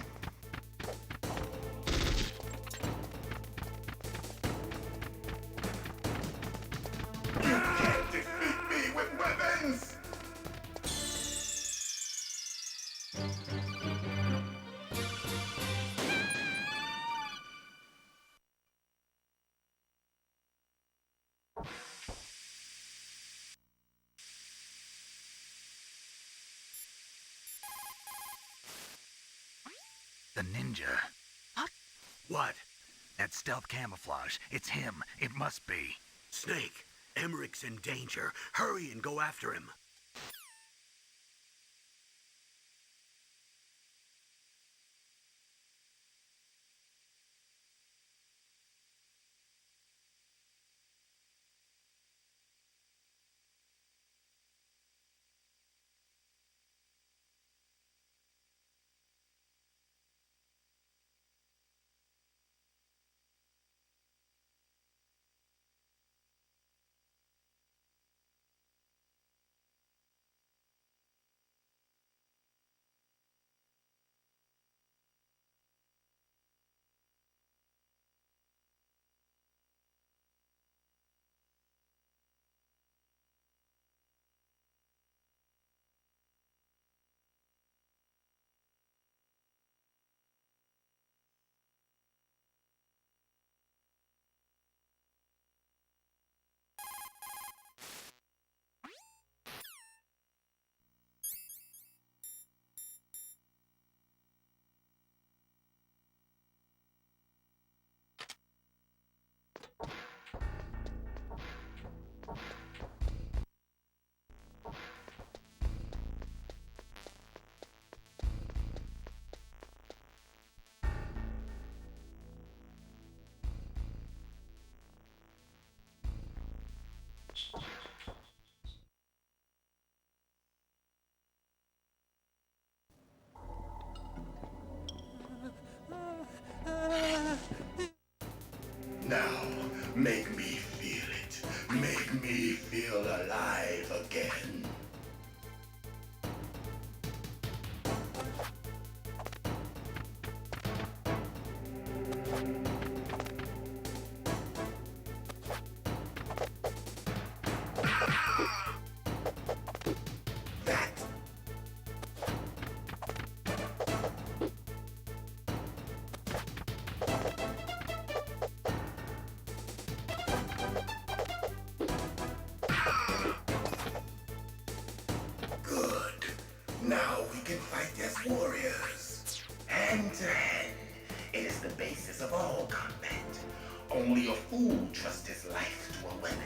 You can't defeat me with weapons! The ninja. What? That stealth camouflage. It's him. It must be. Snake, Emmerich's in danger. Hurry and go after him. Now, make me feel it. Make me feel alive again. Now we can fight as warriors. Hand to hand. It is the basis of all combat. Only a fool trusts his life to a weapon.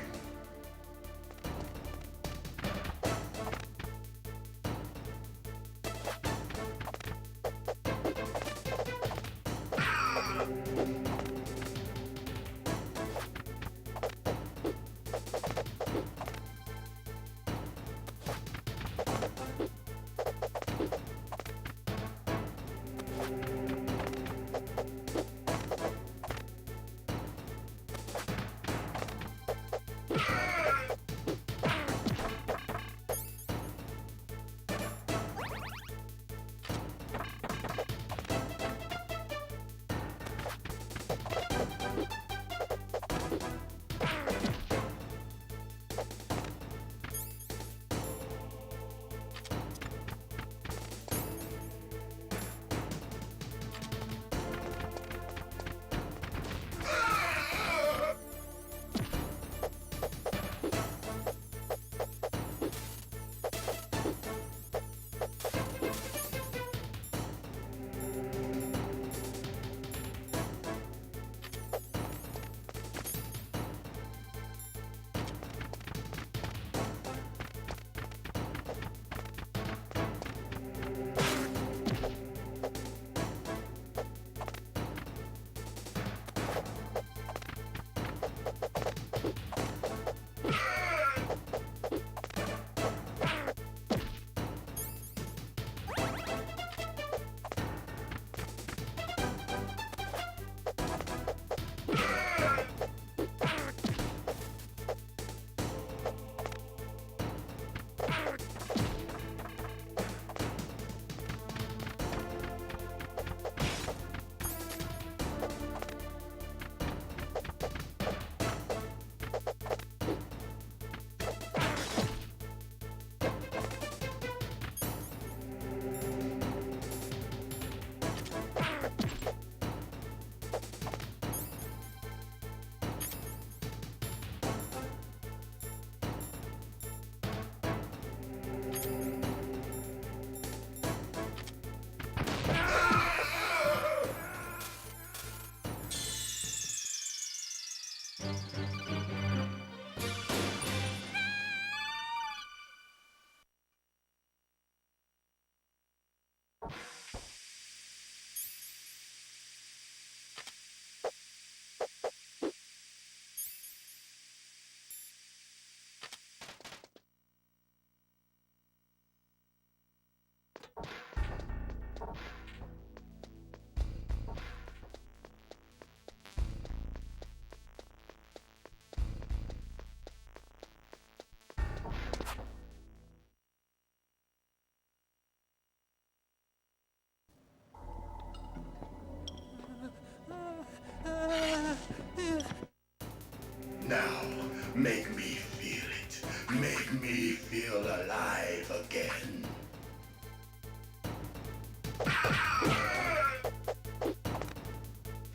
Make me feel it. Make me feel alive again.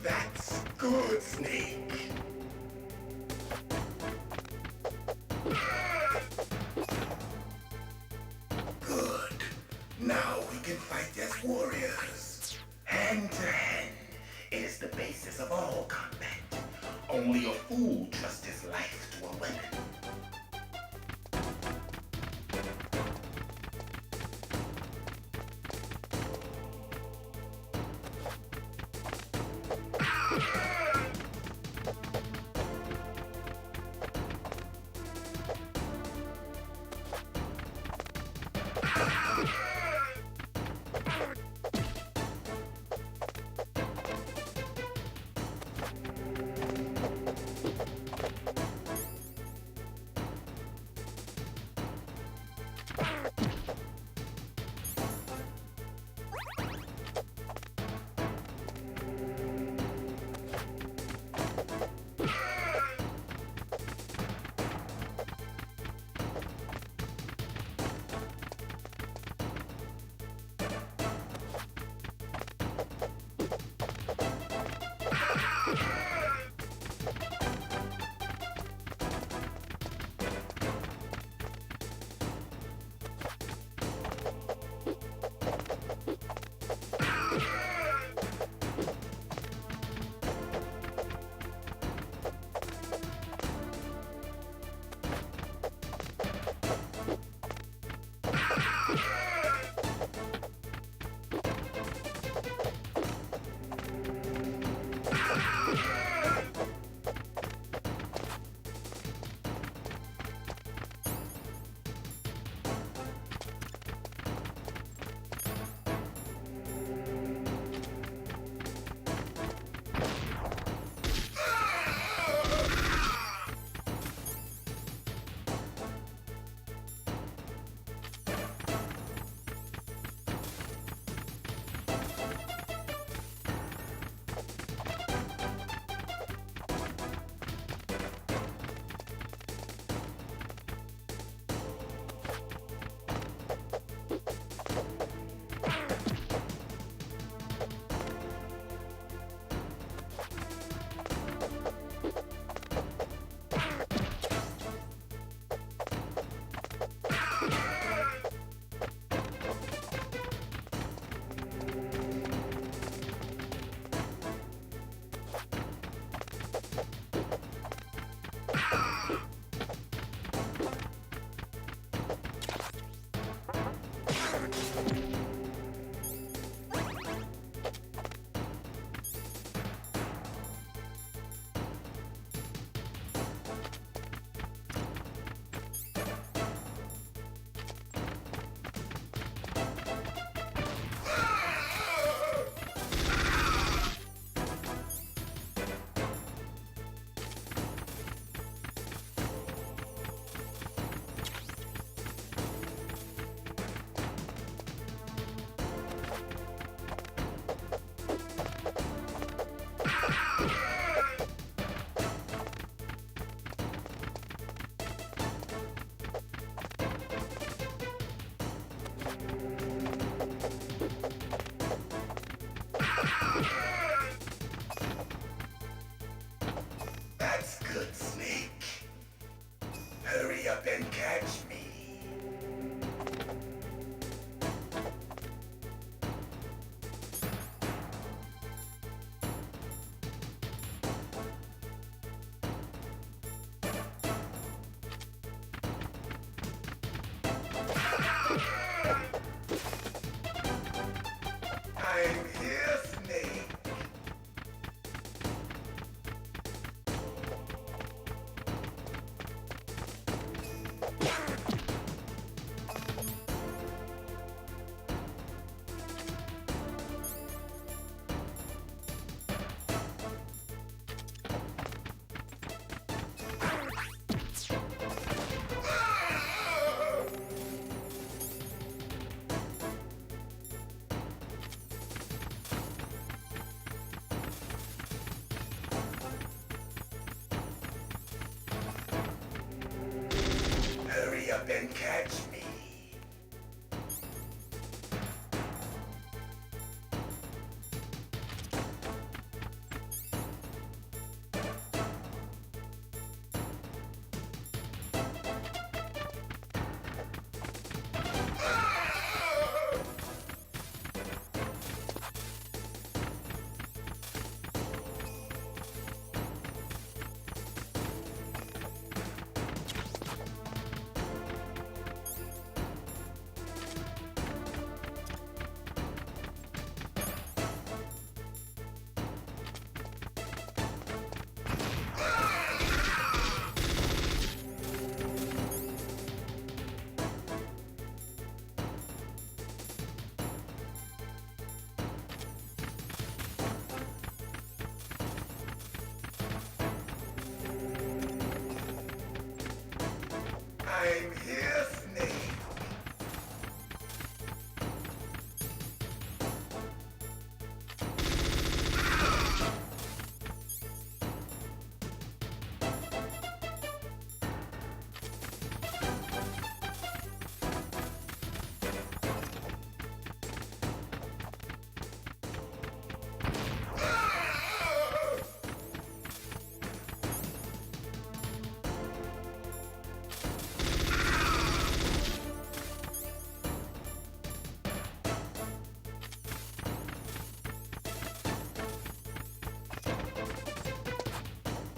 That's good, Snake. Good. Now we can fight as warriors. Hand to hand. It is the basis of all combat. Only a fool trusts his life to a weapon. That's good, Snake. Hurry up and catch me. I'm here, Snake. up and catch me. I'm here, Snake.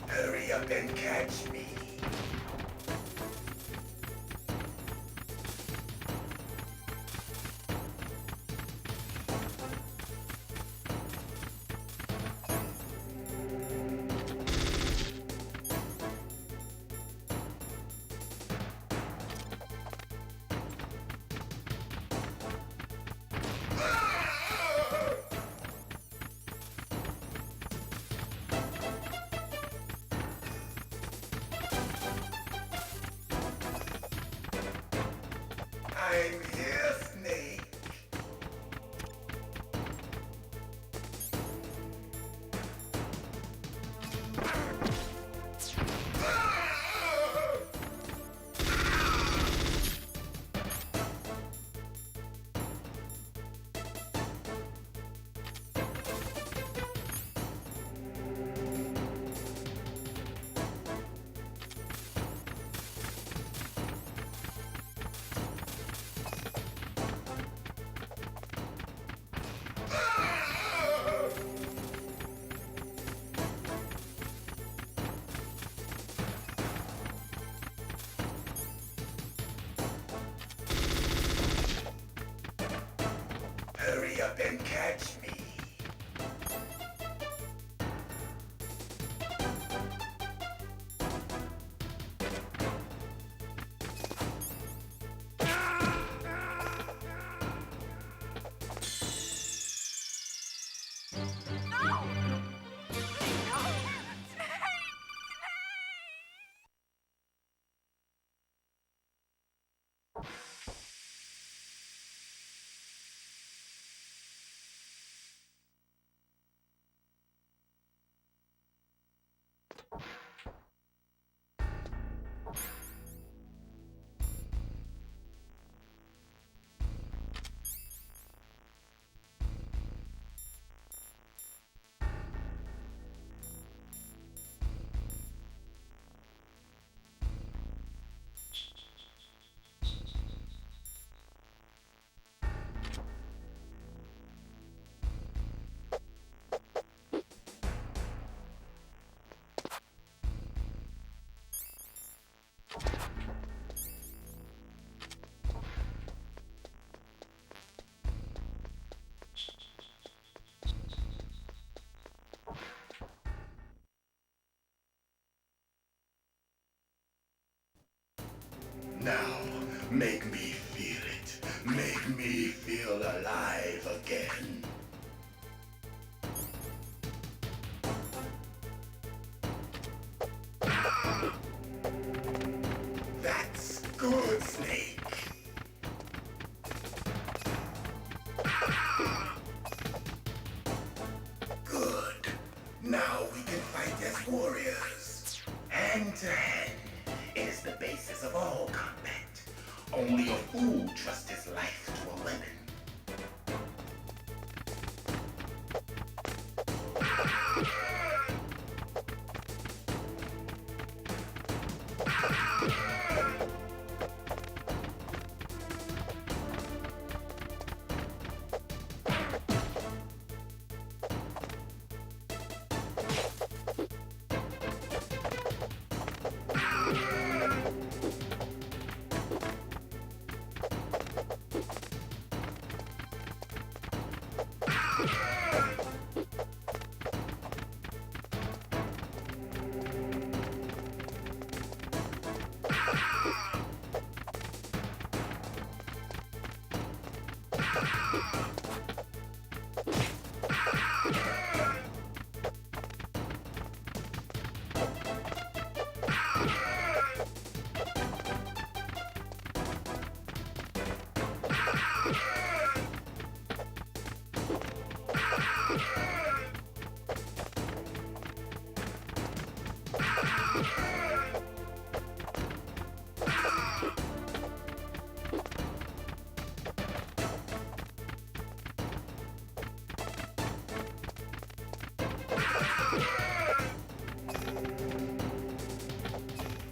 Hurry up and catch me. I'm here, Snake. Hurry up and catch me. Now, make me feel it. Make me feel alive again. That's good, Snake. Good. Now we can fight as warriors. Hand to hand. It is the basis of all combat. Only a fool trusts his life to a weapon.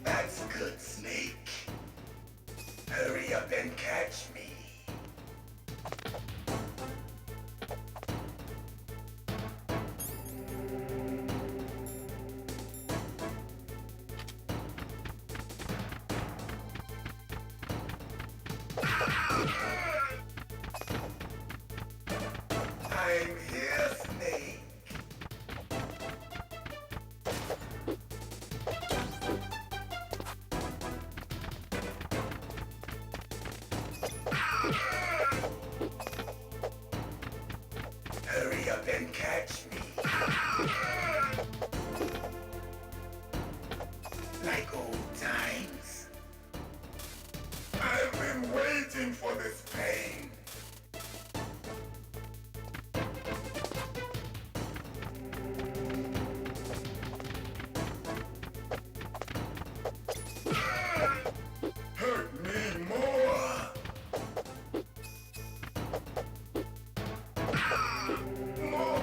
That's good, Snake. Hurry up and catch me. I'm here, Snake. Hurry up and catch me. Like old times. I've been waiting for this pain. Hurt me more. More.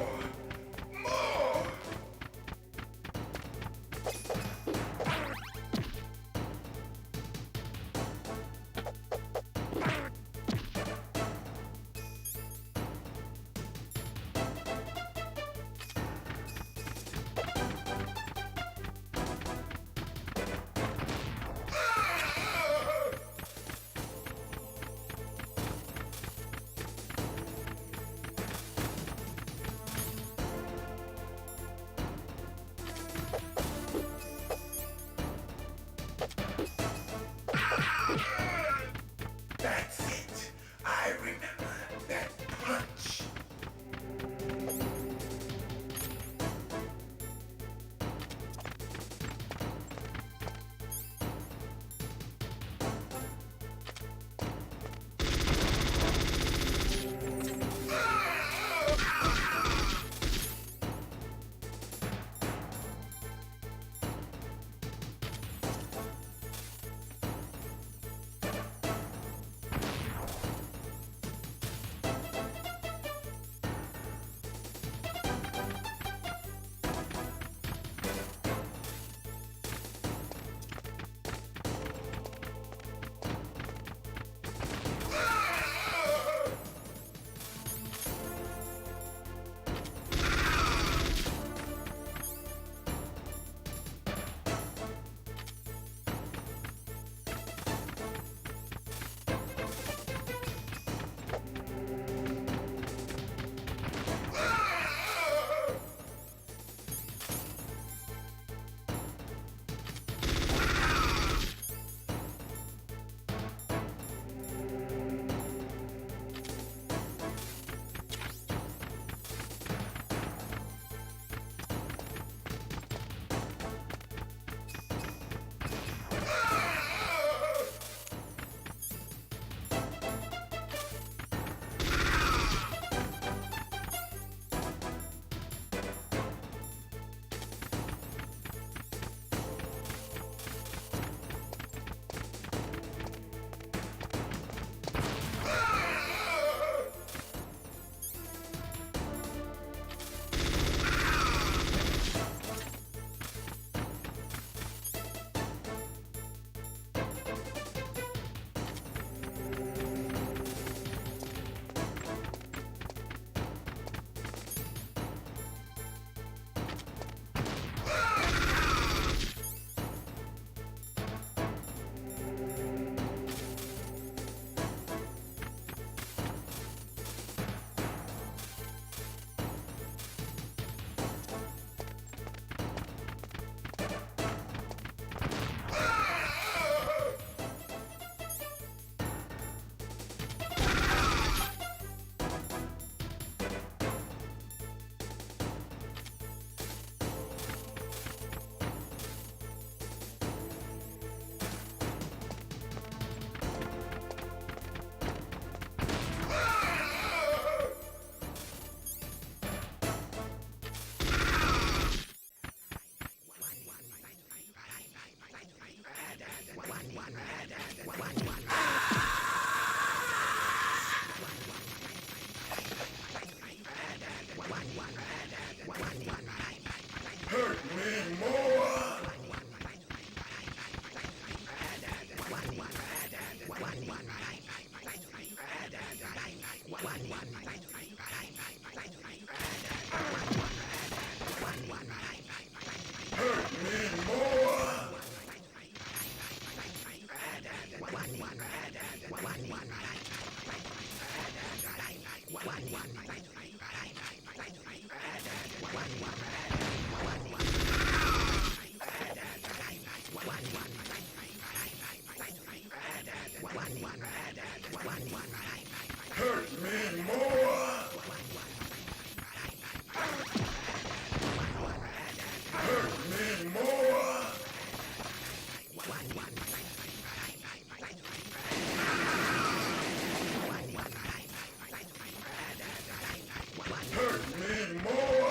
Hurt me more!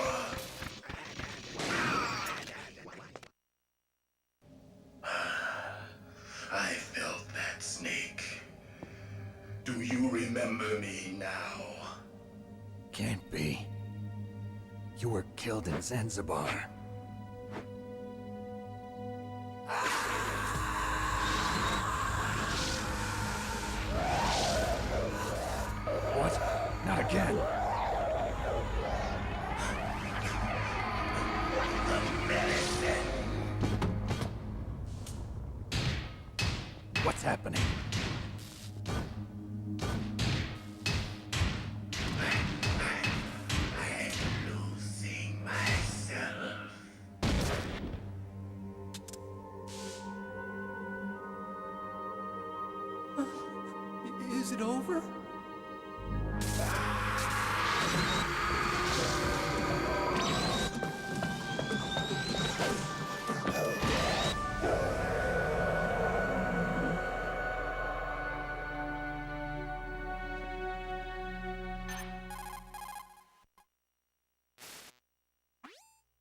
I felt that, Snake. Do you remember me now? Can't be. You were killed in Zanzibar. What? Not again. What's happening? I'm losing myself. Is it over?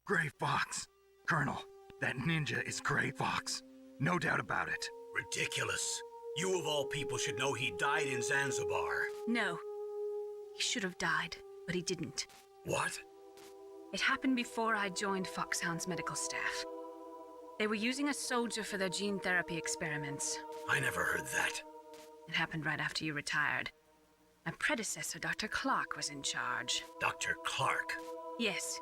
Gray Fox. Colonel, that ninja is Gray Fox. No doubt about it. Ridiculous. You of all people should know he died in Zanzibar. No. He should have died, but he didn't. What? It happened before I joined Foxhound's medical staff. They were using a soldier for their gene therapy experiments. I never heard that. It happened right after you retired. My predecessor, Dr. Clark, was in charge. Dr. Clark? Yes.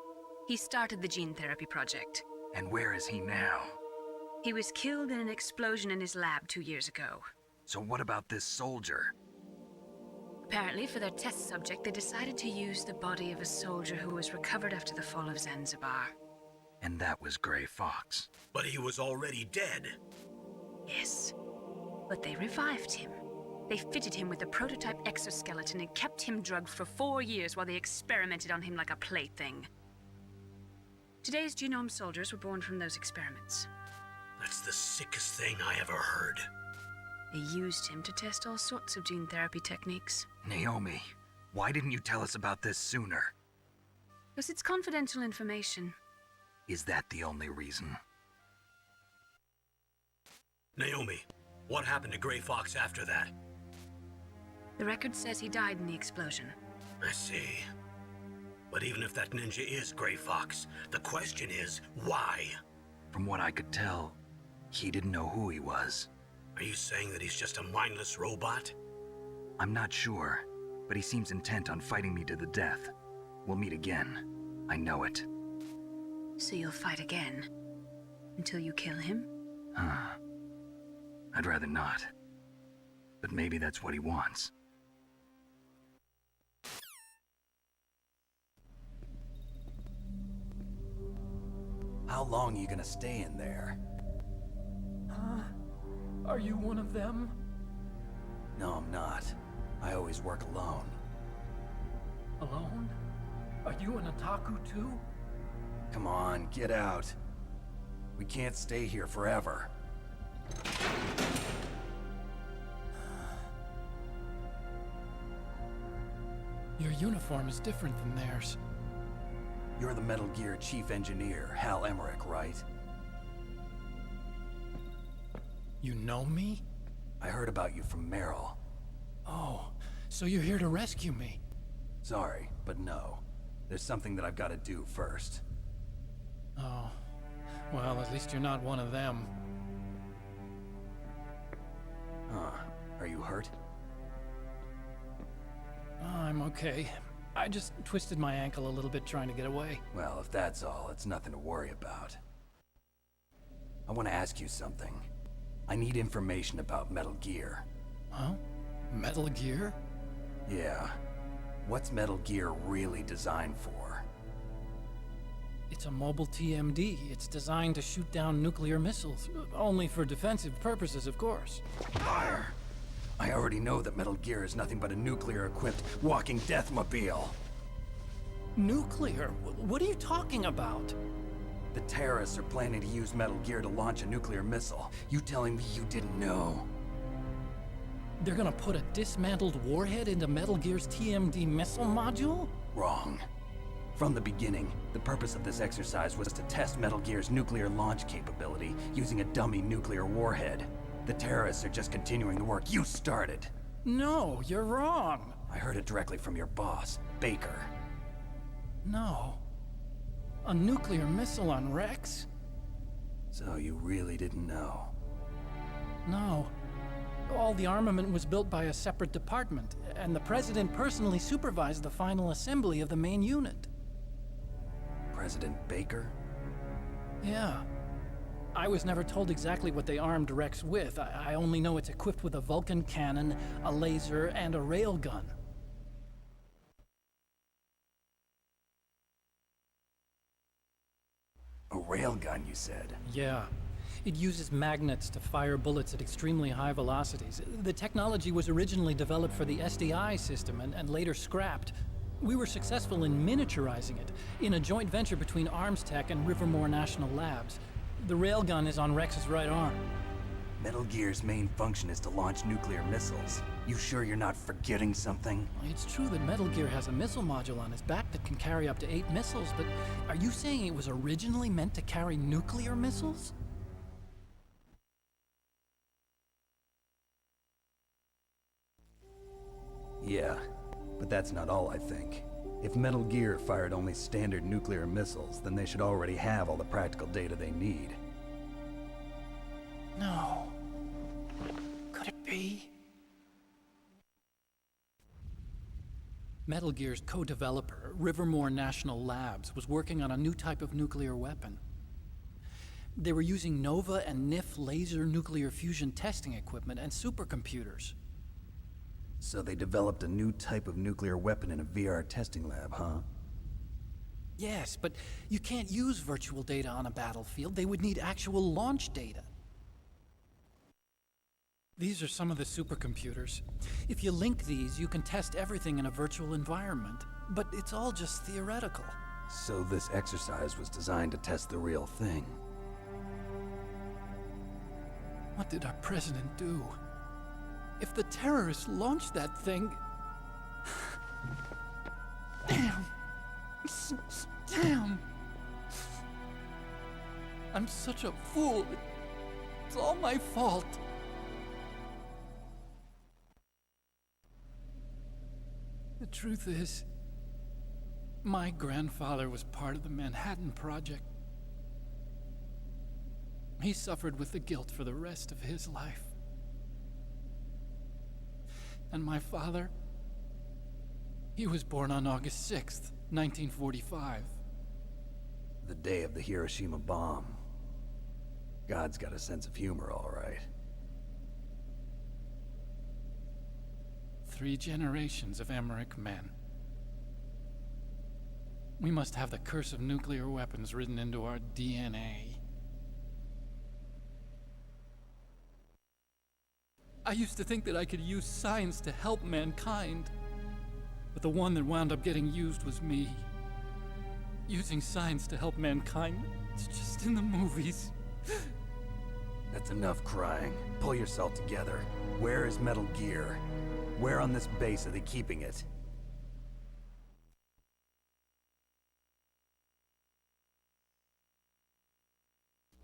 He started the gene therapy project. And where is he now? He was killed in an explosion in his lab 2 years ago. So what about this soldier? Apparently, for their test subject, they decided to use the body of a soldier who was recovered after the fall of Zanzibar. And that was Gray Fox. But he was already dead. Yes. But they revived him. They fitted him with a prototype exoskeleton and kept him drugged for 4 years while they experimented on him like a plaything. Today's genome soldiers were born from those experiments. That's the sickest thing I ever heard. They used him to test all sorts of gene therapy techniques. Naomi, why didn't you tell us about this sooner? Because it's confidential information. Is that the only reason? Naomi, what happened to Gray Fox after that? The record says he died in the explosion. I see. But even if that ninja is Gray Fox, the question is, why? From what I could tell, he didn't know who he was. Are you saying that he's just a mindless robot? I'm not sure, but he seems intent on fighting me to the death. We'll meet again. I know it. So you'll fight again? Until you kill him? I'd rather not. But maybe that's what he wants. How long are you gonna stay in there? Are you one of them? No, I'm not. I always work alone. Alone? Are you an otaku too? Come on, get out. We can't stay here forever. Your uniform is different than theirs. You're the Metal Gear Chief Engineer, Hal Emmerich, right? You know me? I heard about you from Meryl. Oh, so you're here to rescue me? Sorry, but no. There's something that I've got to do first. Oh, well, at least you're not one of them. Huh. Are you hurt? I'm okay. I just twisted my ankle a little bit trying to get away. Well, if that's all, it's nothing to worry about. I want to ask you something. I need information about Metal Gear. Huh? Metal Gear? Yeah. What's Metal Gear really designed for? It's a mobile TMD. It's designed to shoot down nuclear missiles. Only for defensive purposes, of course. Fire! I already know that Metal Gear is nothing but a nuclear-equipped walking deathmobile. Nuclear? What are you talking about? The terrorists are planning to use Metal Gear to launch a nuclear missile. You telling me you didn't know? They're gonna put a dismantled warhead into Metal Gear's TMD missile module? Wrong. From the beginning, the purpose of this exercise was to test Metal Gear's nuclear launch capability using a dummy nuclear warhead. The terrorists are just continuing the work you started. No, you're wrong. I heard it directly from your boss, Baker. No. A nuclear missile on Rex? So you really didn't know? No. All the armament was built by a separate department, and the President personally supervised the final assembly of the main unit. President Baker? Yeah. I was never told exactly what they armed Rex with. I only know it's equipped with a Vulcan cannon, a laser, and a railgun. A railgun, you said? Yeah. It uses magnets to fire bullets at extremely high velocities. The technology was originally developed for the SDI system and later scrapped. We were successful in miniaturizing it in a joint venture between ArmsTech and Rivermore National Labs. The railgun is on Rex's right arm. Metal Gear's main function is to launch nuclear missiles. You sure you're not forgetting something? It's true that Metal Gear has a missile module on his back that can carry up to 8 missiles, but are you saying it was originally meant to carry nuclear missiles? Yeah, but that's not all I think. If Metal Gear fired only standard nuclear missiles, then they should already have all the practical data they need. No. Could it be? Metal Gear's co-developer, Rivermore National Labs, was working on a new type of nuclear weapon. They were using NOVA and NIF laser nuclear fusion testing equipment and supercomputers. So they developed a new type of nuclear weapon in a VR testing lab, huh? Yes, but you can't use virtual data on a battlefield. They would need actual launch data. These are some of the supercomputers. If you link these, you can test everything in a virtual environment. But it's all just theoretical. So this exercise was designed to test the real thing. What did our president do? If the terrorists launched that thing... Damn. Damn. I'm such a fool. It's all my fault. The truth is, my grandfather was part of the Manhattan Project. He suffered with the guilt for the rest of his life. And my father, he was born on August 6th, 1945. The day of the Hiroshima bomb. God's got a sense of humor, all right. 3 generations of Emmerich men. We must have the curse of nuclear weapons written into our DNA. I used to think that I could use science to help mankind, but the one that wound up getting used was me. Using science to help mankind, it's just in the movies. That's enough crying. Pull yourself together. Where is Metal Gear? Where on this base are they keeping it?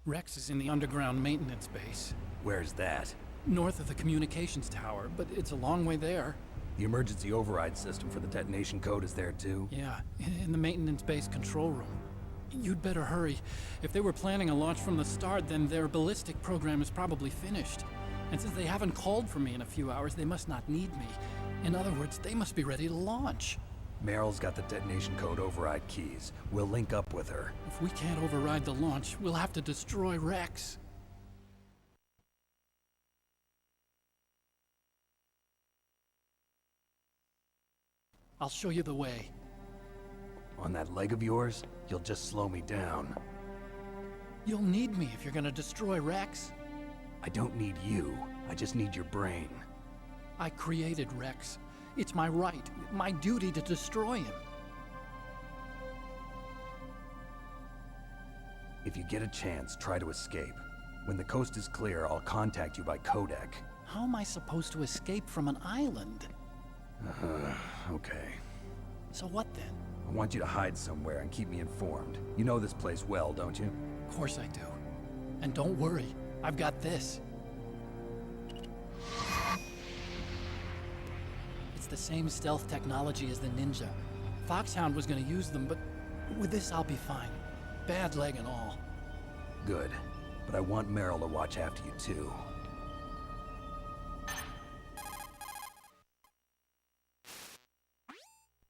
Rex is in the underground maintenance base. Where's that? North of the communications tower, but it's a long way there. The emergency override system for the detonation code is there too? Yeah, in the maintenance base control room. You'd better hurry. If they were planning a launch from the start, then their ballistic program is probably finished. And since they haven't called for me in a few hours, they must not need me. In other words, they must be ready to launch. Meryl's got the detonation code override keys. We'll link up with her. If we can't override the launch, we'll have to destroy Rex. I'll show you the way. On that leg of yours, you'll just slow me down. You'll need me if you're gonna destroy Rex. I don't need you. I just need your brain. I created Rex. It's my right, my duty to destroy him. If you get a chance, try to escape. When the coast is clear, I'll contact you by codec. How am I supposed to escape from an island? Okay. So what then? I want you to hide somewhere and keep me informed. You know this place well, don't you? Of course I do. And don't worry, I've got this. It's the same stealth technology as the Ninja. Foxhound was gonna use them, but with this I'll be fine. Bad leg and all. Good. But I want Meryl to watch after you too.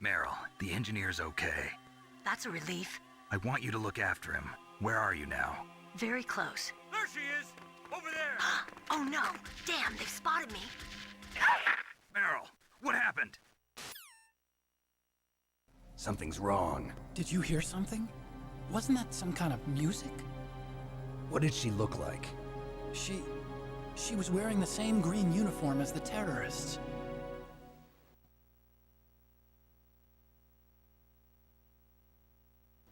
Meryl, the engineer's okay. That's a relief. I want you to look after him. Where are you now? Very close. There she is! Over there! Oh no! Damn, they've spotted me. Meryl, what happened? Something's wrong. Did you hear something? Wasn't that some kind of music? What did she look like? She was wearing the same green uniform as the terrorists.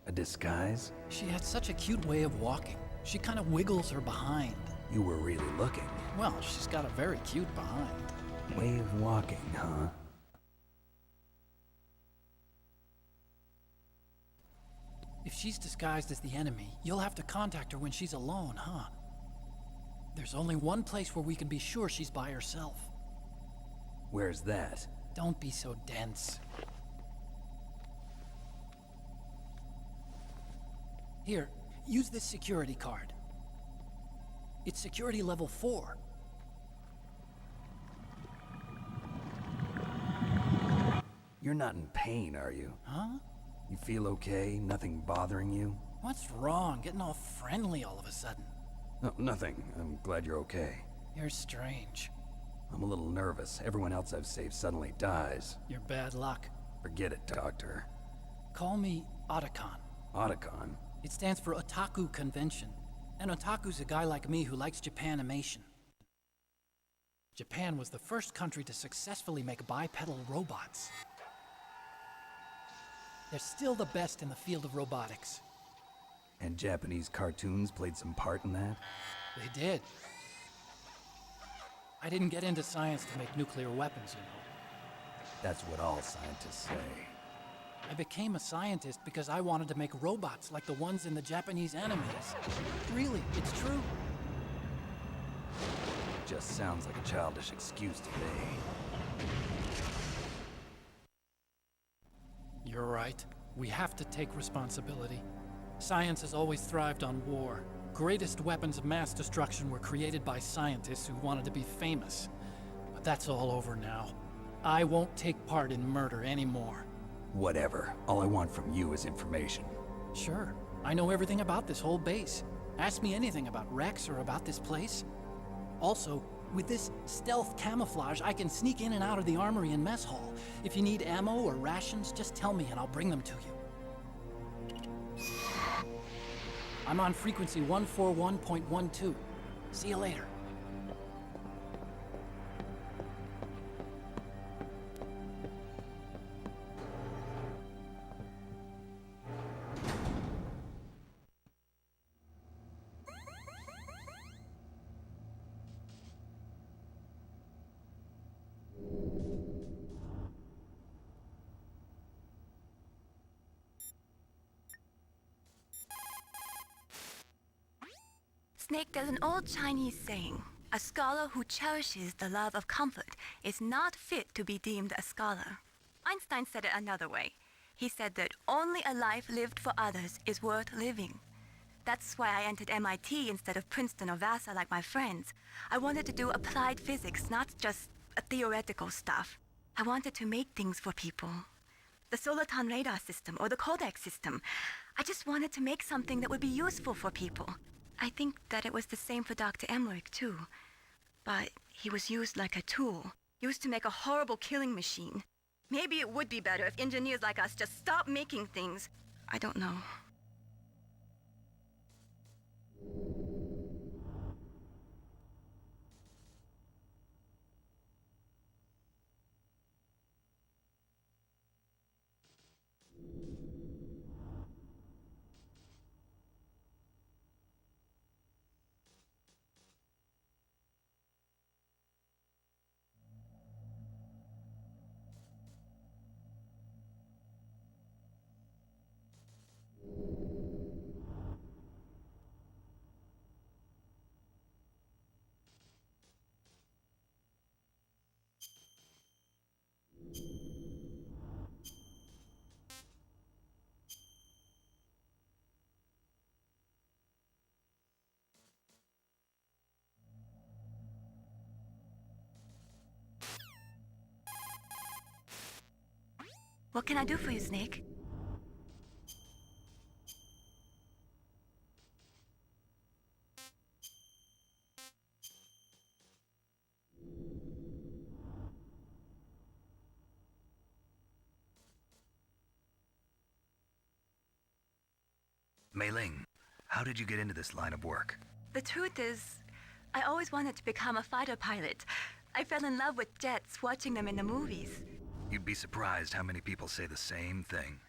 A disguise? She had such a cute way of walking. She kind of wiggles her behind. You were really looking. Well, she's got a very cute behind. Way of walking, huh? If she's disguised as the enemy, you'll have to contact her when she's alone, huh? There's only one place where we can be sure she's by herself. Where's that? Don't be so dense. Here, use this security card. It's security level 4. You're not in pain, are you? Huh? You feel okay? Nothing bothering you? What's wrong? Getting all friendly all of a sudden. No, nothing. I'm glad you're okay. You're strange. I'm a little nervous. Everyone else I've saved suddenly dies. You're bad luck. Forget it, Doctor. Call me Otacon. Otacon? It stands for Otaku Convention. An otaku's a guy like me who likes Japanimation. Japan was the first country to successfully make bipedal robots. They're still the best in the field of robotics. And Japanese cartoons played some part in that? They did. I didn't get into science to make nuclear weapons, you know. That's what all scientists say. I became a scientist because I wanted to make robots like the ones in the Japanese animes. Really, it's true. Just sounds like a childish excuse to me. You're right. We have to take responsibility. Science has always thrived on war. Greatest weapons of mass destruction were created by scientists who wanted to be famous. But that's all over now. I won't take part in murder anymore. Whatever. All I want from you is information. Sure. I know everything about this whole base. Ask me anything about Rex or about this place. Also, with this stealth camouflage, I can sneak in and out of the armory and mess hall. If you need ammo or rations, just tell me and I'll bring them to you. I'm on frequency 141.12. See you later. Snake, there's an old Chinese saying, a scholar who cherishes the love of comfort is not fit to be deemed a scholar. Einstein said it another way. He said that only a life lived for others is worth living. That's why I entered MIT instead of Princeton or Vassar like my friends. I wanted to do applied physics, not just theoretical stuff. I wanted to make things for people. The Soliton radar system or the codec system. I just wanted to make something that would be useful for people. I think that it was the same for Dr. Emmerich, too. But he was used like a tool, used to make a horrible killing machine. Maybe it would be better if engineers like us just stopped making things. I don't know. What can I do for you, Snake? Mei Ling, how did you get into this line of work? The truth is, I always wanted to become a fighter pilot. I fell in love with jets watching them in the movies. You'd be surprised how many people say the same thing.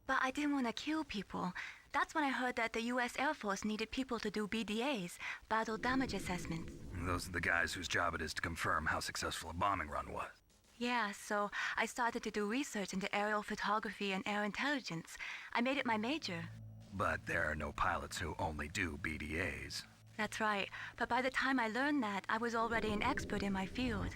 But I didn't want to kill people. That's when I heard that the US Air Force needed people to do BDAs, battle damage assessments. Those are the guys whose job it is to confirm how successful a bombing run was. Yeah, so I started to do research into aerial photography and air intelligence. I made it my major. But there are no pilots who only do BDAs. That's right, but by the time I learned that, I was already an expert in my field.